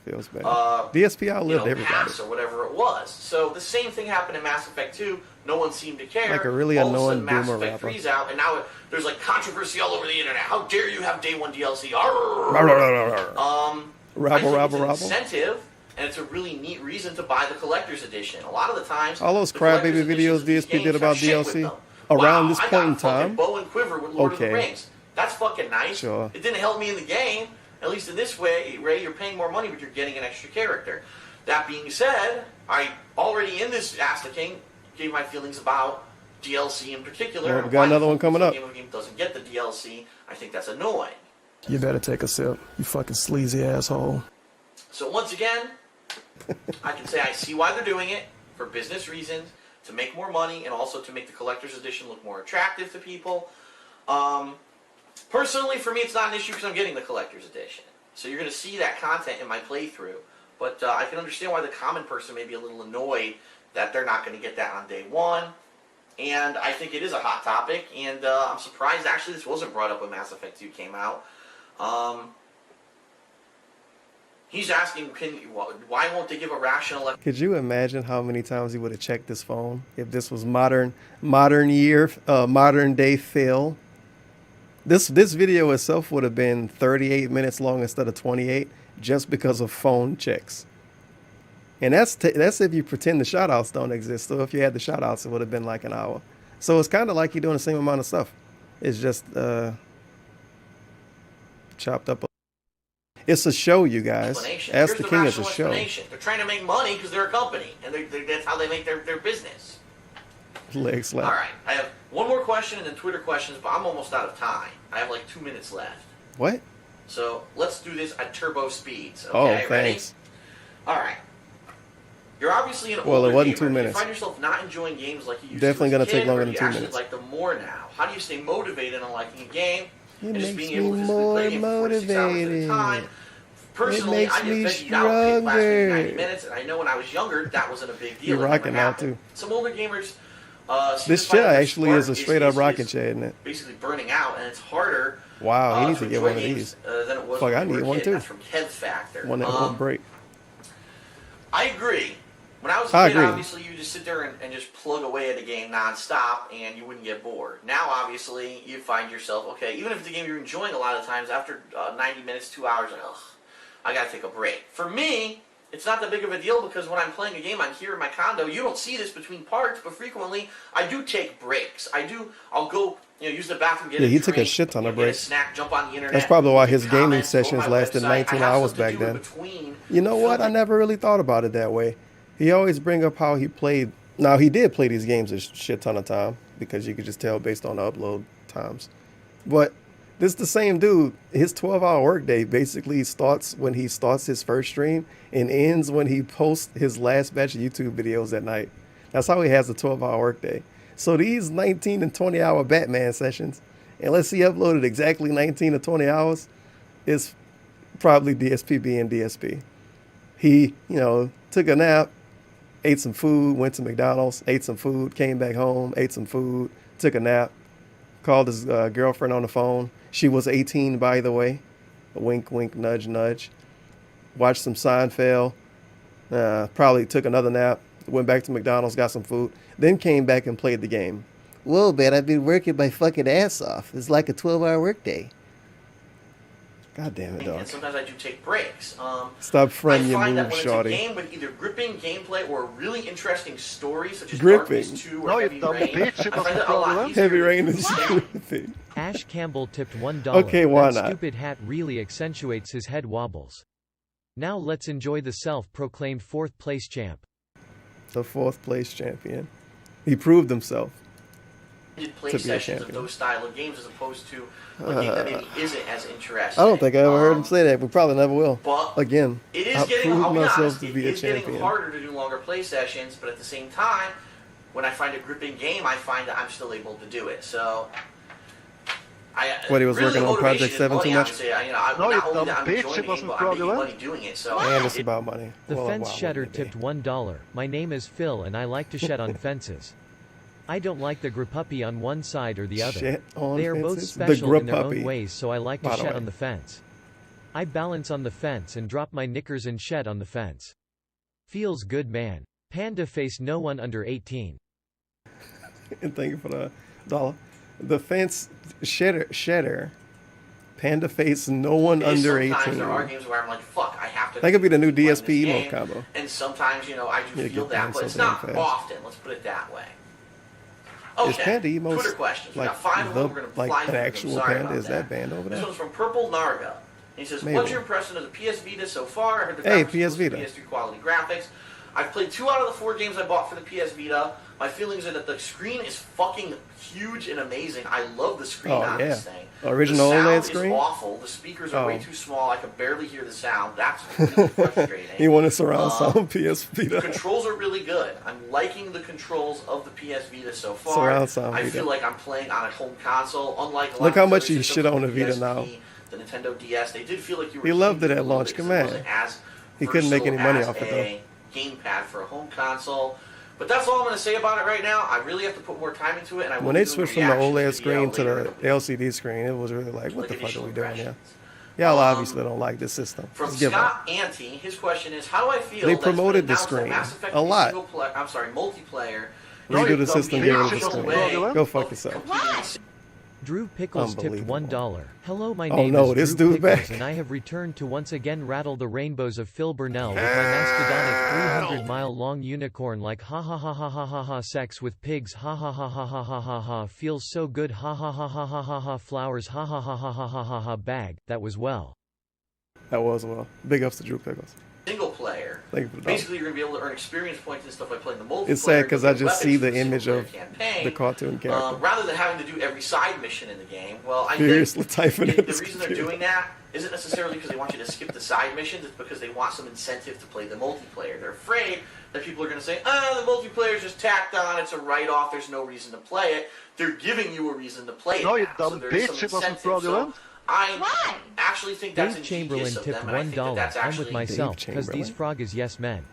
Feels bad. Uh, DSP outlived everybody. Pass or whatever it was. So the same thing happened in Mass Effect 2. No one seemed to care. Like a really All of a annoying sudden, Mass boomer Effect rapper. 3's out, and now there's like controversy all over the internet. How dare you have day one DLC? I Rabble, think rabble, it's an rabble. incentive, and it's a really neat reason to buy the collector's edition. A lot of the times, All those the crybaby collector's editions videos of these DSP games did have about shit with DLC them. around Wow, this I point got in a fucking time. bow and quiver with Lord of the Okay. Rings. That's fucking nice. Sure. It didn't help me in the game. At least in this way, Ray, you're paying more money, but you're getting an extra character. That being said, I already in this Ask the King gave my feelings about DLC in particular. Well, we got another one coming up. Game of Game doesn't get the DLC. I think that's annoying. You better take a sip, you fucking sleazy asshole. So once again, I can say I see why they're doing it for business reasons, to make more money, and also to make the collector's edition look more attractive to people. Personally, for me, it's not an issue because I'm getting the collector's edition. So you're going to see that content in my playthrough. But I can understand why the common person may be a little annoyed that they're not going to get that on day one. and I think it is a hot topic, and I'm surprised actually this wasn't brought up when Mass Effect 2 came out. He's asking, why won't they give a rational... Could you imagine how many times he would have checked his phone if this was modern day Phil? This video itself would have been 38 minutes long instead of 28 just because of phone checks. And that's if you pretend the shoutouts don't exist. So if you had the shoutouts, it would have been like an hour. So it's kind of like you're doing the same amount of stuff. It's just chopped up. It's a show, you guys. Ask the King is a show. They're trying to make money because they're a company, and that's how they make their business. Leg slap. All right, I have one more question and then Twitter questions, but I'm almost out of time. I have like 2 minutes left. What? So let's do this at turbo speeds. Okay, Oh, ready? thanks. All right. You're obviously an Well, older it wasn't gamer. 2 minutes. You find yourself not enjoying games like you used Definitely to as gonna a kid, take longer or than you 2 actually minutes. like them more now. How do you stay motivated on liking a game It and just makes being able me to physically play a game for 46 hours at a motivated. time? Personally, makes I me get fed out last week 90 stronger. minutes, and I know when I was younger that wasn't a big deal. You're It rocking never now, happened. too. Some older gamers. This chair actually is a straight up rocking chair, isn't it? Basically burning out, and it's harder. Wow, he needs to get enjoy one of games, these. than it was Fuck, when I we were need a one kid. too. That's from Kev Factor. One that won't break. I agree. When I was a I kid, agree. obviously you just sit there and just plug away at a game nonstop, and you wouldn't get bored. Now, obviously, you find yourself, okay, even if it's a game you're enjoying a lot of times, after 90 minutes, 2 hours, like, ugh, I gotta take a break. For me, it's not that big of a deal because when I'm playing a game, I'm here in my condo. You don't see this between parts, but frequently I do take breaks. I'll go, use the bathroom, get Yeah, a he took a drink, shit ton of get a breaks. snack, jump on the internet. That's probably why his make gaming comments, go to sessions my lasted website. 19 I have hours stuff to back do in then. between. You know what? I never really thought about it that way. He always bring up how he played. Now, he did play these games a shit ton of time because you could just tell based on the upload times. But this is the same dude. His 12-hour workday basically starts when he starts his first stream and ends when he posts his last batch of YouTube videos at night. That's how he has a 12-hour workday. So these 19 and 20-hour Batman sessions, unless he uploaded exactly 19 to 20 hours, is probably DSP being DSP. He, took a nap, ate some food, went to McDonald's, ate some food, came back home, ate some food, took a nap, called his girlfriend on the phone. She was 18, by the way. Wink, wink, nudge, nudge. Watched some Seinfeld. Probably took another nap. Went back to McDonald's, got some food. Then came back and played the game. Whoa, man, I've been working my fucking ass off. It's like a 12-hour workday. God damn it, dog. And sometimes I do take breaks. Stop fronting I your find that moves, when shorty. it's a game with either gripping gameplay or a really interesting story, such as Gripping. Darkness 2 or Heavy Rain, I find that a lot easier. Heavy Rain is gripping. Ash Campbell tipped $1. Okay, why that not? stupid hat really accentuates his head wobbles. Now let's enjoy the self-proclaimed 4th place champ. The 4th place champion. He proved himself Play to be a sessions of champion. those style of games as opposed to a game that maybe isn't as interesting. I don't think I ever heard him say that. We probably never will. But Again, it is I getting, proved I'll be myself honest, to it be a is getting champion. harder to do longer play sessions, but at the same time, when I find a gripping game, I find that I'm still able to do it. So, What, he was really working on motivation Project is 7 money, too much? obviously. Not only that I'm enjoying the game, but I'm making money doing it. So, And it's about money. The Well, fence wow, shedder wouldn't it tipped $1. My name is Phil and I like to shed on fences. I don't like the Gripuppy on one side or the other. Shed on They are both fences? The special in their own Gripuppy, ways, so I like to by the shed way. on the fence. I balance on the fence and drop my knickers and shed on the fence. Feels good, man. Panda face no one under 18. And thank you for the dollar. The fence shedder. Panda face no one under sometimes 18. there are games where I'm like, fuck, I have to. That could be the new play DSP this emote game. combo. And sometimes, I do You feel get that, banned but so it's damn not fast. often. Let's put it that way. Is Panda emotes Twitter questions. We like got 5 of them. We're going to fly like an through them. actual Sorry panda? about Is that banned over This there? one's from Purple Narga. He says, Maybe. what's your impression of the PS Vita so far? I heard the Hey, graphics PS were Vita. PS3 quality graphics. I've played 2 out of the 4 games I bought for the PS Vita. My feelings are that the screen is fucking huge and amazing. I love the screen on this thing. Original the sound OLED is screen? awful. The speakers are way Oh. too small. I can barely hear the sound. That's really frustrating. He wanted surround sound PS The Vita. controls are really good. I'm liking the controls of the PS Vita so far. Surround sound I Vita. feel like I'm playing on a home console. Unlike a lot Look of how these much other you systems shit on like the Vita PSP, now. The Nintendo DS, they did feel like you were He loved it cheating at a little launch. bit 'cause Come it on. wasn't as He couldn't make any versatile money as off it though. a gamepad for a home console. But that's all I'm going to say about it right now. I really have to put more time into it, and I will When be they doing a switched from the reaction OLED screen to later the in LCD screen, it was really like, what like the fuck are initial we doing impressions. here? Y'all obviously don't like this system. From Just give up. Scott Ante, his question is, how do I feel They that it's been promoted the announced that screen Mass Effect a lot. multiplayer Redo the system, get rid of the national screen. way Go fuck yourself. Drew Pickles tipped $1. Hello, my Oh, name no, is this Drew dude's Pickles, back. and I have returned to once again rattle the rainbows of Phil Burnell with my mastodonic 300-mile-long unicorn like ha ha ha ha ha ha ha sex with pigs ha ha ha ha ha ha ha ha feels so good ha ha ha ha ha ha ha flowers ha ha ha ha ha ha ha ha bag. That was well. That was well. Big ups to Drew Pickles. single player. Thank you for the Basically, you're going to be able to earn experience points and stuff by playing the multiplayer. It's sad because I just see the weapons for image single of player campaign, the cartoon character. rather than having to do every side mission in the game. Well, I Furiously think typing the in his reason they're computer. doing that isn't necessarily because they want you to skip the side missions. It's because they want some incentive to play the multiplayer. They're afraid that people are going to say, the multiplayer is just tacked on. It's a write-off. There's no reason to play it. They're giving you a reason to play it No, you now. dumb So there's bitch, some it wasn't incentive. fraudulent. So I actually think that's Dave Chamberlain ingenious of tipped them, and I think that $1. that's I'm actually with myself, cause these frog is yes men.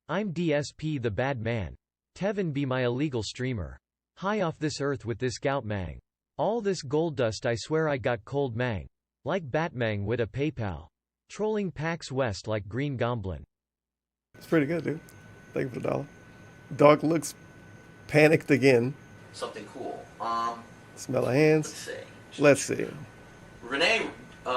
I'm DSP the bad man. Tevin be my illegal streamer. High off this earth with this gout mang. All this gold dust I swear I got cold mang. Like Batmang with a PayPal. Trolling PAX West like Green Goblin. It's pretty good, dude. Thank you for the dollar. Dog looks panicked again. something cool. Smell of hands. Let's see. Renee,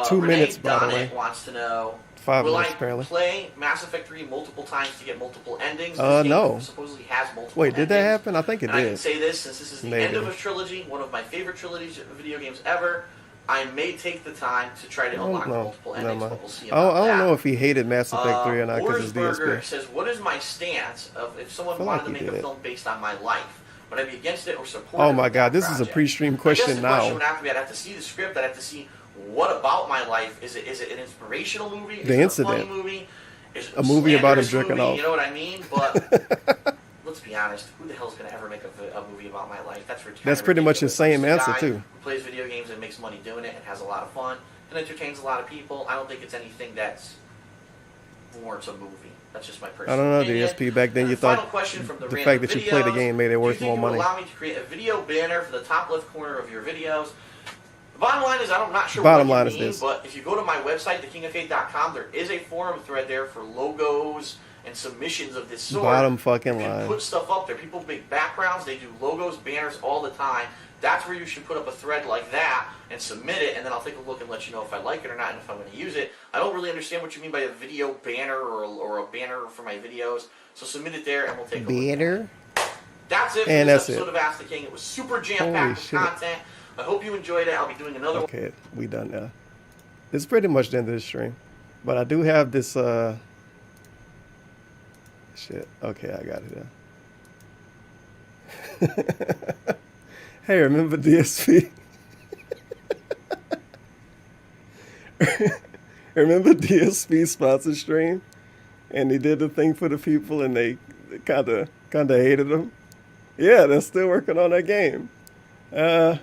2 Renee minutes, by the Donnet way. wants to know, 5 will minutes, I apparently. play Mass Effect 3 multiple times to get multiple endings? This game No. supposedly has multiple Wait, did that endings. happen? I think it And I can did. say this, since this is the Maybe. end of a trilogy, one of my favorite trilogies of video games ever, I may take the time to try to unlock multiple Never endings, mind. but we'll see I about don't that. know if he hated Mass Effect 3 or not because it's Orangeburger DSP. says, what is my stance of if someone Feel wanted like to he make a did. film based on my life? Would I be against it or support Oh it my with god, that this is a project? pre-stream I guess question the question now. would have to be, I'd have to see the script, I'd have to see what about my life. Is it an inspirational movie? Is The it incident. a funny movie? Is it A movie about him slanderous jerking movie? off. You know what I mean? But let's be honest, who the hell's going to ever make a movie about my life? That's ridiculous. That's pretty much his same This answer, guy too. Who plays video games and makes money doing it and has a lot of fun and entertains a lot of people. I don't think it's anything that's warrants a movie. That's just my personal I don't know, opinion. DSP. Back then you Final thought question from the random fact that you played the videos. game made it worth Do you think more you would money. allow me to create a video banner for the top left corner of your videos? The bottom line is I'm not sure Bottom what line you is mean, this. but if you go to my website, thekingofhate.com, there is a forum thread there for logos and submissions of this sort. Bottom fucking You can line. put stuff up there. People make backgrounds. They do logos, banners all the time. That's where you should put up a thread like that and submit it, and then I'll take a look and let you know if I like it or not and if I'm going to use it. I don't really understand what you mean by a video banner or a banner for my videos, so submit it there and we'll take a look. Banner? That's it for And this that's episode it. of Ask the King. It was super Holy jam-packed with shit. content. I hope you enjoyed it. I'll be doing another one. Okay, we done now. It's pretty much the end of the stream. But I do have this, shit. Okay, I got it now. Hey, remember DSP? Remember DSP sponsored stream? And they did the thing for the people and they kind of hated them? Yeah, they're still working on that game. I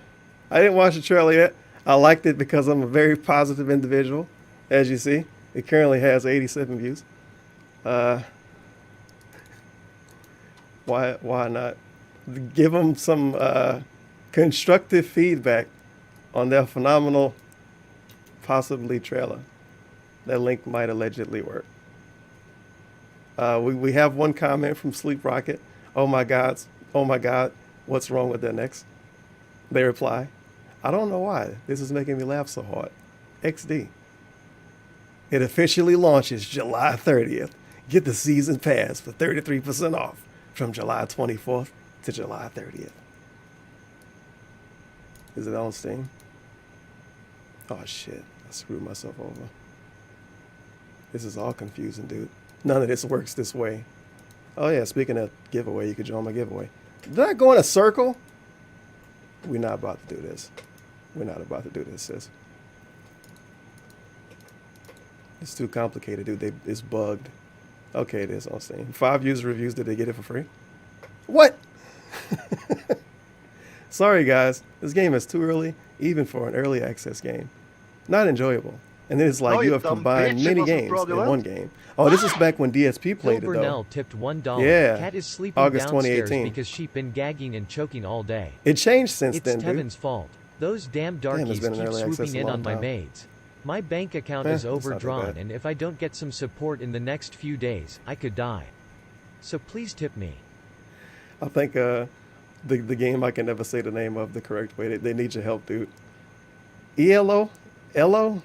didn't watch the trailer yet. I liked it because I'm a very positive individual, as you see. It currently has 87 views. Why not give them some constructive feedback on their phenomenal, possibly trailer? That link might allegedly work. We have one comment from Sleep Rocket. Oh my God, what's wrong with their necks? They reply, I don't know why. This is making me laugh so hard. XD. It officially launches July 30th. Get the season pass for 33% off from July 24th to July 30th. Is it on Steam? Oh shit, I screwed myself over. This is all confusing, dude. None of this works this way. Oh yeah, speaking of giveaway, you could join my giveaway. Did I go in a circle? We're not about to do this. We're not about to do this, sis. It's too complicated, dude. It's bugged. Okay, it is on Steam. 5 user reviews. Did they get it for free? What? Sorry, guys. This game is too early, even for an early access game. Not enjoyable. And then it's like No, you you have dumb combined bitch, it many wasn't games in fraudulent. one game. Oh, this is back when DSP Phil played it, though. Burnell tipped $1. Yeah. Cat is sleeping August downstairs 2018. because she's been gagging and choking all day. It changed since It's then, dude. Tevin's fault. Those damn Damn, it's darkies been in keep early access swooping a in long on my time. maids. My bank account Eh, is it's not that overdrawn, bad. and if I don't get some support in the next few days, I could die. So please tip me. I think the game I can never say the name of the correct way. They need your help, dude. ELO? ELO?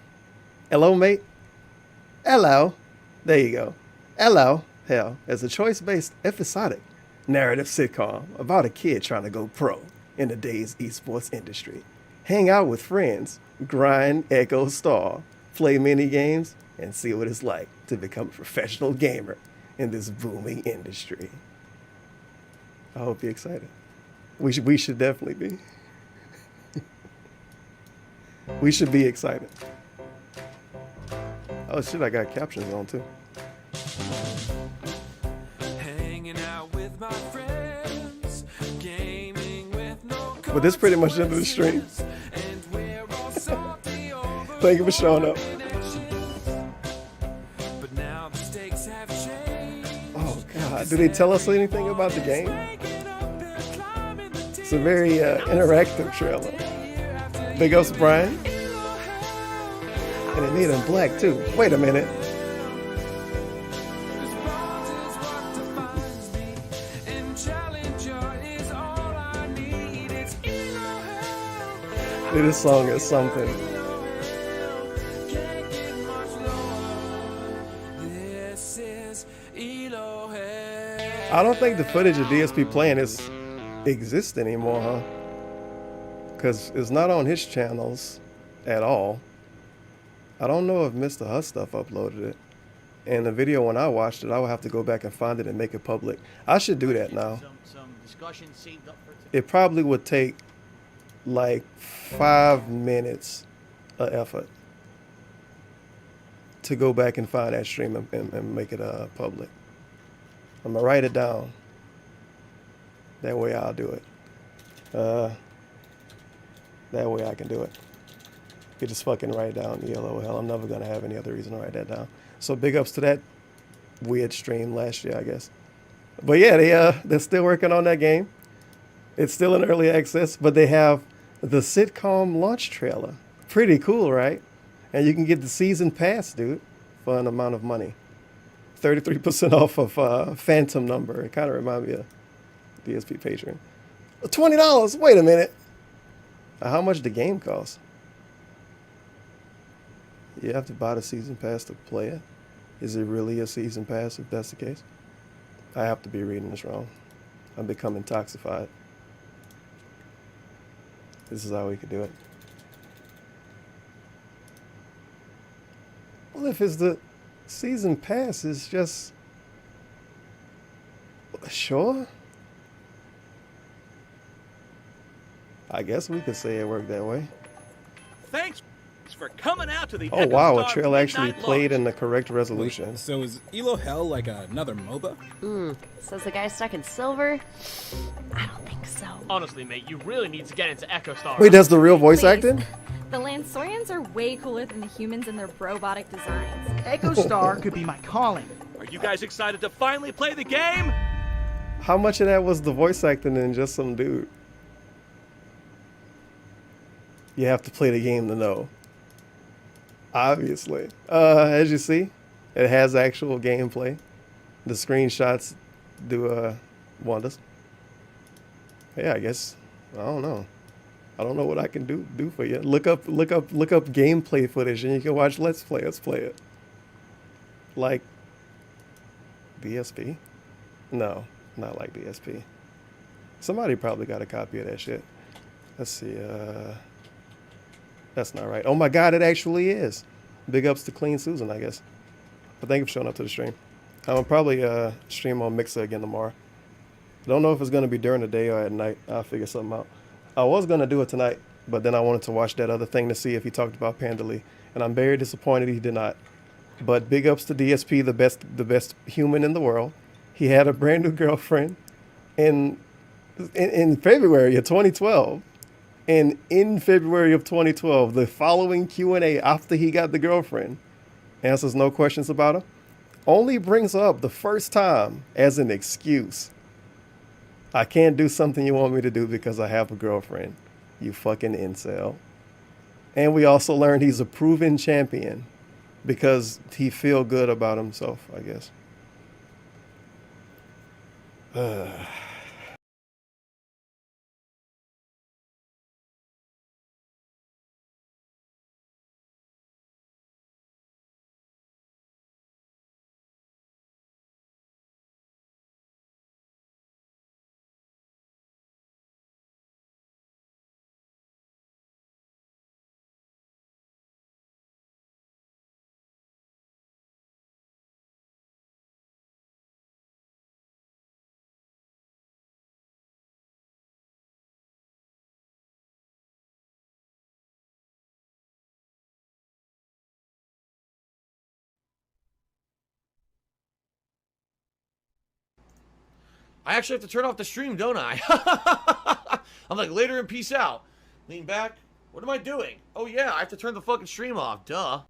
ELO, mate? ELO? There you go. ELO, hell, is a choice-based episodic narrative sitcom about a kid trying to go pro in today's esports industry. Hang out with friends, grind Echo Star, play mini games, and see what it's like to become a professional gamer in this booming industry. I hope you're excited. We should definitely be. We should be excited. Oh shit, I got captions on too. Hanging out with my friends, gaming with no But this pretty much ended the stream. Thank you for showing up. But now the stakes have changed. Oh god, do they tell us anything about the game? It's a very interactive trailer. Big ups, Brian. And it made him black too. Wait a minute. Dude, this song is something. I don't think the footage of DSP playing exists anymore, huh? Because it's not on his channels at all. I don't know if Mr. Huss stuff uploaded it. And the video, when I watched it, I would have to go back and find it and make it public. I should do that now. Some discussion saved up for It probably would take like 5 minutes of effort to go back and find that stream and make it public. I'm gonna write it down. That way I'll do it. That way I can do it. You just fucking write it down, yellow hell. I'm never gonna have any other reason to write that down. So big ups to that weird stream last year, I guess. But yeah, they're still working on that game. It's still in early access, but they have the sitcom launch trailer. Pretty cool, right? And you can get the season pass, dude, for an amount of money. 33% off of Phantom Number. It kind of reminds me of DSP Patreon. $20. Wait a minute. How much the game cost? You have to buy the season pass to play it. Is it really a season pass if that's the case? I have to be reading this wrong. I'm becoming toxified. This is how we could do it. Well, if it's the season pass, is just sure. I guess we could say it worked that way. Thanks for coming out to the Oh Echo wow, a Star trail actually midnight played launch. in the correct resolution. So is Elo Hell like another MOBA? Says the guy stuck in silver? I don't think so. Honestly, mate, you really need to get into Echo Star. Wait, that's the real voice acting? The Lansorians are way cooler than the humans in their robotic designs. Echo Star could be my calling. Are you guys excited to finally play the game? How much of that was the voice acting and just some dude? You have to play the game to know. Obviously. As you see, it has actual gameplay. The screenshots do wonders. Yeah, I guess. I don't know. I don't know what I can do for you. Look up gameplay footage and you can watch Let's Play. Let's play it. Like DSP? No, not like DSP. Somebody probably got a copy of that shit. Let's see. That's not right. Oh my God, it actually is. Big ups to Clean Susan, I guess. But thank you for showing up to the stream. I'll probably stream on Mixer again tomorrow. Don't know if it's going to be during the day or at night. I'll figure something out. I was going to do it tonight, but then I wanted to watch that other thing to see if he talked about Panda Lee. And I'm very disappointed he did not. But big ups to DSP, the best human in the world. He had a brand new girlfriend in February of 2012. And in February of 2012, the following Q&A after he got the girlfriend, answers no questions about her, only brings her up the first time as an excuse. I can't do something you want me to do because I have a girlfriend. You fucking incel. And we also learned he's a proven champion because he feel good about himself, I guess. I actually have to turn off the stream, don't I? I'm like, later and peace out. Lean back. What am I doing? Oh yeah, I have to turn the fucking stream off. Duh.